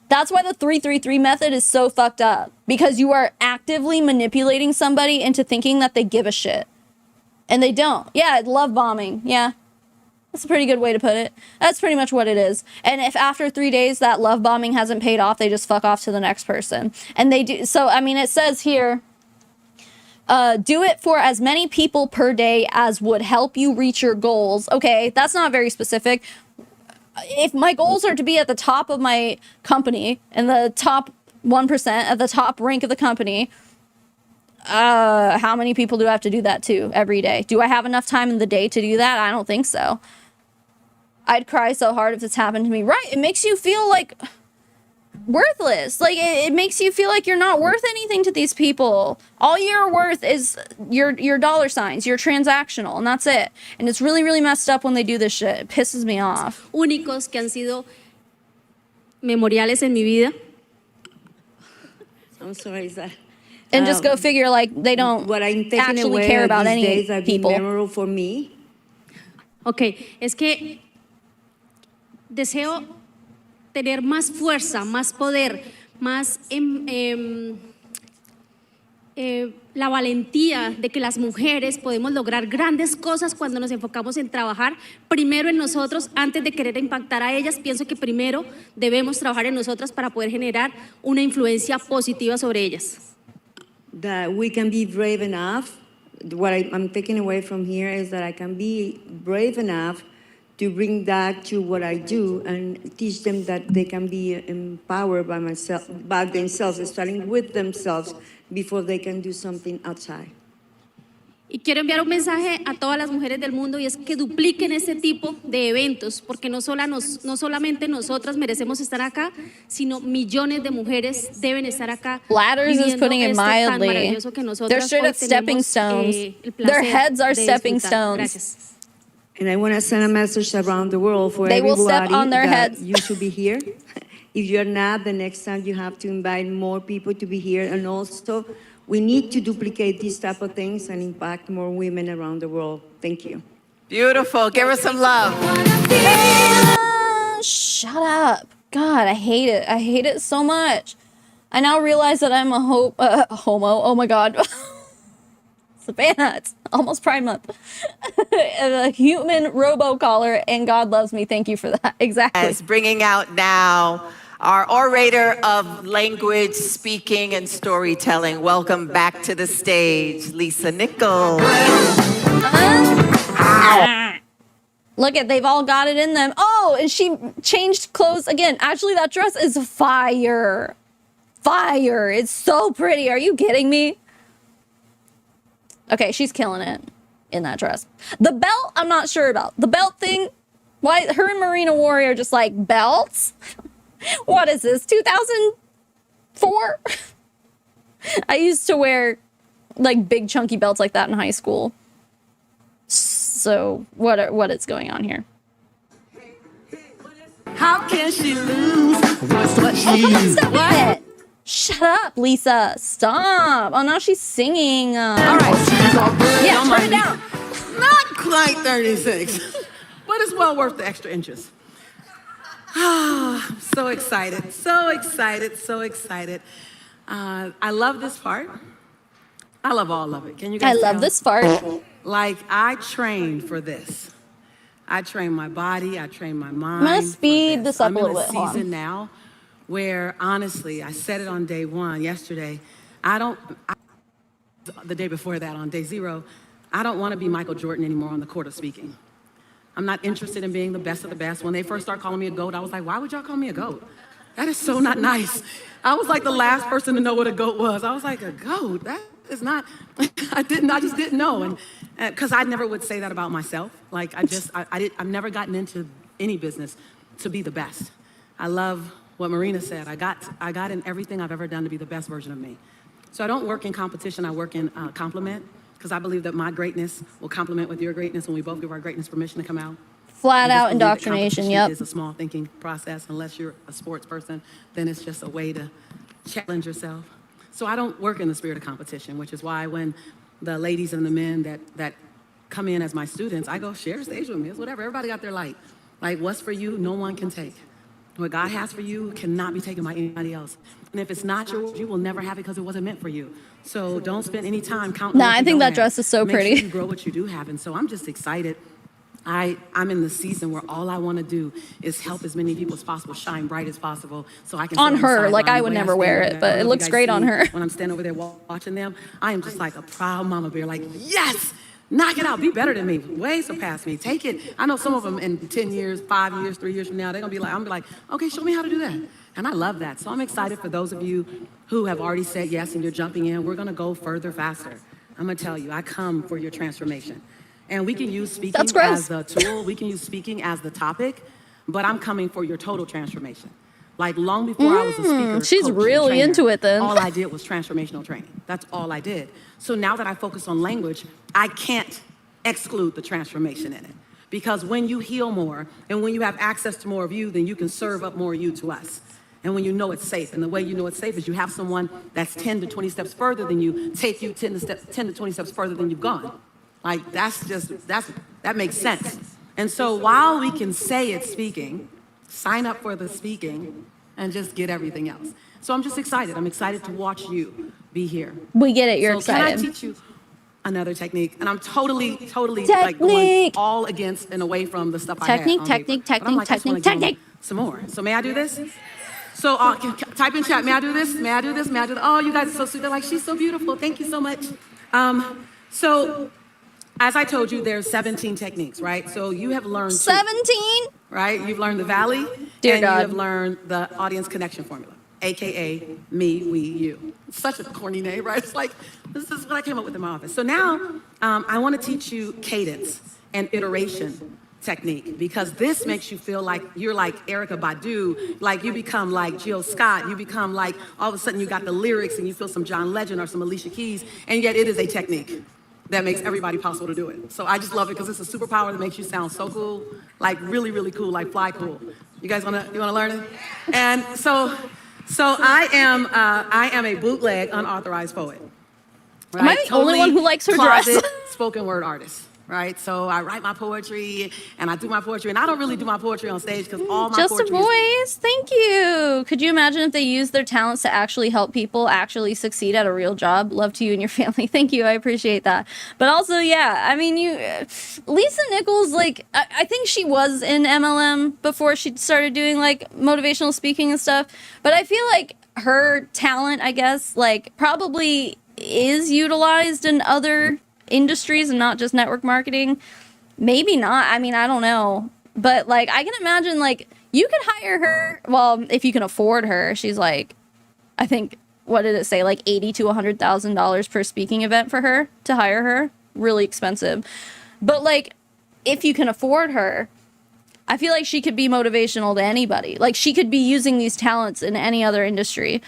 That's why the 333 method is so fucked up, because you are actively manipulating somebody into thinking that they give a shit. And they don't. Yeah, love bombing. Yeah. That's a pretty good way to put it. That's pretty much what it is. And if after 3 days that love bombing hasn't paid off, they just fuck off to the next person. And they do. So, I mean, it says here, do it for as many people per day as would help you reach your goals. Okay, that's not very specific. If my goals are to be at the top of my company and the top 1% at the top rank of the company, how many people do I have to do that to every day? Do I have enough time in the day to do that? I don't think so. I'd cry so hard if this happened to me. Right, it makes you feel like worthless. Like it makes you feel like you're not worth anything to these people. All you're worth is your dollar signs, you're transactional, and that's it. And it's really, really messed up when they do this shit. It pisses me off. Únicos que han sido memoriales en mi vida. I'm sorry, is that? And just go figure, like, they don't actually care about any people. Memorable for me. Ok, es que deseo tener más fuerza, más poder, más la valentía de que las mujeres podemos lograr grandes cosas cuando nos enfocamos en trabajar primero en nosotros antes de querer impactar a ellas. Pienso que primero debemos trabajar en nosotras para poder generar una influencia positiva sobre ellas. That we can be brave enough. What I'm taking away from here is that I can be brave enough to bring that to what I do and teach them that they can be empowered by themselves, starting with themselves before they can do something outside. Y quiero enviar un mensaje a todas las mujeres del mundo, y es que dupliquen este tipo de eventos, porque no solamente nosotras merecemos estar acá, sino millones de mujeres deben estar acá. Ladders is putting it mildly. They're straight up stepping stones. Their heads are stepping stones. Gracias. And I want to send a message around the world for everybody will step on their that heads. You should be here. If you're not, the next time you have to invite more people to be here. And also, we need to duplicate these type of things and impact more women around the world. Thank you. Beautiful. Give her some love. Shut up. God, I hate it. I hate it so much. I now realize that I'm a homo. Oh my God. Savannah, it's almost Pride Month. A human robo-caller, and God loves me. Thank you for that. Exactly. Yes, bringing out now our orator of language, speaking, and storytelling. Welcome back to the stage, Lisa Nichols. Look at, they've all got it in them. Oh, and she changed clothes again. Actually, that dress is fire. Fire. It's so pretty. Are you kidding me? Okay, she's killing it in that dress. The belt, I'm not sure about. The belt thing, why her and Marina Warrior are just like, belts? What is this, 2004? I used to wear like big chunky belts like that in high school. So what is going on here? How can she lose? What stop it. Shut up, Lisa. Stop. Oh, now she's singing. All right. Yeah, turn it down. Not quite 36, but it's well worth the extra inches. I'm so excited, so excited, so excited. I love this part. I love all of it. Can you guys I love tell? this part. Like, I trained for this. I train my body, I train my mind. I'm gonna speed this up I'm a little in bit. a Hold on. season now where honestly, I said it on day one yesterday, the day before that on day 0, I don't want to be Michael Jordan anymore on the court of speaking. I'm not interested in being the best of the best. When they first started calling me a GOAT, I was like, why would y'all call me a GOAT? That is so not nice. I was like the last person to know what a GOAT was. I was like, a GOAT? That is not, I just didn't know. And because I never would say that about myself. Like I've never gotten into any business to be the best. I love what Marina said. I got in everything I've ever done to be the best version of me. So I don't work in competition, I work in compliment, because I believe that my greatness will complement with your greatness when we both give our greatness permission to come out. Flat out indoctrination, yep. It's a small thinking process. Unless you're a sports person, then it's just a way to challenge yourself. So I don't work in the spirit of competition, which is why when the ladies and the men that come in as my students, I go, share the stage with me. It's whatever. Everybody got their light. Like, what's for you, no one can take. What God has for you cannot be taken by anybody else. And if it's not yours, you will never have it because it wasn't meant for you. So don't spend any time counting. Nah, I think that dress is so pretty. Make sure you grow what you do have. And so I'm just excited. I'm in the season where all I want to do is help as many people as possible shine bright as possible, so I can. On her, like I would never wear it, but it looks great on her. When I'm standing over there watching them, I am just like a proud mama bear. Like, yes, knock it out, be better than me, way surpass me, take it. I know some of them in 10 years, 5 years, 3 years from now, they're gonna be like, I'm gonna be like, okay, show me how to do that. And I love that. So I'm excited for those of you who have already said yes and you're jumping in. We're gonna go further, faster. I'm gonna tell you, I come for your transformation. And we can use speaking as the tool, we can use speaking as the topic, but I'm coming for your total transformation. Like long before I was a speaker, she's really into it then. All I did was transformational training. That's all I did. So now that I focus on language, I can't exclude the transformation in it. Because when you heal more and when you have access to more of you, then you can serve up more of you to us. And when you know it's safe, and the way you know it's safe is you have someone that's 10 to 20 steps further than you, take you 10 to 20 steps further than you've gone. Like, that makes sense. And so while we can say it's speaking, sign up for the speaking and just get everything else. So I'm just excited. I'm excited to watch you be here. We get it, you're excited. Can I teach you another technique? And I'm totally like going all against and away from the stuff I had. Technique. Some more. So may I do this? So type in chat, may I do this? May I do this? May I do that? Oh, you guys are so sweet. They're like, she's so beautiful. Thank you so much. So as I told you, there's 17 techniques, right? So you have learned 17, right? You've learned the valley, Dear and God. you have learned the audience connection formula, AKA me, we, you. It's such a corny name, right? It's like, this is what I came up with in my office. So now I want to teach you cadence and iteration technique, because this makes you feel like you're like Erykah Badu, like you become like Jill Scott, you become like all of a sudden you got the lyrics and you feel some John Legend or some Alicia Keys, and yet it is a technique that makes everybody possible to do it. So I just love it because it's a superpower that makes you sound so cool, like really, really cool, like fly cool. You guys wanna learn it? And so I am a bootleg unauthorized poet. Right? Am I the only one who likes her dress? Spoken word artist. Right, so I write my poetry and I do my poetry, and I don't really do my poetry on stage because all my just poetry a voice. Thank you. Could you imagine if they used their talents to actually help people actually succeed at a real job? Love to you and your family. Thank you. I appreciate that. But also, yeah, I mean, Lisa Nichols, like, I think she was in MLM before she started doing like motivational speaking and stuff. But I feel like her talent, I guess, like probably is utilized in other industries and not just network marketing. Maybe not. I mean, I don't know. But like, I can imagine like you could hire her. Well, if you can afford her, she's like, I think, what did it say? Like $80,000 to $100,000 per speaking event for her to hire her. Really expensive. But like, if you can afford her, I feel like she could be motivational to anybody. Like she could be using these talents in any other industry.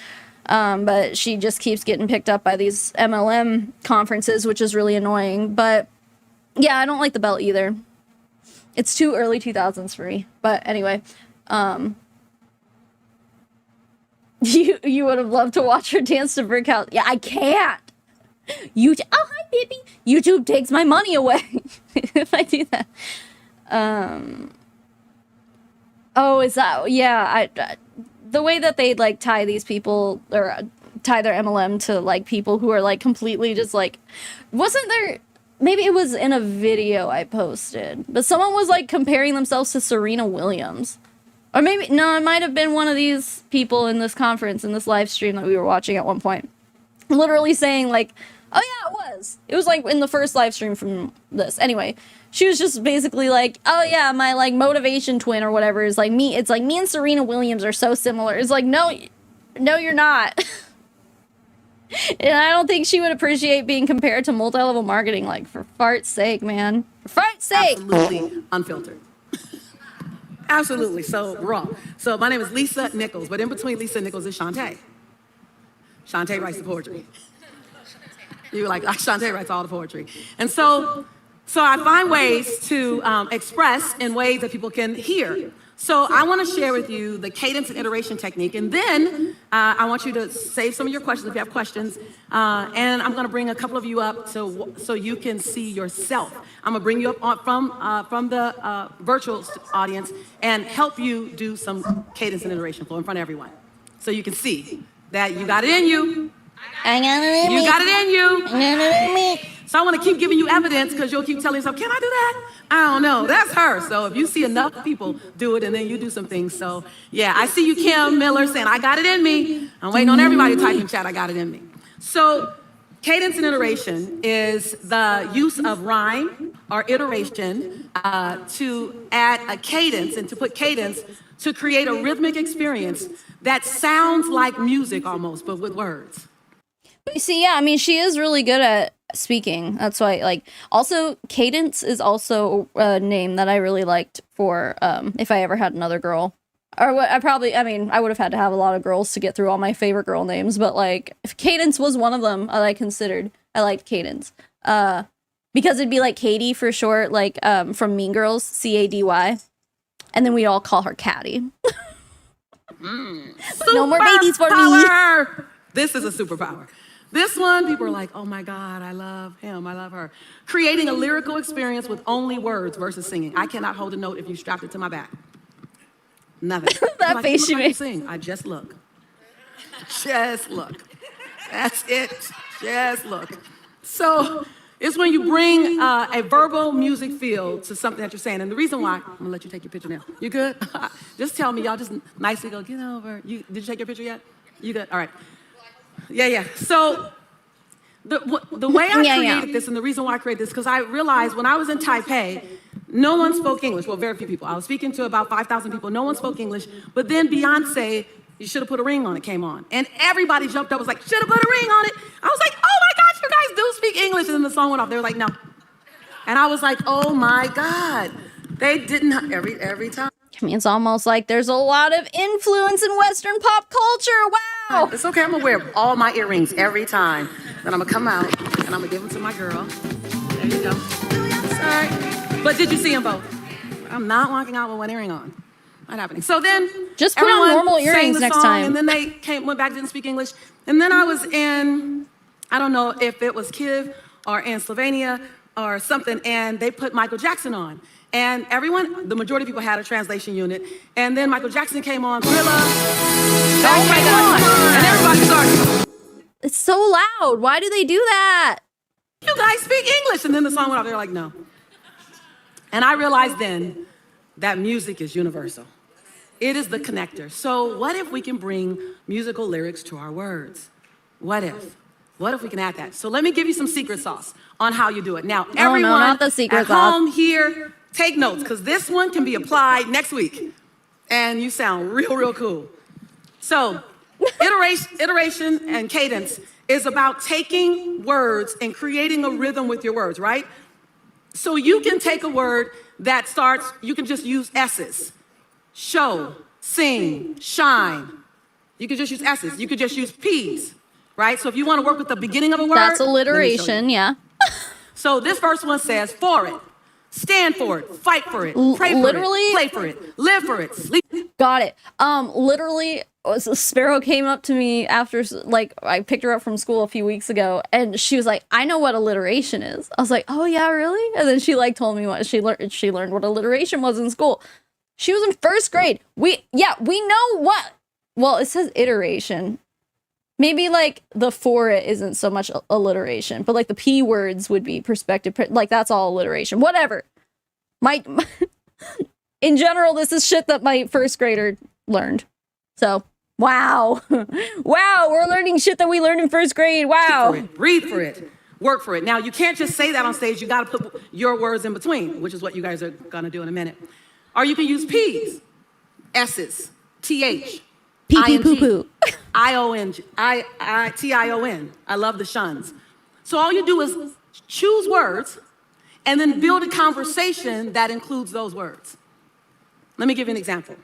But she just keeps getting picked up by these MLM conferences, which is really annoying. But yeah, I don't like the belt either. It's too early 2000s for me. But anyway, you would have loved to watch her dance to Brick House. Yeah, I can't. Oh, hi, baby. YouTube takes my money away if I do that. Oh, is that? Yeah, the way that they like tie these people or tie their MLM to like people who are like completely just like, wasn't there maybe it was in a video I posted, but someone was like comparing themselves to Serena Williams. Or maybe, no, it might have been one of these people in this conference, in this live stream that we were watching at one point. Literally saying like, oh yeah, it was. It was like in the first live stream from this. Anyway, she was just basically like, oh yeah, my like motivation twin or whatever is like me. It's like me and Serena Williams are so similar. It's like, no, you're not. And I don't think she would appreciate being compared to multi-level marketing. Like, for fart's sake, man. For fart's sake. Absolutely unfiltered. Absolutely. So raw. So my name is Lisa Nichols, but in between Lisa Nichols is Shantae. Shantae writes the poetry. You were like, Shantae writes all the poetry. And so I find ways to express in ways that people can hear. So I want to share with you the cadence and iteration technique, and then I want you to save some of your questions if you have questions, and I'm going to bring a couple of you up so you can see yourself. I'm going to bring you up from the virtual audience and help you do some cadence and iteration flow in front of everyone, so you can see that you got it in you. I got it in me. You got it in you. I got it in me. So I want to keep giving you evidence because you'll keep telling yourself, can I do that? I don't know. That's her. So if you see enough people do it and then you do some things. So yeah, I see you, Kim Miller, saying, I got it in me. I'm waiting on everybody to type in chat, I got it in me. So cadence and iteration is the use of rhyme or iteration to add a cadence and to put cadence to create a rhythmic experience that sounds like music almost, but with words. You see, yeah, I mean, she is really good at speaking. That's why, like, also, cadence is also a name that I really liked for if I ever had another girl. Or what I would have had to have a lot of girls to get through all my favorite girl names, but, like, if Cadence was one of them that I considered, I liked Cadence. Because it'd be like Katie for short, like, from Mean Girls, C-A-D-Y. And then we all call her Caddy. No more babies for me. This is a superpower. This one, people are like, oh my God, I love him, I love her. Creating a lyrical experience with only words versus singing. I cannot hold a note if you strapped it to my back. Nothing. That face you made. Sing. I just look. Just look. That's it. Just look. So it's when you bring a verbal music feel to something that you're saying. And the reason why, I'm gonna let you take your picture now. You good? Just tell me, y'all just nicely go, get over. Did you take your picture yet? You good? All right. Yeah. So the way I created this and the reason why I created this, because I realized when I was in Taipei, no one spoke English. Well, very few people. I was speaking to about 5,000 people. No one spoke English. But then Beyonce, You Should Have Put a Ring on It came on. And everybody jumped up, was like, should have put a ring on it. I was like, oh my gosh, you guys do speak English. And then the song went off. They were like, no. And I was like, oh my God. They didn't every time. I mean, it's almost like there's a lot of influence in Western pop culture. Wow. It's okay. I'm going to wear all my earrings every time. Then I'm going to come out and I'm going to give them to my girl. There you go. Sorry. But did you see them both? I'm not walking out with one earring on. Not happening. So then just put on normal earrings next time. And then they went back, didn't speak English. And then I was in, I don't know if it was Kiev or in Slovenia or something, and they put Michael Jackson on. And everyone, the majority of people had a translation unit. And then Michael Jackson came on, Thriller. Oh my God. And everybody started. It's so loud. Why do they do that? You guys speak English. And then the song went off. They're like, no. And I realized then that music is universal. It is the connector. So what if we can bring musical lyrics to our words? What if? What if we can add that? So let me give you some secret sauce on how you do it. Now, everyone not the secret at sauce. home here, take notes, because this one can be applied next week. And you sound real cool. So iteration and cadence is about taking words and creating a rhythm with your words, right? So you can take a word that starts, you can just use S's. Show, sing, shine. You could just use S's. You could just use P's, right? So if you want to work with the beginning of a word. That's alliteration, yeah. So this first one says, for it, stand for it, fight for it, pray for it, play for it, live for it, sleep. Got it. Literally, Sparrow came up to me after, like, I picked her up from school a few weeks ago, and she was like, I know what alliteration is. I was like, oh yeah, really? And then she like told me what she learned what alliteration was in school. She was in first grade. We know what, well, it says iteration. Maybe like the for it isn't so much alliteration, but like the P words would be perspective. Like that's all alliteration. Whatever. In general, this is shit that my first grader learned. So, wow. Wow, we're learning shit that we learned in first grade. Wow. For it, breathe for it, work for it. Now, you can't just say that on stage. You got to put your words in between, which is what you guys are going to do in a minute. Or you can use P's, S's, TH, Pee poo poo. ION, TION. I love the shuns. So all you do is choose words and then build a conversation that includes those words. Let me give you an example.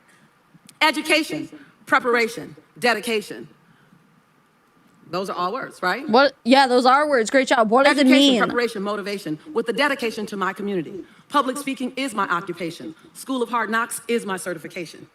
Education, preparation, dedication. Those are all words, right? What? Yeah, those are words. Great job. What does it Education, mean? preparation, motivation, with the dedication to my community. Public speaking is my occupation. School of Hard Knocks is my certification.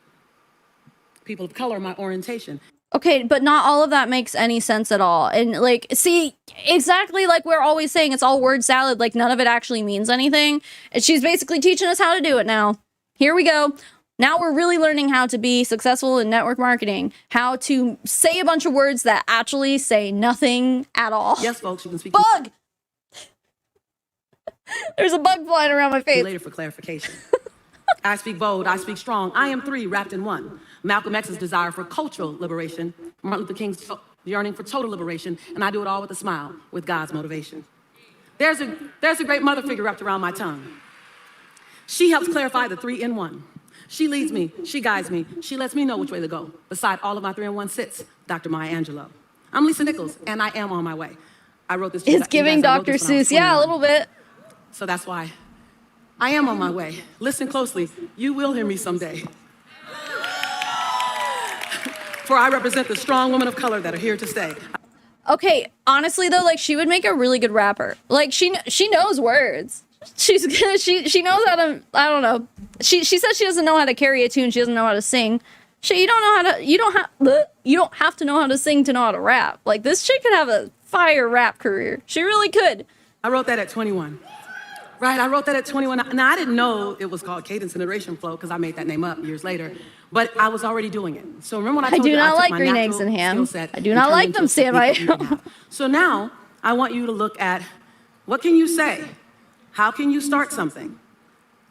People of color, my orientation. Okay, but not all of that makes any sense at all. And like, see, exactly like we're always saying, it's all word salad. Like none of it actually means anything. And she's basically teaching us how to do it now. Here we go. Now we're really learning how to be successful in network marketing, how to say a bunch of words that actually say nothing at all. Yes, folks, you can speak. Bug! There's a bug flying around my face. Later for clarification. I speak bold, I speak strong. I am three wrapped in one. Malcolm X's desire for cultural liberation, Martin Luther King's yearning for total liberation, and I do it all with a smile, with God's motivation. There's a great mother figure wrapped around my tongue. She helps clarify the 3 in 1. She leads me, she guides me, she lets me know which way to go. Beside all of my 3 in 1 sits Dr. Maya Angelou. I'm Lisa Nichols, and I am on my way. I wrote this. It's giving Dr. Seuss, yeah, a little bit. So that's why I am on my way. Listen closely, you will hear me someday. For I represent the strong women of color that are here to stay. Okay, honestly though, like she would make a really good rapper. Like she knows words. She knows how to, I don't know. She says she doesn't know how to carry a tune. She doesn't know how to sing. You don't have to know how to sing to know how to rap. Like this chick could have a fire rap career. She really could. I wrote that at 21. Right, I wrote that at 21. Now, I didn't know it was called cadence and iteration flow because I made that name up years later, but I was already doing it. So remember when I told you I took like my green natural eggs and ham. skill set I do not like them, Sam. So now I want you to look at what can you say? How can you start something?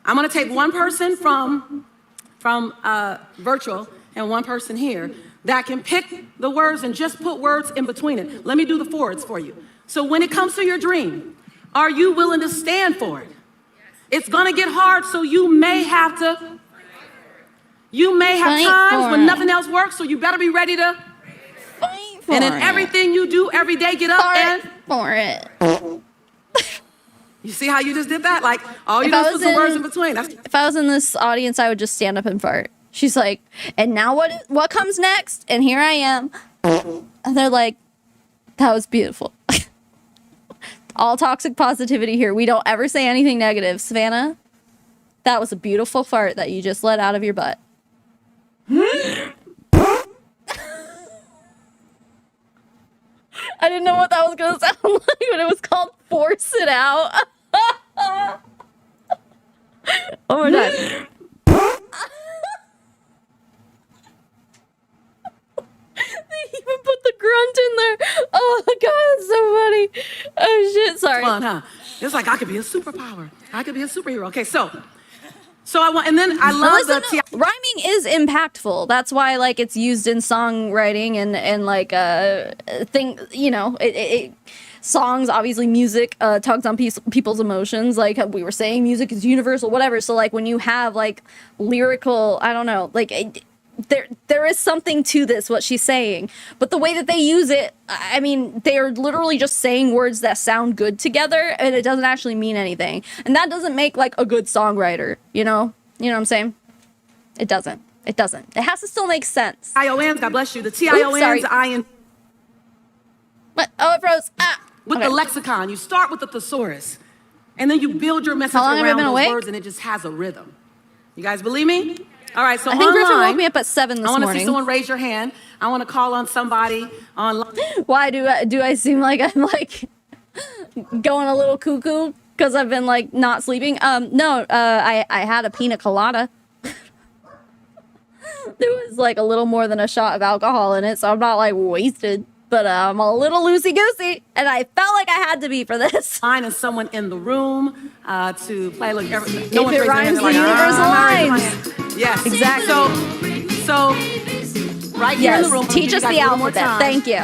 I'm going to take one person from virtual and one person here that can pick the words and just put words in between it. Let me do the forwards for you. So when it comes to your dream, are you willing to stand for it? It's gonna get hard, so you may have to. You may have times when nothing else works, so you better be ready to fight for it. And in everything you do every day, get up and for it. You see how you just did that? Like all you do is put some words in between. If I was in this audience, I would just stand up and fart. She's like, and now what comes next? And here I am. And they're like, that was beautiful. All toxic positivity here. We don't ever say anything negative. Savannah, that was a beautiful fart that you just let out of your butt. I didn't know what that was going to sound like, but it was called Force It Out. One more time. They even put the grunt in there. Oh god, it's so funny. Oh shit, sorry. Fun, huh? It's like I could be a superpower. I could be a superhero. Okay, so I want, and then I love rhyming is impactful. That's why like it's used in songwriting and like thing. You know, songs, obviously music tugs on people's emotions. Like we were saying, music is universal, whatever. So like when you have like lyrical, I don't know, like. There is something to this, what she's saying, but the way that they use it, I mean, they are literally just saying words that sound good together, and it doesn't actually mean anything, and that doesn't make like a good songwriter, you know what I'm saying? It doesn't. It has to still make sense. IONs, God bless you. The TIONs, What? Oh, it froze. With the lexicon, you start with the thesaurus, and then you build your message around those words, and it just has a rhythm. You guys believe me? All right, so I think Griffin online, woke me up at 7 this morning. I want to see someone raise your hand. I want to call on somebody online. Why do I seem like I'm like going a little cuckoo because I've been like not sleeping? No, I had a pina colada. There was like a little more than a shot of alcohol in it, so I'm not like wasted. but I'm a little loosey-goosey, and I felt like I had to be for this. Mine is someone in the room to play. Look, no If one's it raising their rhymes, hand. the Like, universe I'm not aligns. Yes, Exactly. So right here in Yes, the room. teach us the alphabet. Thank you.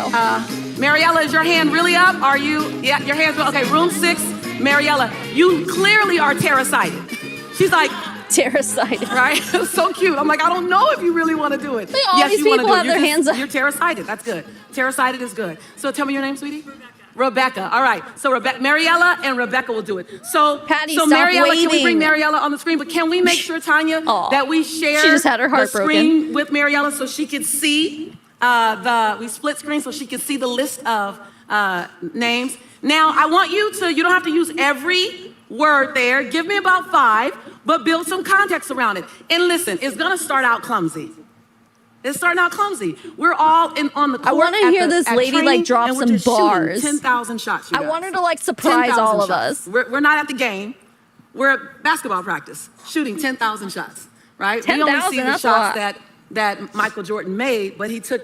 Mariella, is your hand really up? Are you? Yeah, your hand's up. Okay, room 6. Mariella, you clearly are terror-sighted. She's like, terror-sighted. Right? So cute. I'm like, I don't know if you really want to do it. All Yes, these you want to people do it. have their hands up. You're terror-sighted. That's good. Terror-sighted is good. So tell me your name, sweetie. Rebecca. All right. So Mariella and Rebecca will do it. So, Patty, so stop Mariella, can we waving. bring Mariella on the screen? But can we make sure, Tanya, that we share She just had her heart the broken. screen with Mariella so she can see we split screen so she can see the list of names. Now, I want you don't have to use every word there. Give me about 5, but build some context around it. And listen, it's gonna start out clumsy. It's starting out clumsy. We're all on the court. I want to hear this lady training, like drop and we're some just shooting bars. 10,000 shots. You I guys. want her to like surprise 10,000 all of shots. us. We're not at the game. We're at basketball practice, shooting 10,000 shots. Right? We only 10,000, see the that's a shots lot. that Michael Jordan made, but he took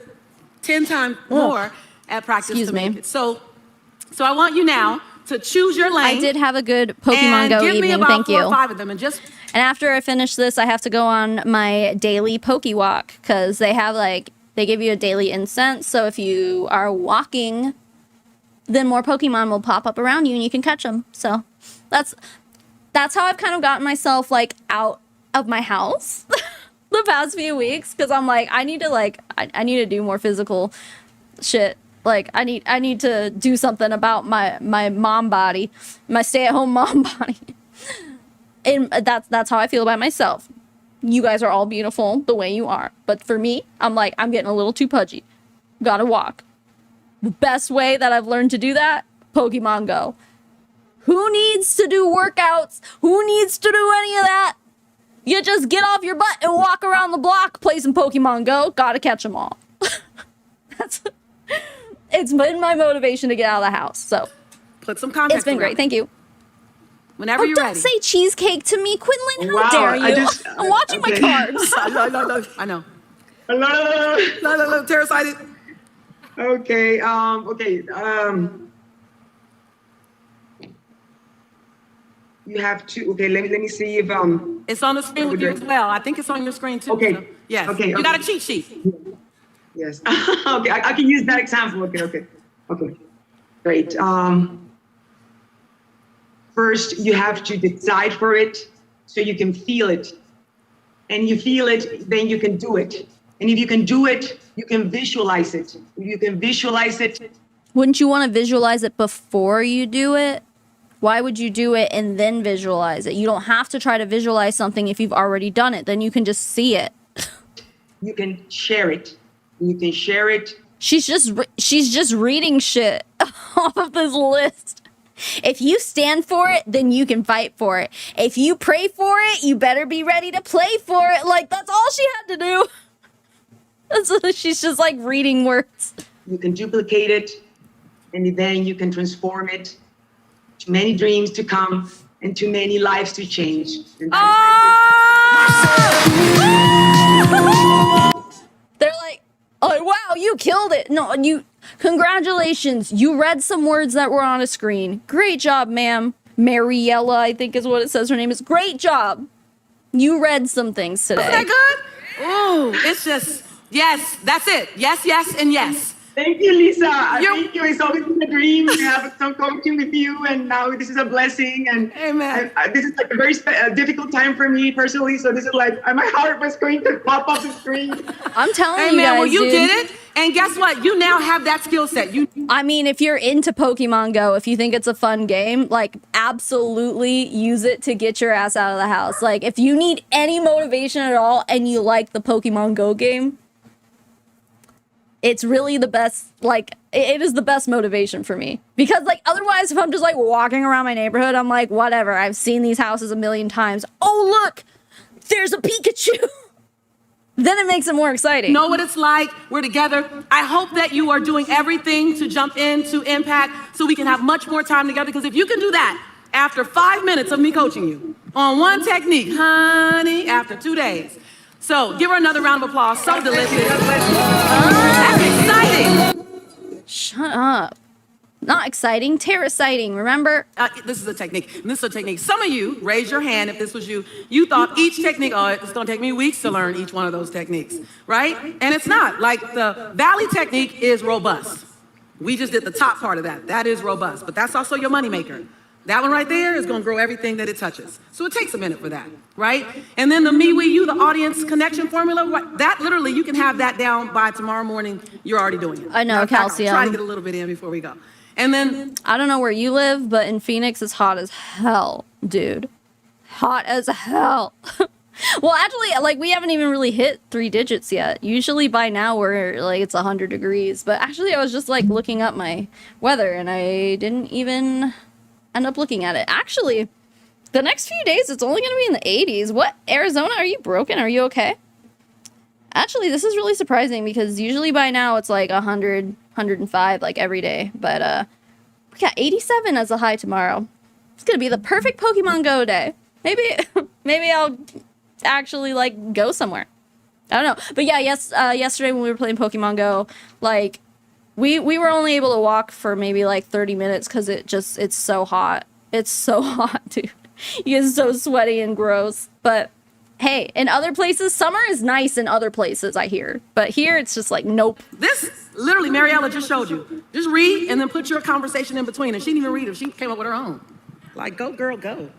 10 times more at practice Excuse to me. make it. So I want you now to choose your lane. I did have a good Pokemon and Go give me evening. about Thank 4 you. or 5 of them, and just. And after I finish this, I have to go on my daily Poke Walk because they have they give you a daily incense. So if you are walking, then more Pokemon will pop up around you and you can catch them. So that's how I've kind of gotten myself out of my house the past few weeks because I'm like, I need to do more physical shit. Like I need to do something about my mom body, my stay-at-home mom body. And that's how I feel about myself. You guys are all beautiful the way you are. But for me, I'm getting a little too pudgy. Gotta walk. The best way that I've learned to do that, Pokemon Go. Who needs to do workouts? Who needs to do any of that? You just get off your butt and walk around the block, play some Pokemon Go. Gotta catch them all. It's been my motivation to get out of the house. So Put some context it's been around great. it. Thank you. Whenever you're don't ready. say cheesecake to me, Quinlan. How Wow, dare you? I just- I'm watching my okay. cards. I know. Hello. No, terror-sighted. Okay. You have to. Okay. Let me see if It's on the screen with you as well. I think it's on your screen too. Okay. So, yes. Okay, You okay. got a cheat sheet. Yes. Okay. I can use that example. Okay. Great. First, you have to decide for it so you can feel it. And you feel it, then you can do it. And if you can do it, you can visualize it. If you can visualize it. Wouldn't you want to visualize it before you do it? Why would you do it and then visualize it? You don't have to try to visualize something if you've already done it. Then you can just see it. You can share it. You can share it. She's just reading shit off of this list. If you stand for it, then you can fight for it. If you pray for it, you better be ready to play for it. That's all she had to do. She's just reading words. You can duplicate it, and then you can transform it to many dreams to come and to many lives to change. And They're like, oh, wow, you killed it. No, congratulations. You read some words that were on a screen. Great job, ma'am. Mariella, I think is what it says her name is. Great job. You read some things today. Isn't that good? Ooh, it's just, yes, that's it. Yes, and yes. Thank you, Lisa. Thank you. It's always been a dream to have some coaching with you, and now this is a blessing. And amen. This is a very difficult time for me personally. So this is my heart was going to pop off the screen. I'm telling you Amen. guys, Well, you dude. did it, and guess what? You now have that skill set. I mean, if you're into Pokemon Go, if you think it's a fun game, absolutely use it to get your ass out of the house. If you need any motivation at all and you like the Pokemon Go game, it's really the best, it is the best motivation for me. Because, otherwise, if I'm just, walking around my neighborhood, I'm like, whatever, I've seen these houses a million times. Oh, look, there's a Pikachu. Then it makes it more exciting. Know what it's like. We're together. I hope that you are doing everything to jump into Impact so we can have much more time together. Because if you can do that after 5 minutes of me coaching you on one technique, honey, after 2 days. So give her another round of applause. So delicious. That's exciting. Shut up. Not exciting, terror-citing, remember? This is a technique. This is a technique. Some of you, raise your hand if this was you. You thought each technique, oh, it's gonna take me weeks to learn each one of those techniques, right? And it's not. Like the Valley technique is robust. We just did the top part of that. That is robust, but that's also your moneymaker. That one right there is gonna grow everything that it touches. So it takes a minute for that, right? And then the me, we, you, the audience connection formula, that literally, you can have that down by tomorrow morning. You're already doing it. I know, calcium. Try to get a little bit in before we go. And then, I don't know where you live, but in Phoenix, it's hot as hell, dude. Hot as hell. Well, actually, like, we haven't even really hit 3 digits yet. Usually by now, we're, like, it's 100 degrees. But actually, I was just, like, looking up my weather, and I didn't even end up looking at it. Actually, the next few days, it's only going to be in the 80s. What? Arizona, are you broken? Are you okay? Actually, this is really surprising, because usually by now, it's, like, 100, 105, like, every day. But, we got 87 as a high tomorrow. It's going to be the perfect Pokemon Go day. Maybe I'll actually, like, go somewhere. I don't know. But yeah, yesterday when we were playing Pokemon Go, like, we were only able to walk for maybe, like, 30 minutes because it's so hot. It's so hot, dude. You get so sweaty and gross. But hey, in other places, summer is nice in other places, I hear. But here, it's just like, nope. this, literally, Mariella just showed you. Just read and then put your conversation in between. And she didn't even read it. She came up with her own. Like, go, girl, go.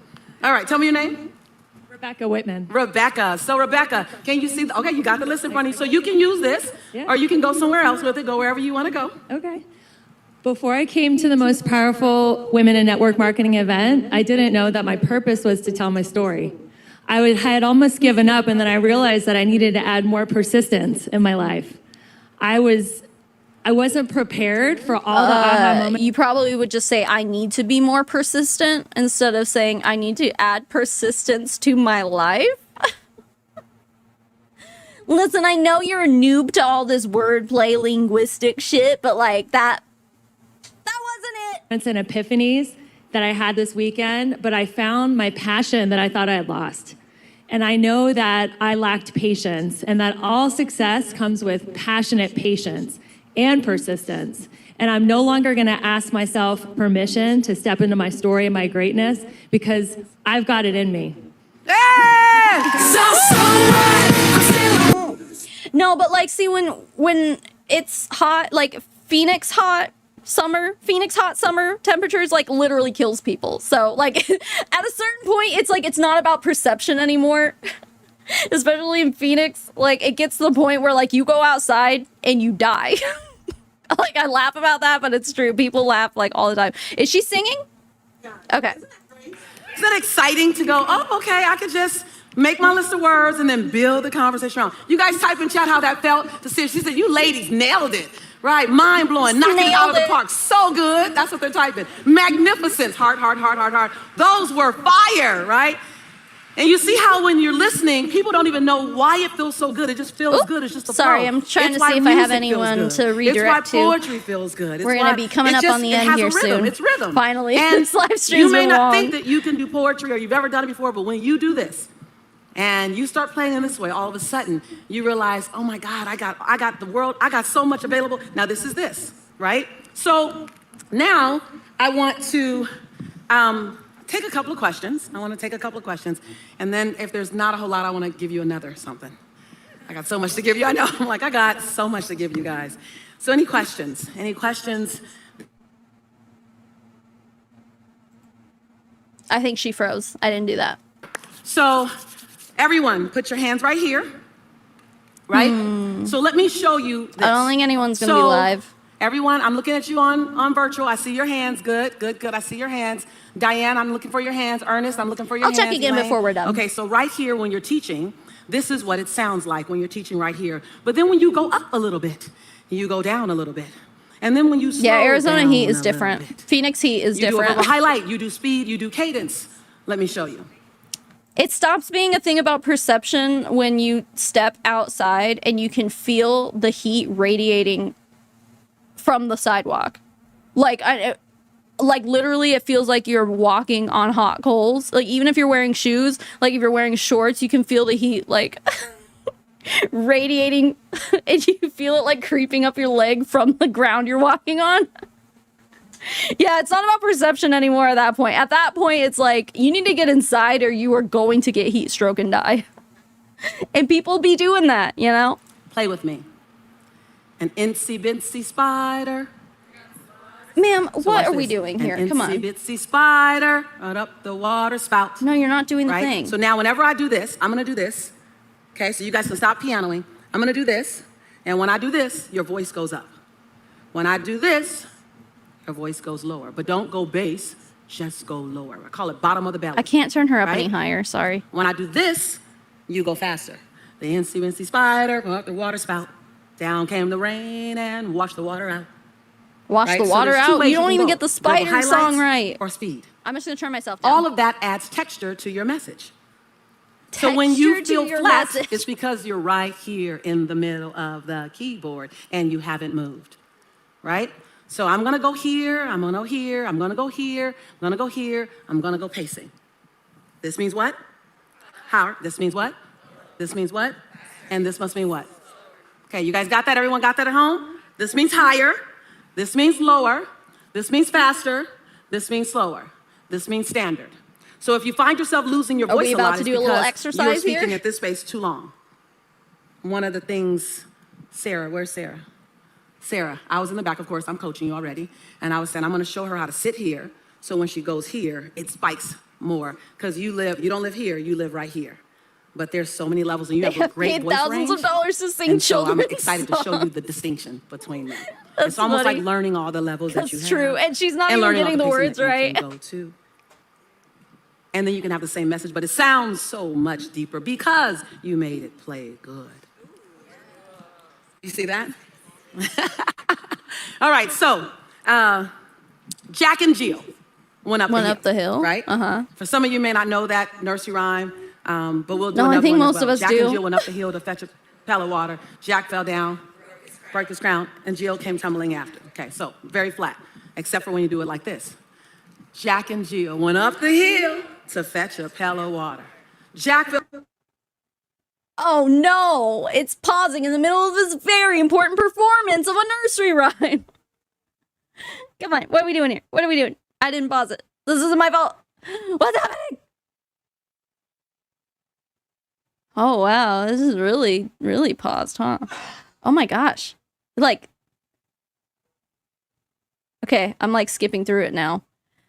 All right, tell me your name. Rebecca Whitman. Rebecca. So Rebecca, can you see, okay, you got the list in front of you. So you can use this, or you can go somewhere else with it, go wherever you want to go. Okay. Before I came to the most powerful women in network marketing event, I didn't know that my purpose was to tell my story. I had almost given up, and then I realized that I needed to add more persistence in my life. I wasn't prepared for all the aha moments. You probably would just say, I need to be more persistent, instead of saying, I need to add persistence to my life. Listen, I know you're a noob to all this wordplay linguistic shit, but like that wasn't it. It's an epiphanies that I had this weekend, but I found my passion that I thought I had lost. And I know that I lacked patience, and that all success comes with passionate patience and persistence. And I'm no longer gonna ask myself permission to step into my story and my greatness, because I've got it in me. No, but like, see, when it's hot, like Phoenix hot summer temperatures, like, literally kills people. So like, at a certain point, it's like, it's not about perception anymore. Especially in Phoenix, like, it gets to the point where, like, you go outside and you die. Like, I laugh about that, but it's true. People laugh, like, all the time. Is she singing? Yeah. Okay. Isn't that exciting to go, oh, okay, I could just make my list of words and then build the conversation around. You guys type in chat how that felt to see. She said, you ladies nailed it. Right, mind blowing, knocking it out of the park. So good. That's what they're typing. Magnificent. Heart. Those were fire, right? And you see how when you're listening, people don't even know why it feels so good. It just feels good. It's just a Sorry, flow. I'm trying It's to why see if I have music anyone feels to good. redirect It's to. why poetry feels good. We're going to be coming up on the end here soon. It's rhythm. Finally, And this live stream's you may been not long. think that you can do poetry or you've ever done it before, but when you do this, and you start playing in this way, all of a sudden you realize, oh my God, I got the world, I got so much available. Now this is this, right? So now I want to take a couple of questions. And then if there's not a whole lot, I want to give you another something. I got so much to give you. I know, I'm like, I got so much to give you guys. So any questions? I think she froze. I didn't do that. So everyone, put your hands right here, right? So let me show you this. I don't think anyone's going to be live. Everyone, I'm looking at you on virtual. I see your hands. Good. I see your hands. Diane, I'm looking for your hands. Ernest, I'm looking for your hands. I'll check again Elaine. before we're done. Okay, so right here when you're teaching, this is what it sounds like when you're teaching right here. But then when you go up a little bit, you go down a little bit. And then when you slow Arizona down heat is a different. little bit. Phoenix heat is different. You do a highlight, you do speed, you do cadence. Let me show you. It stops being a thing about perception when you step outside and you can feel the heat radiating from the sidewalk. Like literally it feels like you're walking on hot coals. Like even if you're wearing shoes, like if you're wearing shorts, you can feel the heat like radiating and you feel it like creeping up your leg from the ground you're walking on. Yeah, it's not about perception anymore at that point. At that point, it's like, you need to get inside or you are going to get heat stroke and die. And people be doing that, you know? Play with me. An incy bitsy spider. Ma'am, So what watch are we this. doing here? An Come on. incy bitsy spider right up the water spout. No, you're not doing the Right? thing. So now whenever I do this, I'm gonna do this. Okay, so you guys can stop pianoing. I'm gonna do this. And when I do this, your voice goes up. When I do this, your voice goes lower. But don't go bass, just go lower. I call it bottom of the belly. I can't turn her up right? any higher, sorry. When I do this, you go faster. The incy wincy spider, go up the water spout. Down came the rain and washed the water out. Wash Right? the So water there's two out? ways You don't can even go. get the Go spider highlights song right. Or speed. I'm just gonna turn myself down. All of that adds texture to your message. So when you Texture to feel your flat, message. it's because you're right here in the middle of the keyboard and you haven't moved, right? So I'm gonna go here, I'm gonna go here, I'm gonna go here, I'm gonna go here, I'm gonna go pacing. This means what? How? This means what? This means what? And this must mean what? Okay, you guys got that? Everyone got that at home? This means higher, this means lower, this means faster, this means slower, this means standard. So if you find yourself losing your Are we voice a about lot, to it's do a little because exercise you're speaking here? at this space too long. One of the things, Sarah, where's Sarah? Sarah, I was in the back, of course, I'm coaching you already, and I was saying I'm gonna show her how to sit here, so when she goes here, it spikes more, because you don't live here, you live right here. But there's so many levels, and you They have a have great paid voice thousands range. of dollars to sing And so I'm children's excited to show you songs. the distinction between them. That's It's almost funny. like learning all the levels that you That's have. true, and she's not even learning all getting the pacing words that you right. can go to. And then you can have the same message, but it sounds so much deeper because you made it play good. You see that? All right, so Jack and Jill went up the hill, right? For some of you may not know that nursery rhyme, but we'll do No, I another think one as most well. of us Jack do. and Jill went up the hill to fetch a pail of water. Jack fell down, broke his crown, and Jill came tumbling after. Okay, so very flat, except for when you do it like this. Jack and Jill went up the hill to fetch a pail of water. Jack fell. Oh no! It's pausing in the middle of this very important performance of a nursery rhyme. Come on, what are we doing here? What are we doing? I didn't pause it. This isn't my fault. What's happening? Oh wow, this is really, really paused, huh? Oh my gosh. Like, okay, I'm like skipping through it now.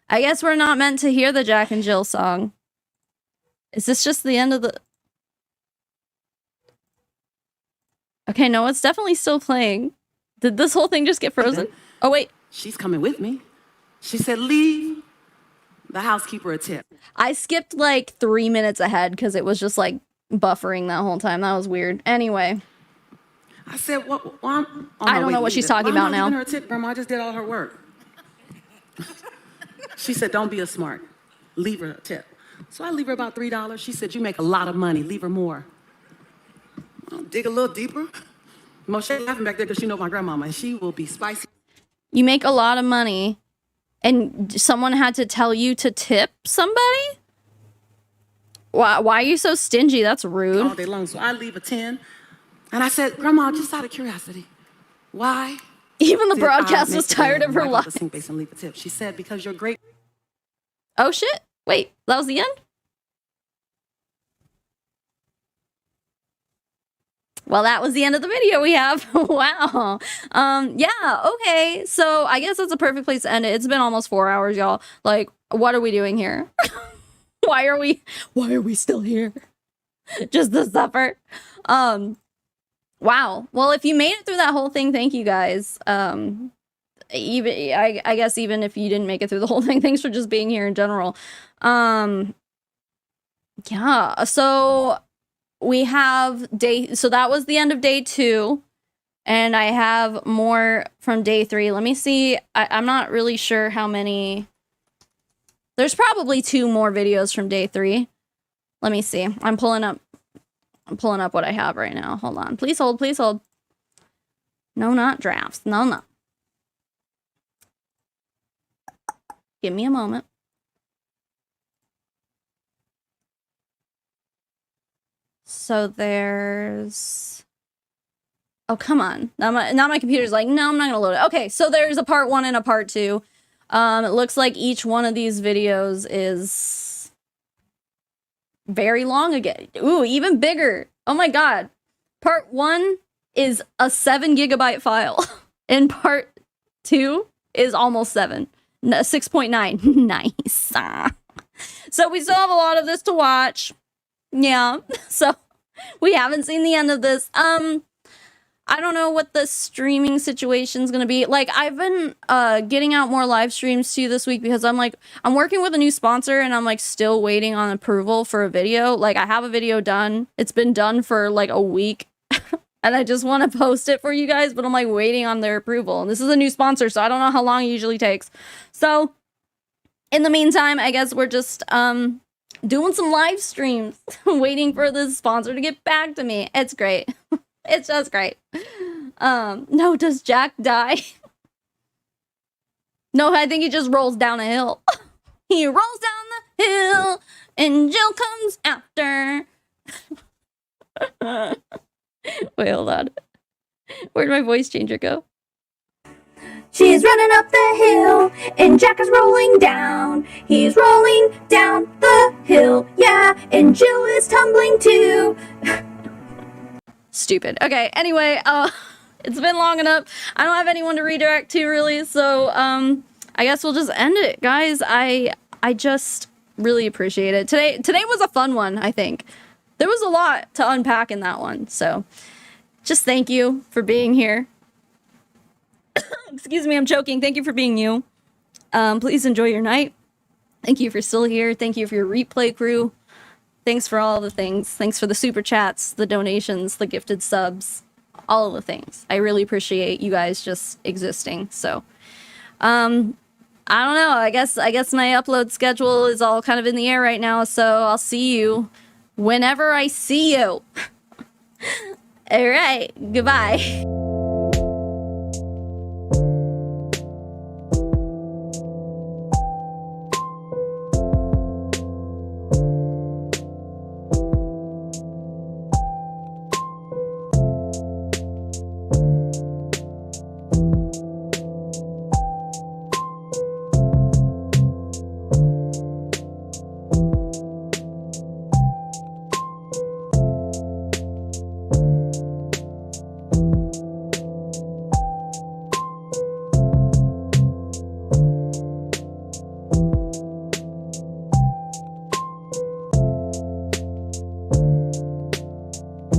I guess we're not meant to hear the Jack and Jill song. Is this just the end of the... Okay, no, it's definitely still playing. Did this whole thing just get frozen? Oh, wait. She's coming with me. She said, leave the housekeeper a tip. I skipped like 3 minutes ahead because it was just like buffering that whole time. That was weird. Anyway. I said, well, I don't know what she's talking about now. Why am I giving her a tip, Grandma? I just did all her work. She said, don't be a smart. Leave her a tip. So I leave her about $3. She said, you make a lot of money. Leave her more. I'll dig a little deeper. Moshe laughing back there because she knows my grandmama, and she will be spicy. You make a lot of money, and someone had to tell you to tip somebody? Why are you so stingy? That's rude. All day long. So I leave a 10. And I said, Grandma, just out of curiosity, why? Even the did I broadcast make was tired of her wipe out life. the sink base and leave a tip? She said, because you're great. Oh shit. Wait, that was the end? Well, that was the end of the video we have. Wow. Yeah, okay. So I guess that's a perfect place to end it. It's been almost 4 hours, y'all. Like, what are we doing here? Why are we still here? Just to suffer. Wow. Well, if you made it through that whole thing, thank you guys. I guess even if you didn't make it through the whole thing, thanks for just being here in general. Yeah, so we have so that was the end of day 2, and I have more from day 3. Let me see. I'm not really sure how many. There's probably 2 more videos from day 3. Let me see. I'm pulling up what I have right now. Hold on. Please hold, please hold. No, not drafts. No. Give me a moment. So there's... Oh, come on. Now my computer's like, no, I'm not gonna load it. Okay, so there's a part 1 and a part 2. It looks like each one of these videos is very long again. Ooh, even bigger. Oh my god. Part 1 is a 7 gigabyte file. And part 2 is almost 7. 6.9. Nice. So we still have a lot of this to watch. Yeah. So we haven't seen the end of this. I don't know what the streaming situation's gonna be. Like, I've been getting out more live streams too this week because I'm working with a new sponsor and I'm like still waiting on approval for a video. Like, I have a video done. It's been done for like a week and I just want to post it for you guys, but I'm like waiting on their approval. And this is a new sponsor, so I don't know how long it usually takes. So in the meantime, I guess we're just doing some live streams, waiting for this sponsor to get back to me. It's great. It's just great. No, does Jack die? No, I think he just rolls down a hill. He rolls down the hill, and Jill comes after. Wait, hold on. Where'd my voice changer go? She's running up the hill, and Jack is rolling down. He's rolling down the hill, yeah, and Jill is tumbling too. Stupid. Okay, anyway, it's been long enough. I don't have anyone to redirect to, really, so, I guess we'll just end it, guys. I just really appreciate it. Today was a fun one, I think. There was a lot to unpack in that one, so just thank you for being here. Excuse me, I'm choking. Thank you for being you. Please enjoy your night. Thank you for still here. Thank you for your replay crew. Thanks for all the things. Thanks for the super chats, the donations, the gifted subs, all of the things. I really appreciate you guys just existing. So, I don't know. I guess my upload schedule is all kind of in the air right now. So I'll see you whenever I see you. All right. Goodbye.